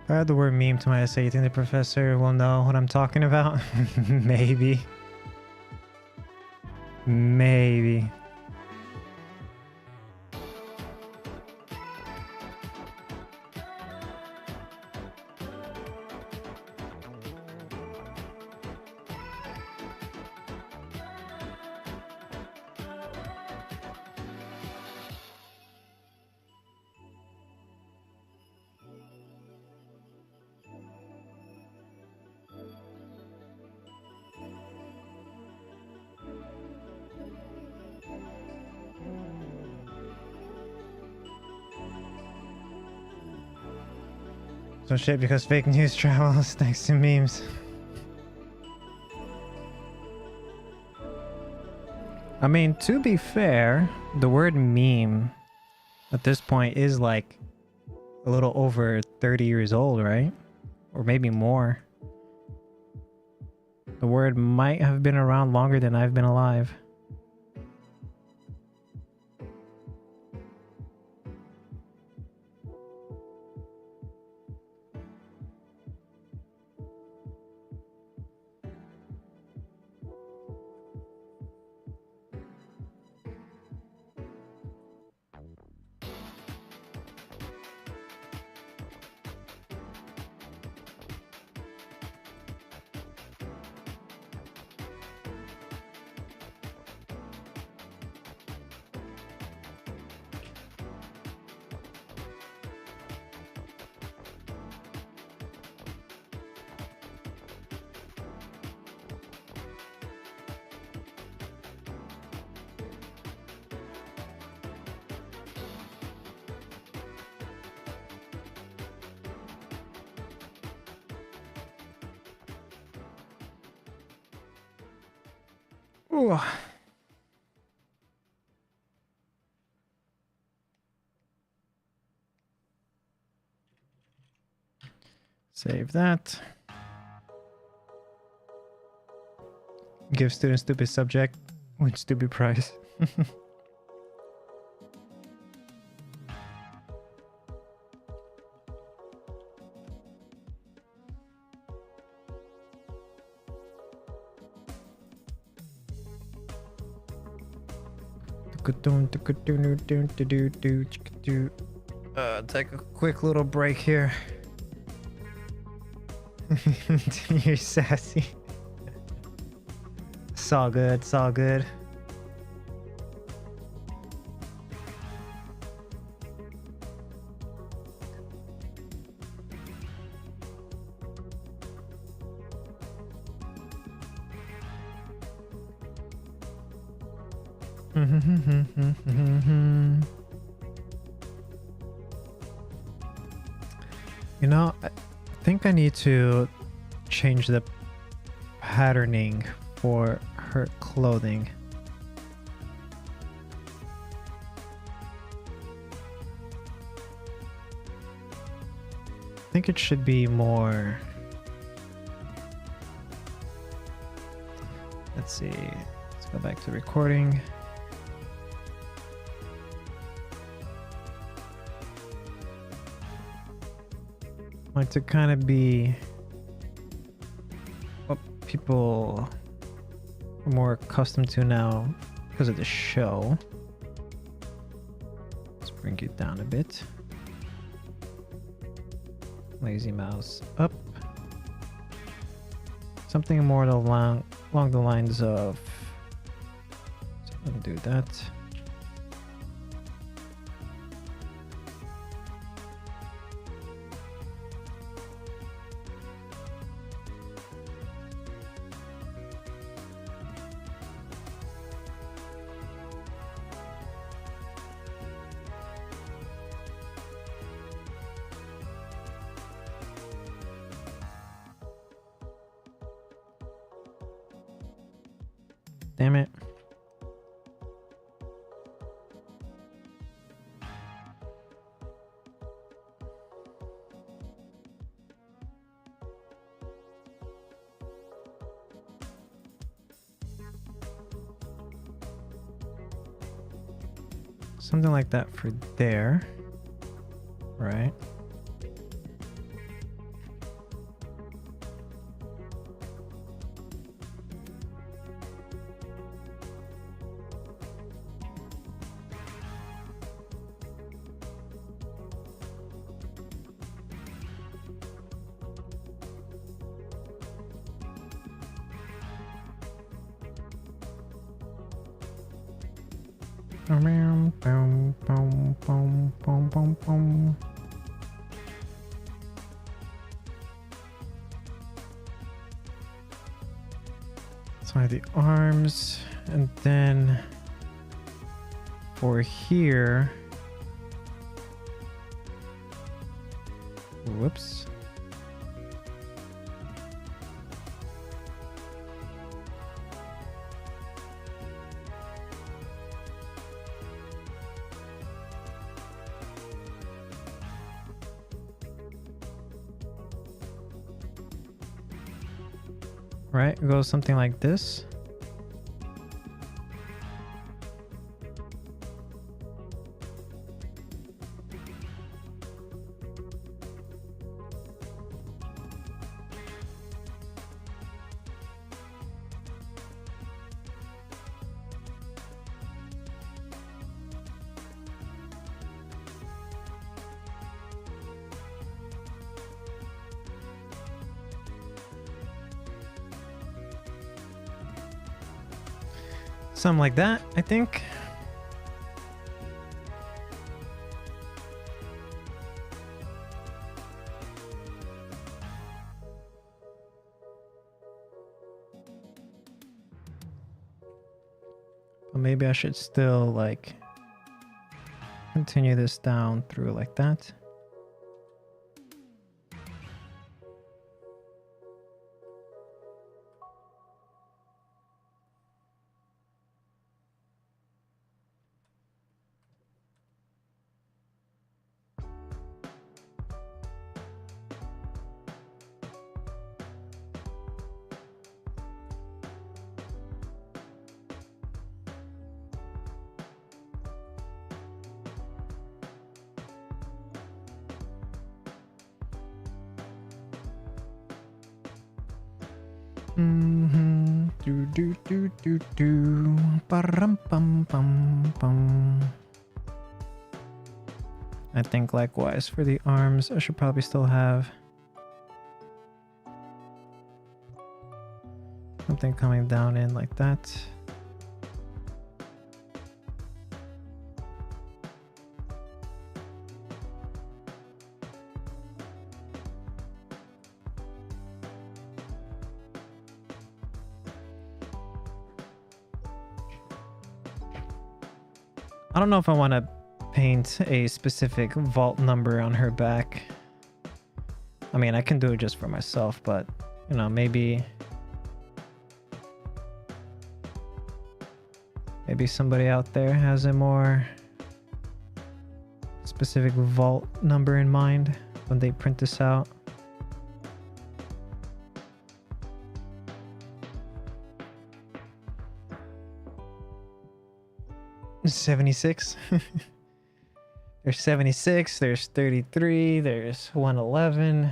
If I add the word meme to my essay, you think the professor will know what I'm talking about? Maybe. Maybe. So shit, because fake news travels thanks to memes. I mean, to be fair, the word meme at this point is like a little over 30 years old, right? Or maybe more. The word might have been around longer than I've been alive. Ooh. Save that. Give students stupid subject with stupid price. Take a quick little break here. You're sassy. It's all good. It's all good. You know, I think I need to change the patterning for her clothing. I think it should be more. Let's see. Let's go back to recording. Like to kind of be what people are more accustomed to now because of the show. Let's bring it down a bit. Lazy mouse up. Something more along the lines of. So I'm gonna do that. Damn it. Something like that for there, right? So the arms, and then for here, whoops. Right, it goes something like this. Something like that, I think. But maybe I should still like continue this down through like that. Do do do do do. Ba-rum, bum, bum, bum. I think likewise for the arms, I should probably still have something coming down in like that. I don't know if I want to paint a specific vault number on her back. I mean, I can do it just for myself, but you know, maybe somebody out there has a more specific vault number in mind when they print this out. $76. There's 76, there's 33, there's 111.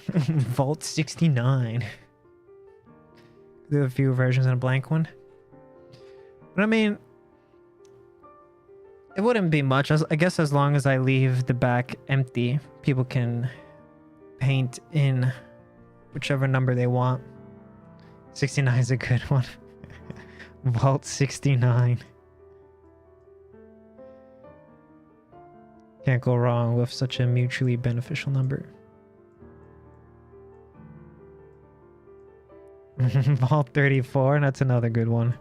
Vault 69. There are a few versions and a blank one. But I mean, it wouldn't be much. I guess as long as I leave the back empty, people can paint in whichever number they want. 69 is a good one. Vault 69. Can't go wrong with such a mutually beneficial number. Vault 34, that's another good one.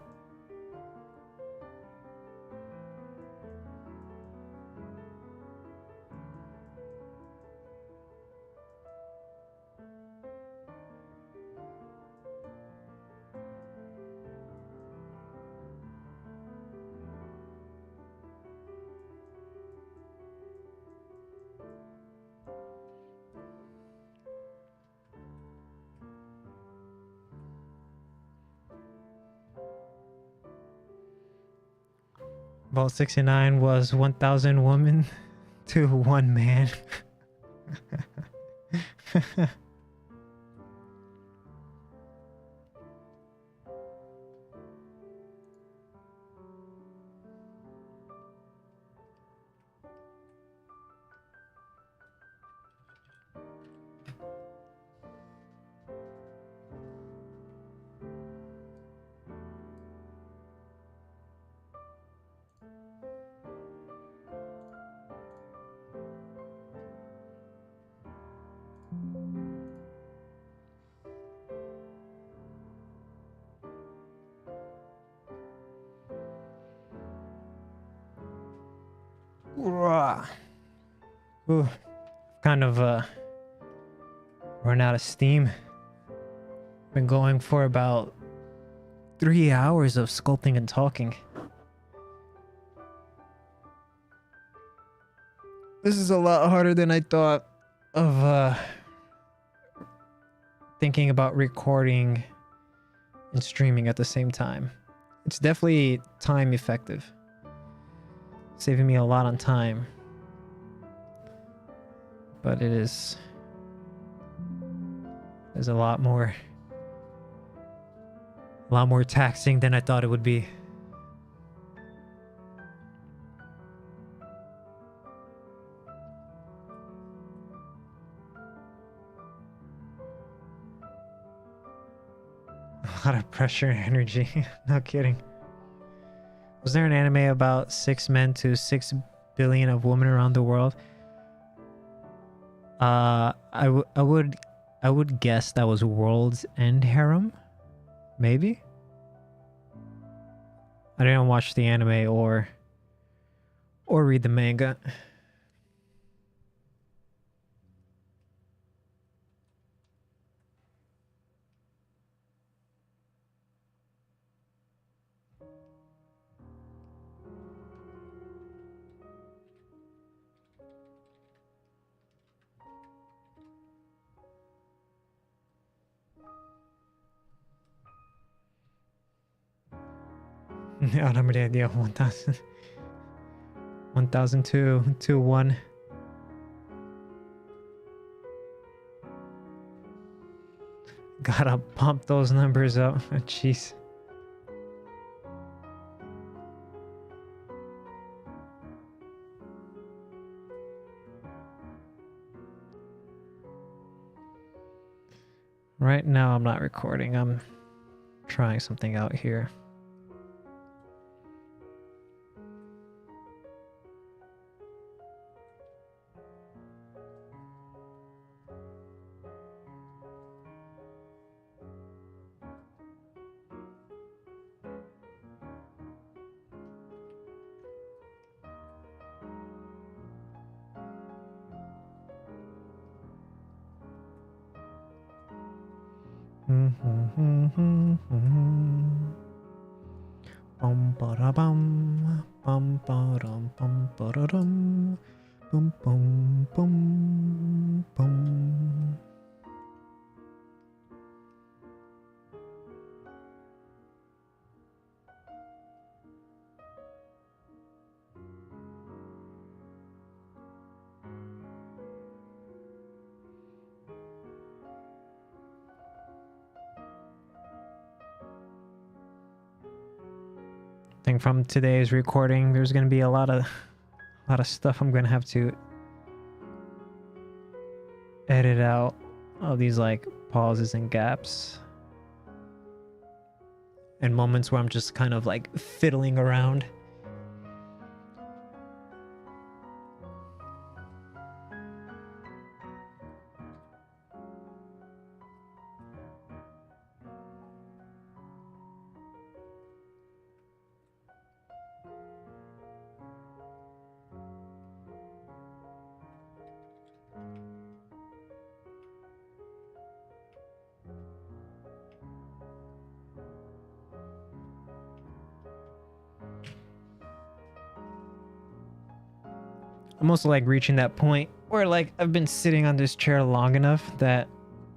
Vault 69 was 1,000 women to 1 man. Ooh, kind of run out of steam. Been going for about 3 hours of sculpting and talking. This is a lot harder than I thought of thinking about recording and streaming at the same time. It's definitely time effective. Saving me a lot on time. But there's a lot more taxing than I thought it would be. A lot of pressure and energy. No kidding. Was there an anime about 6 men to 6 billion of women around the world? I would guess that was World's End Harem, maybe. I didn't watch the anime or read the manga. Outnumbered idea of 1,000. 1,002 to 1. Gotta pump those numbers up. Jeez. Right now I'm not recording. I'm trying something out here. Bum ba bum bum ba-dum bum ba-da-dum bum bum bum bum. I think from today's recording, there's gonna be a lot of stuff I'm gonna have to edit out. All these like pauses and gaps, and moments where I'm just kind of like fiddling around. I'm also like reaching that point where like I've been sitting on this chair long enough that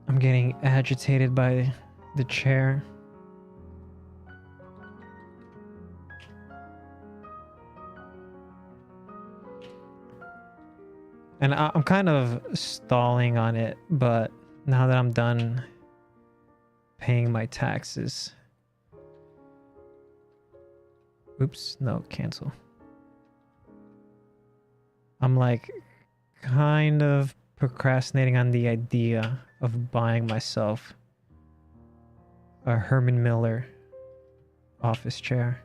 I'm getting agitated by the chair. And I'm kind of stalling on it, but now that I'm done paying my taxes. Oops, no, cancel. I'm like kind of procrastinating on the idea of buying myself a Herman Miller office chair.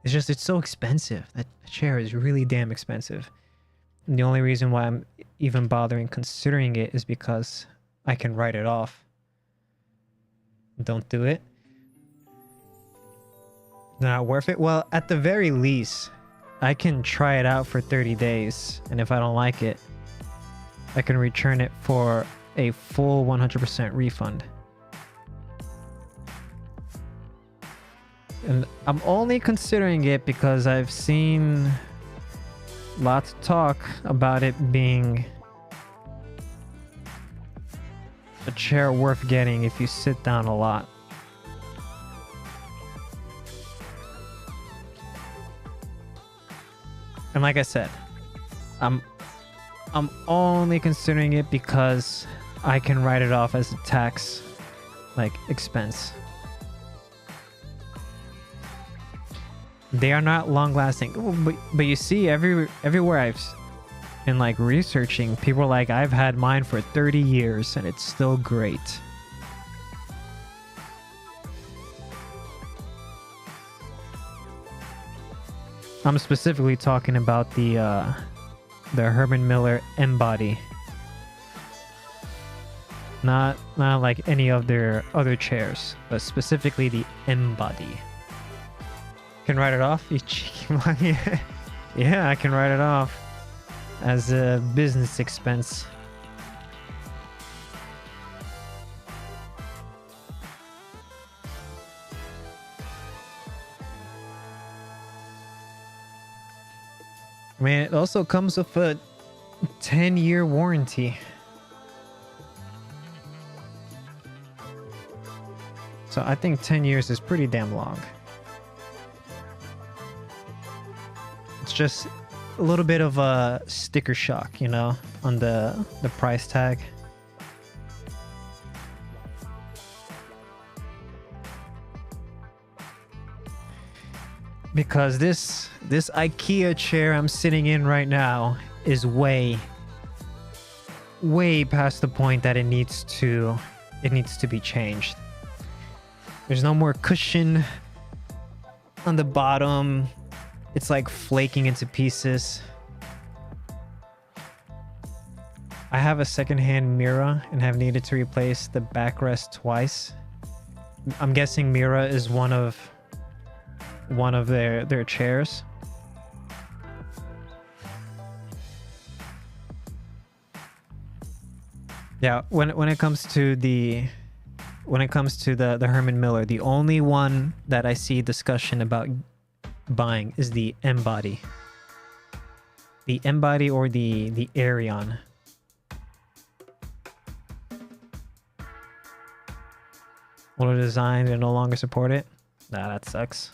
It's just, it's so expensive. That chair is really damn expensive. And the only reason why I'm even bothering considering it is because I can write it off. Don't do it. Not worth it? Well, at the very least, I can try it out for 30 days, and if I don't like it, I can return it for a full 100% refund. And I'm only considering it because I've seen lots of talk about it being a chair worth getting if you sit down a lot. And like I said, I'm only considering it because I can write it off as a tax, like, expense. They are not long lasting. But you see, everywhere I've been like researching, people are like, I've had mine for 30 years and it's still great. I'm specifically talking about the Herman Miller M-Body. Not like any of their other chairs, but specifically the M-Body. Can write it off? You cheeky monkey. Yeah, I can write it off as a business expense. I mean, it also comes with a 10-year warranty. So I think 10 years is pretty damn long. It's just a little bit of a sticker shock, you know, on the price tag. Because this IKEA chair I'm sitting in right now is way past the point that it needs to be changed. There's no more cushion on the bottom. It's like flaking into pieces. I have a secondhand Mira and have needed to replace the backrest twice. I'm guessing Mira is one of their chairs. Yeah, when it comes to the Herman Miller, the only one that I see discussion about buying is the M body. The M body or the Arion. Older design, they no longer support it. Nah, that sucks.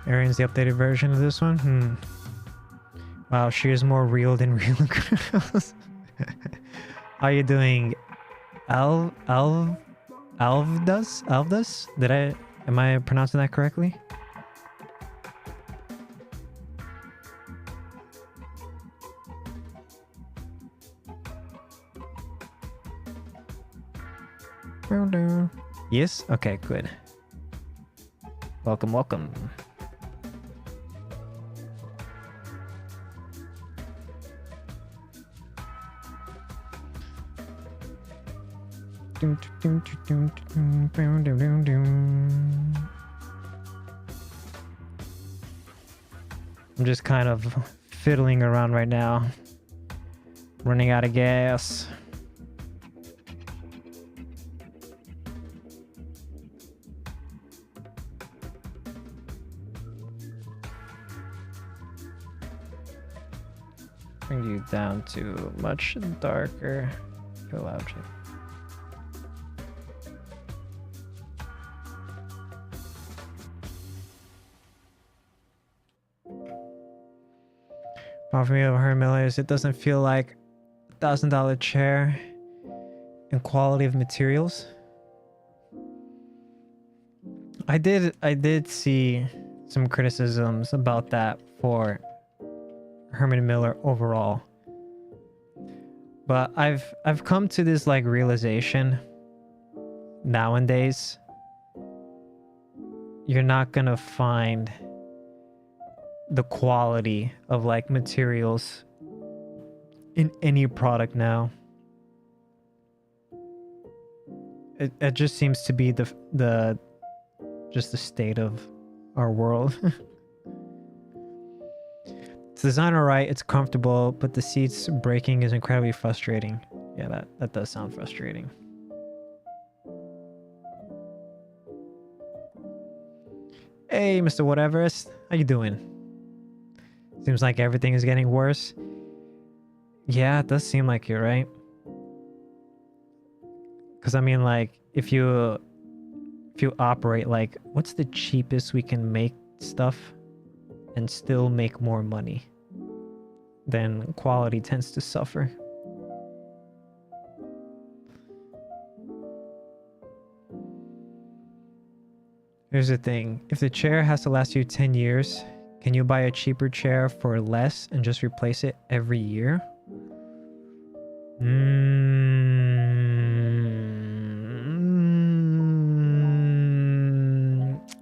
Arion's the updated version of this one? Wow, she is more real than real girls. How you doing? Alvdas? Am I pronouncing that correctly? Yes? Okay, good. Welcome, welcome. I'm just kind of fiddling around right now. Running out of gas. Bring you down to much darker fill object. Problem for me of Herman Miller is it doesn't feel like $1,000 chair and quality of materials. I did see some criticisms about that for Herman Miller overall. But I've come to this like realization nowadays you're not gonna find the quality of like materials in any product now. It just seems to be the state of our world. It's designed alright, it's comfortable, but the seats breaking is incredibly frustrating. Yeah, that does sound frustrating. Hey, Mr. Whateverest, how you doing? Seems like everything is getting worse. Yeah, it does seem like you're right. Because I mean, like, if you operate like, what's the cheapest we can make stuff and still make more money, then quality tends to suffer. Here's the thing. If the chair has to last you 10 years, can you buy a cheaper chair for less and just replace it every year?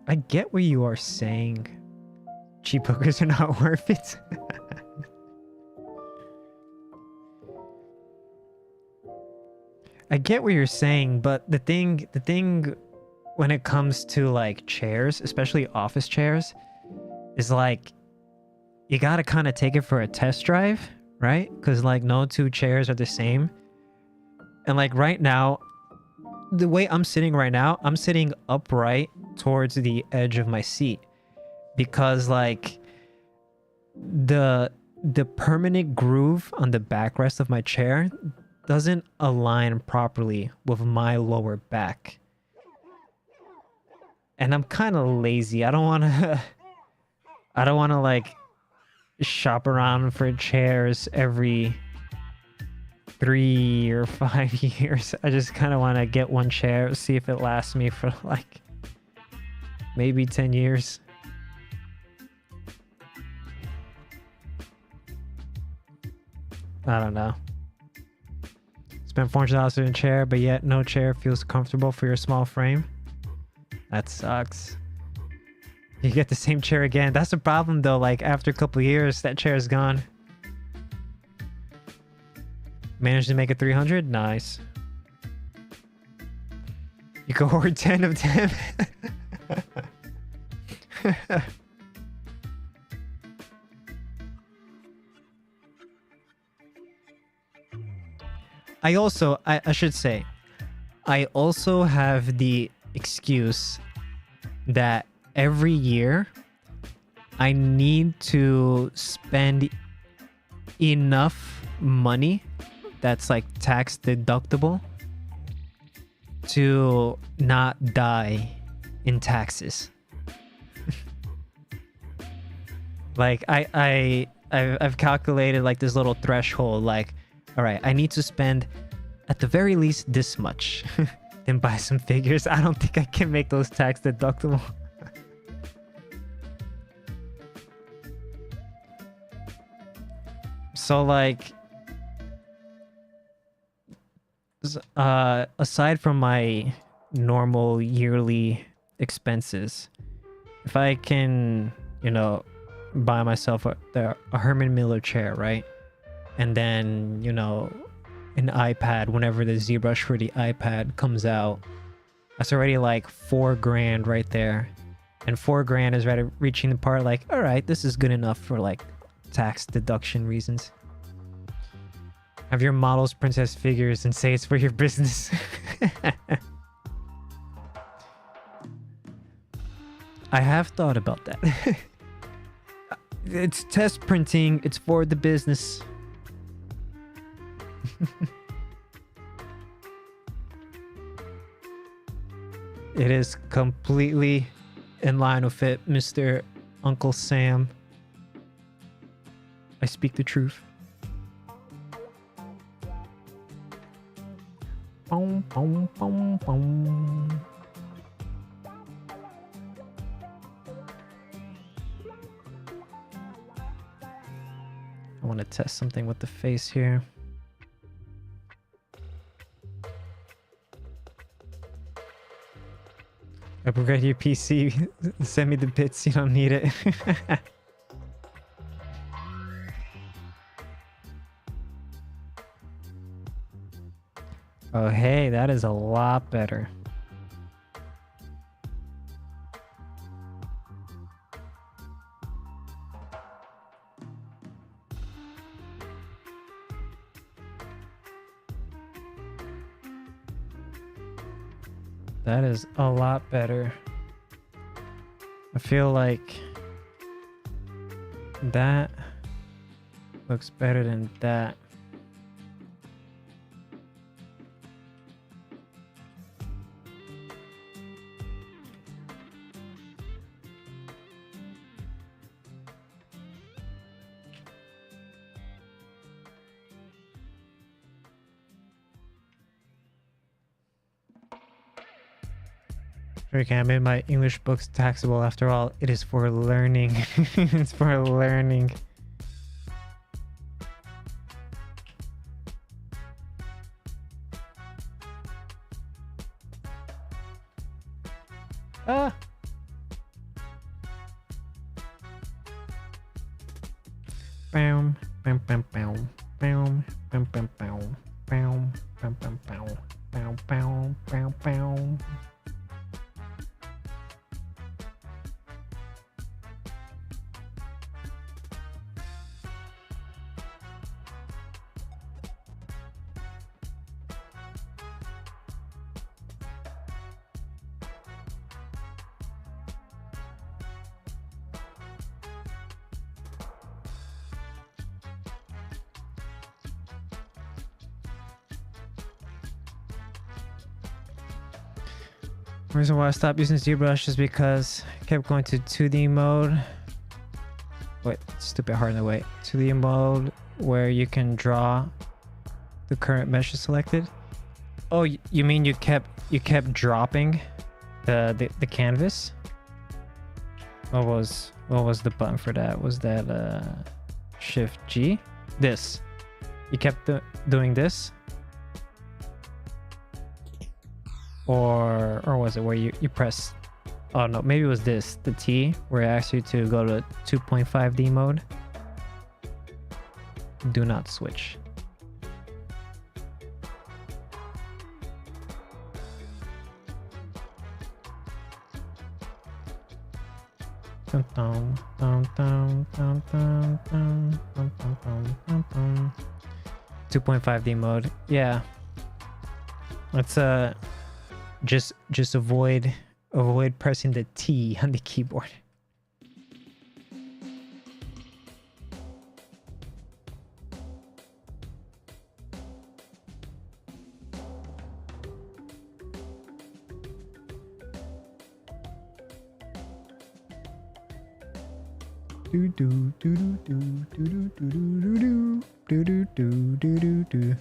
I get what you are saying. Cheap hookers are not worth it. I get what you're saying, but the thing when it comes to like chairs, especially office chairs, is like you gotta kind of take it for a test drive, right? Because like no two chairs are the same. And like right now, the way I'm sitting right now, I'm sitting upright towards the edge of my seat because like the permanent groove on the backrest of my chair doesn't align properly with my lower back. And I'm kind of lazy. I don't want to I don't want to like shop around for chairs every 3 or 5 years. I just kind of want to get one chair, see if it lasts me for like maybe 10 years. I don't know. Spent $400 on a chair, but yet no chair feels comfortable for your small frame. That sucks. You get the same chair again. That's the problem though. Like after a couple years, that chair is gone. Managed to make it 300? Nice. You can hoard 10 of them. I should say, I also have the excuse that every year I need to spend enough money that's like tax deductible to not die in taxes. Like I've calculated like this little threshold, like, all right, I need to spend at the very least this much. Then buy some figures. I don't think I can make those tax deductible. So like aside from my normal yearly expenses, if I can, you know, buy myself a Herman Miller chair, right? And then, you know, an iPad whenever the ZBrush for the iPad comes out, that's already like $4,000 right there. And $4,000 is right at reaching the part like, all right, this is good enough for like tax deduction reasons. Have your models print as figures and say it's for your business. I have thought about that. It's test printing. It's for the business. It is completely in line with it, Mr. Uncle Sam. I speak the truth. Boom, boom, boom, boom. I want to test something with the face here. Upgrade your PC. Send me the bits. You don't need it. Oh, hey, that is a lot better. That is a lot better. I feel like that looks better than that. Okay, I made my English books taxable. After all, it is for learning. It's for learning. Ah! Bam, bam, bam, bam, bam, bam, bam, bam, bam, bam, bam, bam, bam, bam, bam, bam. The reason why I stopped using ZBrush is because I kept going to 2D mode. Wait, stupid hard in the way. 2D mode where you can draw the current mesh is selected. Oh, you mean you kept dropping the canvas? What was the button for that? Was that Shift G? This. You kept doing this? Or was it where you press? Oh no, maybe it was this, the T, where it asks you to go to 2.5D mode. Do not switch. Dum, dum, dum, dum, dum, dum, dum, dum, dum, dum, dum. 2.5D mode. Yeah. Let's just avoid pressing the T on the keyboard. Do do do do do do do do do do do do do.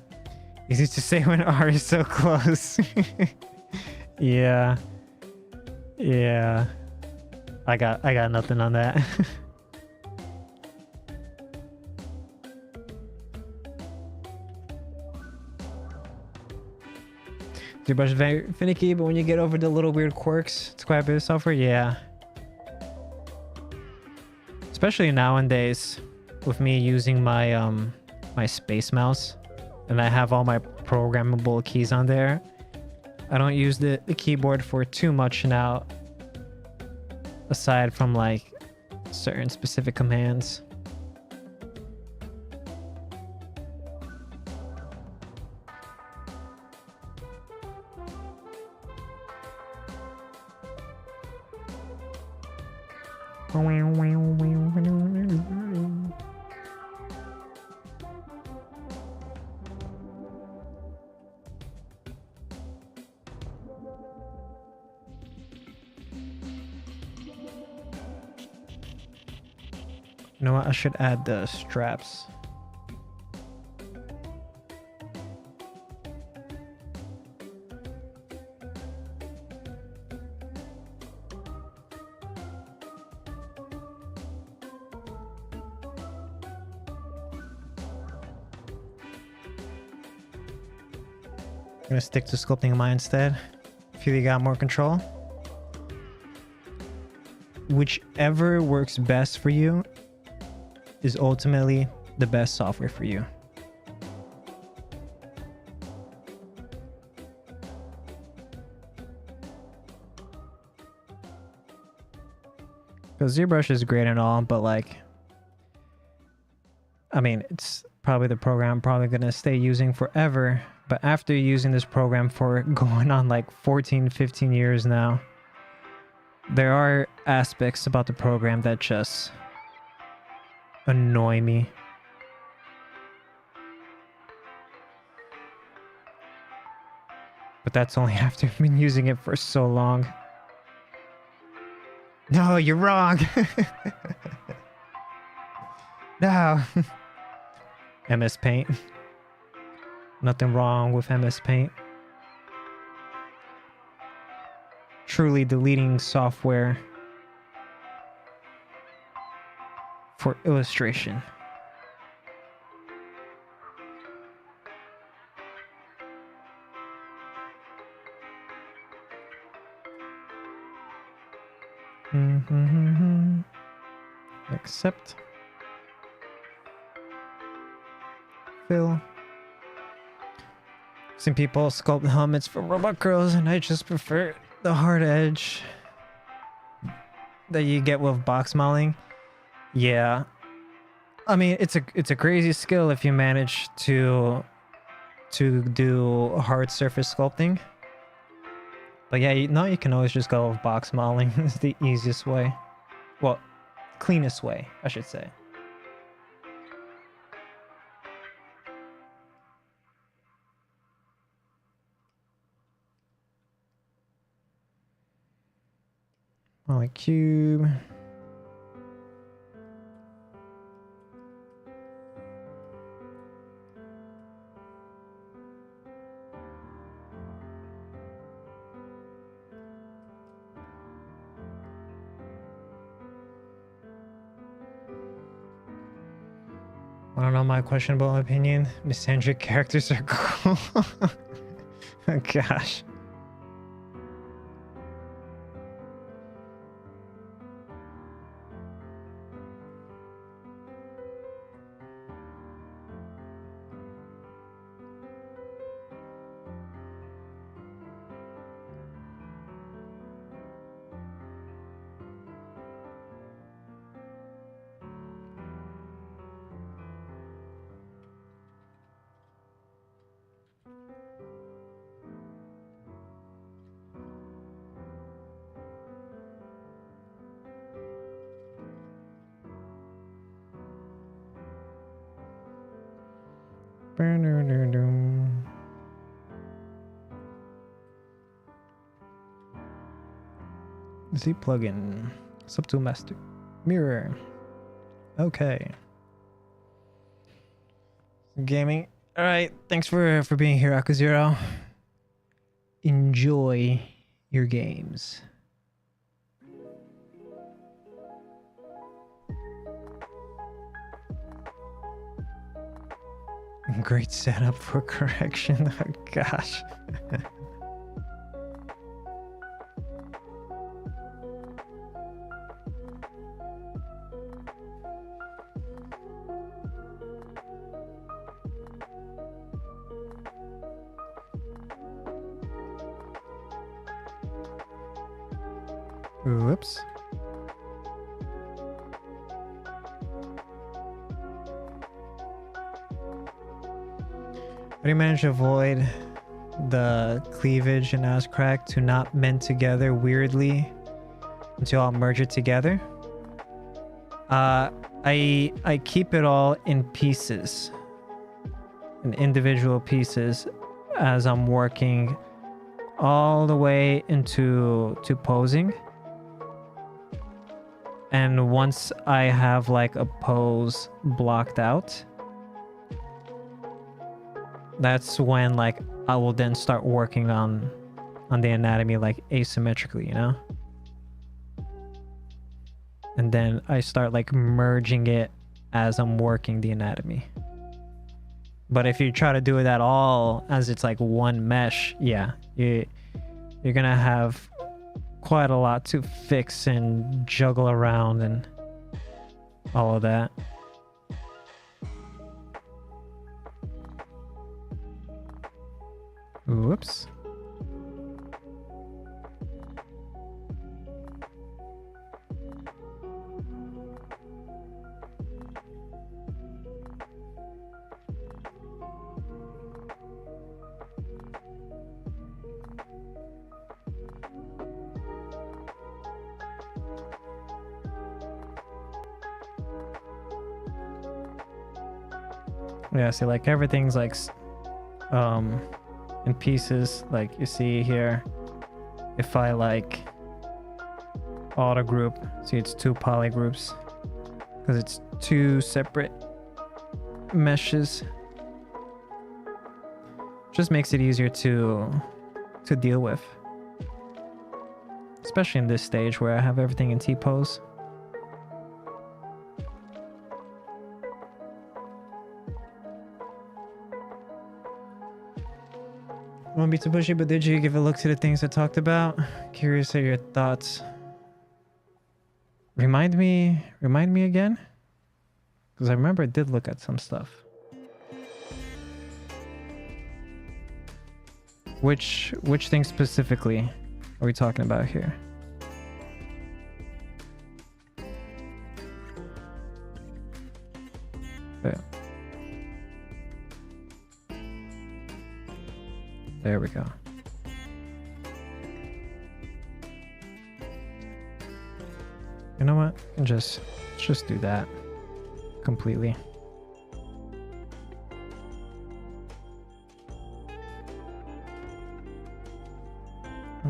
Easy to say when R is so close. Yeah. Yeah. I got nothing on that. ZBrush is very finicky, but when you get over the little weird quirks, it's quite a bit of software. Yeah. Especially nowadays, with me using my my space mouse, and I have all my programmable keys on there. I don't use the keyboard for too much now, aside from like certain specific commands. You know what? I should add the straps. I'm gonna stick to sculpting mine instead. Feel you got more control. Whichever works best for you is ultimately the best software for you. Because ZBrush is great and all, but like, I mean, it's probably the program I'm probably gonna stay using forever. But after using this program for going on like 14, 15 years now, there are aspects about the program that just annoy me. But that's only after I've been using it for so long. No, you're wrong. No. MS Paint. Nothing wrong with MS Paint. Truly the leading software for illustration. Accept. Fill. Some people sculpt helmets for robot girls, and I just prefer the hard edge that you get with box modeling. Yeah, I mean it's a crazy skill if you manage to do hard surface sculpting. But yeah, you can always just go with box modeling. It's the easiest way. Well, cleanest way, I should say. Polycube. I don't know, my questionable opinion. Misandric characters are cool. Oh, gosh. Z plugin. Subtool master. Mirror. Okay. Gaming. All right. Thanks for being here, Akuzero. Enjoy your games. Great setup for correction. Oh, gosh. Whoops. How do you manage to avoid the cleavage and ass crack to not mend together weirdly until I'll merge it together? I keep it all in pieces, in individual pieces, as I'm working all the way into posing. And once I have like a pose blocked out, that's when like I will then start working on the anatomy like asymmetrically, you know? And then I start like merging it as I'm working the anatomy. But if you try to do it at all as it's like one mesh, yeah, you're gonna have quite a lot to fix and juggle around and all of that. Whoops. Yeah, see, like everything's like in pieces, like you see here. If I like auto group, see it's two poly groups because it's two separate meshes. Just makes it easier to deal with, especially in this stage where I have everything in T-pose. Won't be too pushy, but did you give a look to the things I talked about? Curious of your thoughts. Remind me again? Because I remember I did look at some stuff. Which thing specifically are we talking about here? Okay. There we go. You know what? Let's just do that completely.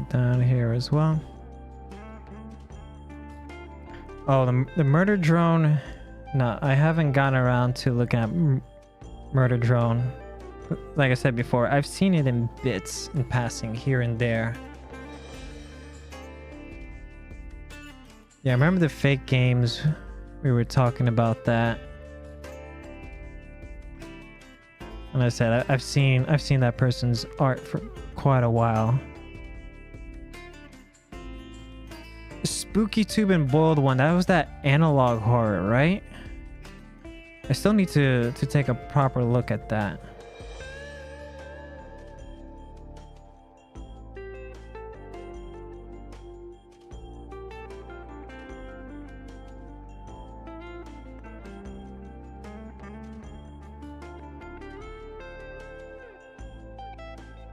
Down here as well. Oh, the murder drone. No, I haven't gotten around to looking at murder drone. Like I said before, I've seen it in bits in passing here and there. Yeah, I remember the fake games. We were talking about that. And I said I've seen that person's art for quite a while. Spooky Tube and Boiled One, that was that analog horror, right? I still need to take a proper look at that.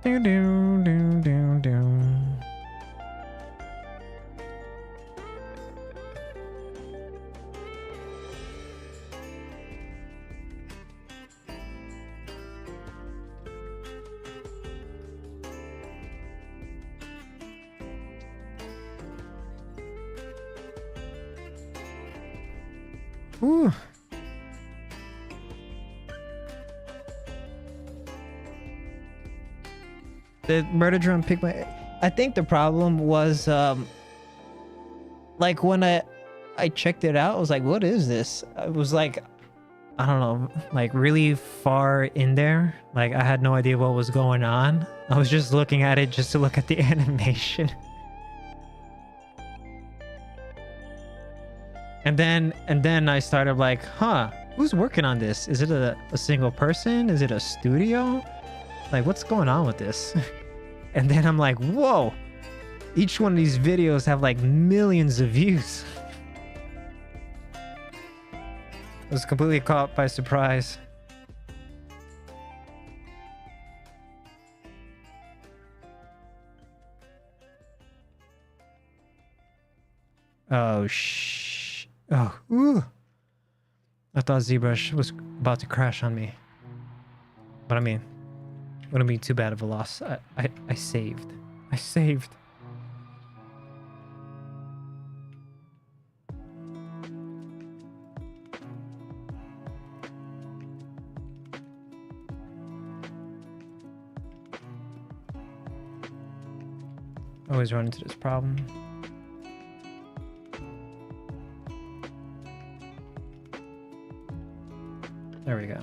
Do do do do do. Ooh. The murder drone picked my... I think the problem was like when I checked it out, I was like, what is this? It was like, I don't know, like really far in there. Like I had no idea what was going on. I was just looking at it just to look at the animation. And then I started like, huh, who's working on this? Is it a single person? Is it a studio? Like, what's going on with this? And then I'm like, whoa, each one of these videos have like millions of views. I was completely caught by surprise. Oh, oh, ooh. I thought ZBrush was about to crash on me. But I mean, wouldn't be too bad of a loss. I saved. I saved. Always run into this problem. There we go.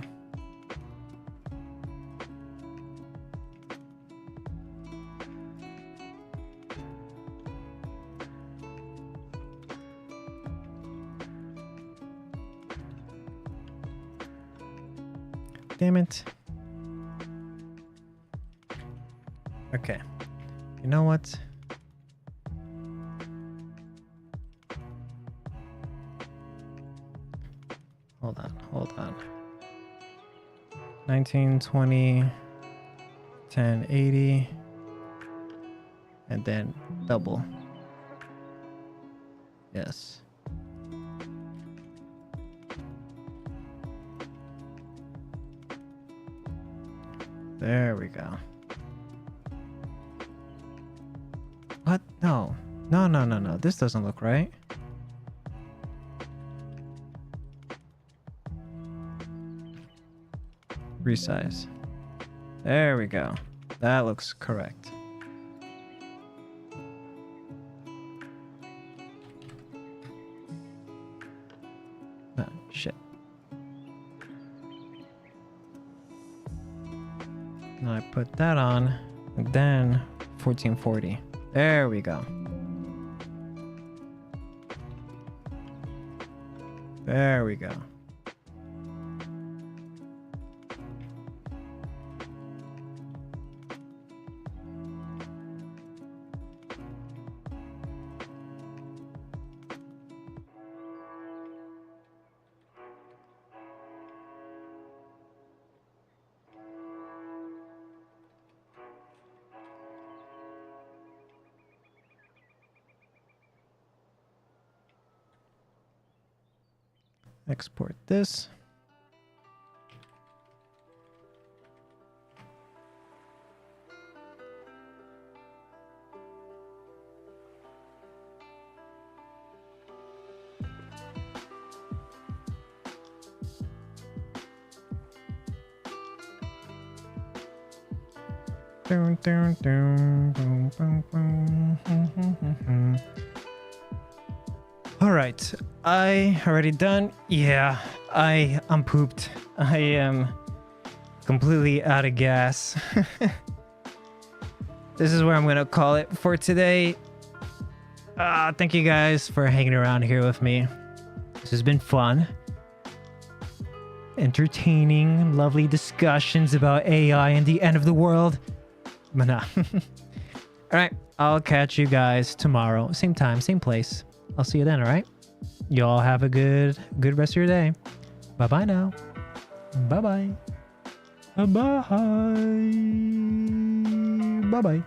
Damn it. Okay. You know what? Hold on. 1920, 1080, and then double. Yes. There we go. What? No. No. This doesn't look right. Resize. There we go. That looks correct. Oh, shit. Now I put that on, and then 1440. There we go. There we go. Export this. All right, I already done. Yeah, I'm pooped. I am completely out of gas. This is where I'm gonna call it for today. Thank you guys for hanging around here with me. This has been fun, entertaining, lovely discussions about AI and the end of the world. But nah. All right, I'll catch you guys tomorrow, same time, same place. I'll see you then. All right, y'all have a good rest of your day. Bye bye now. Bye bye. Bye bye. Bye bye.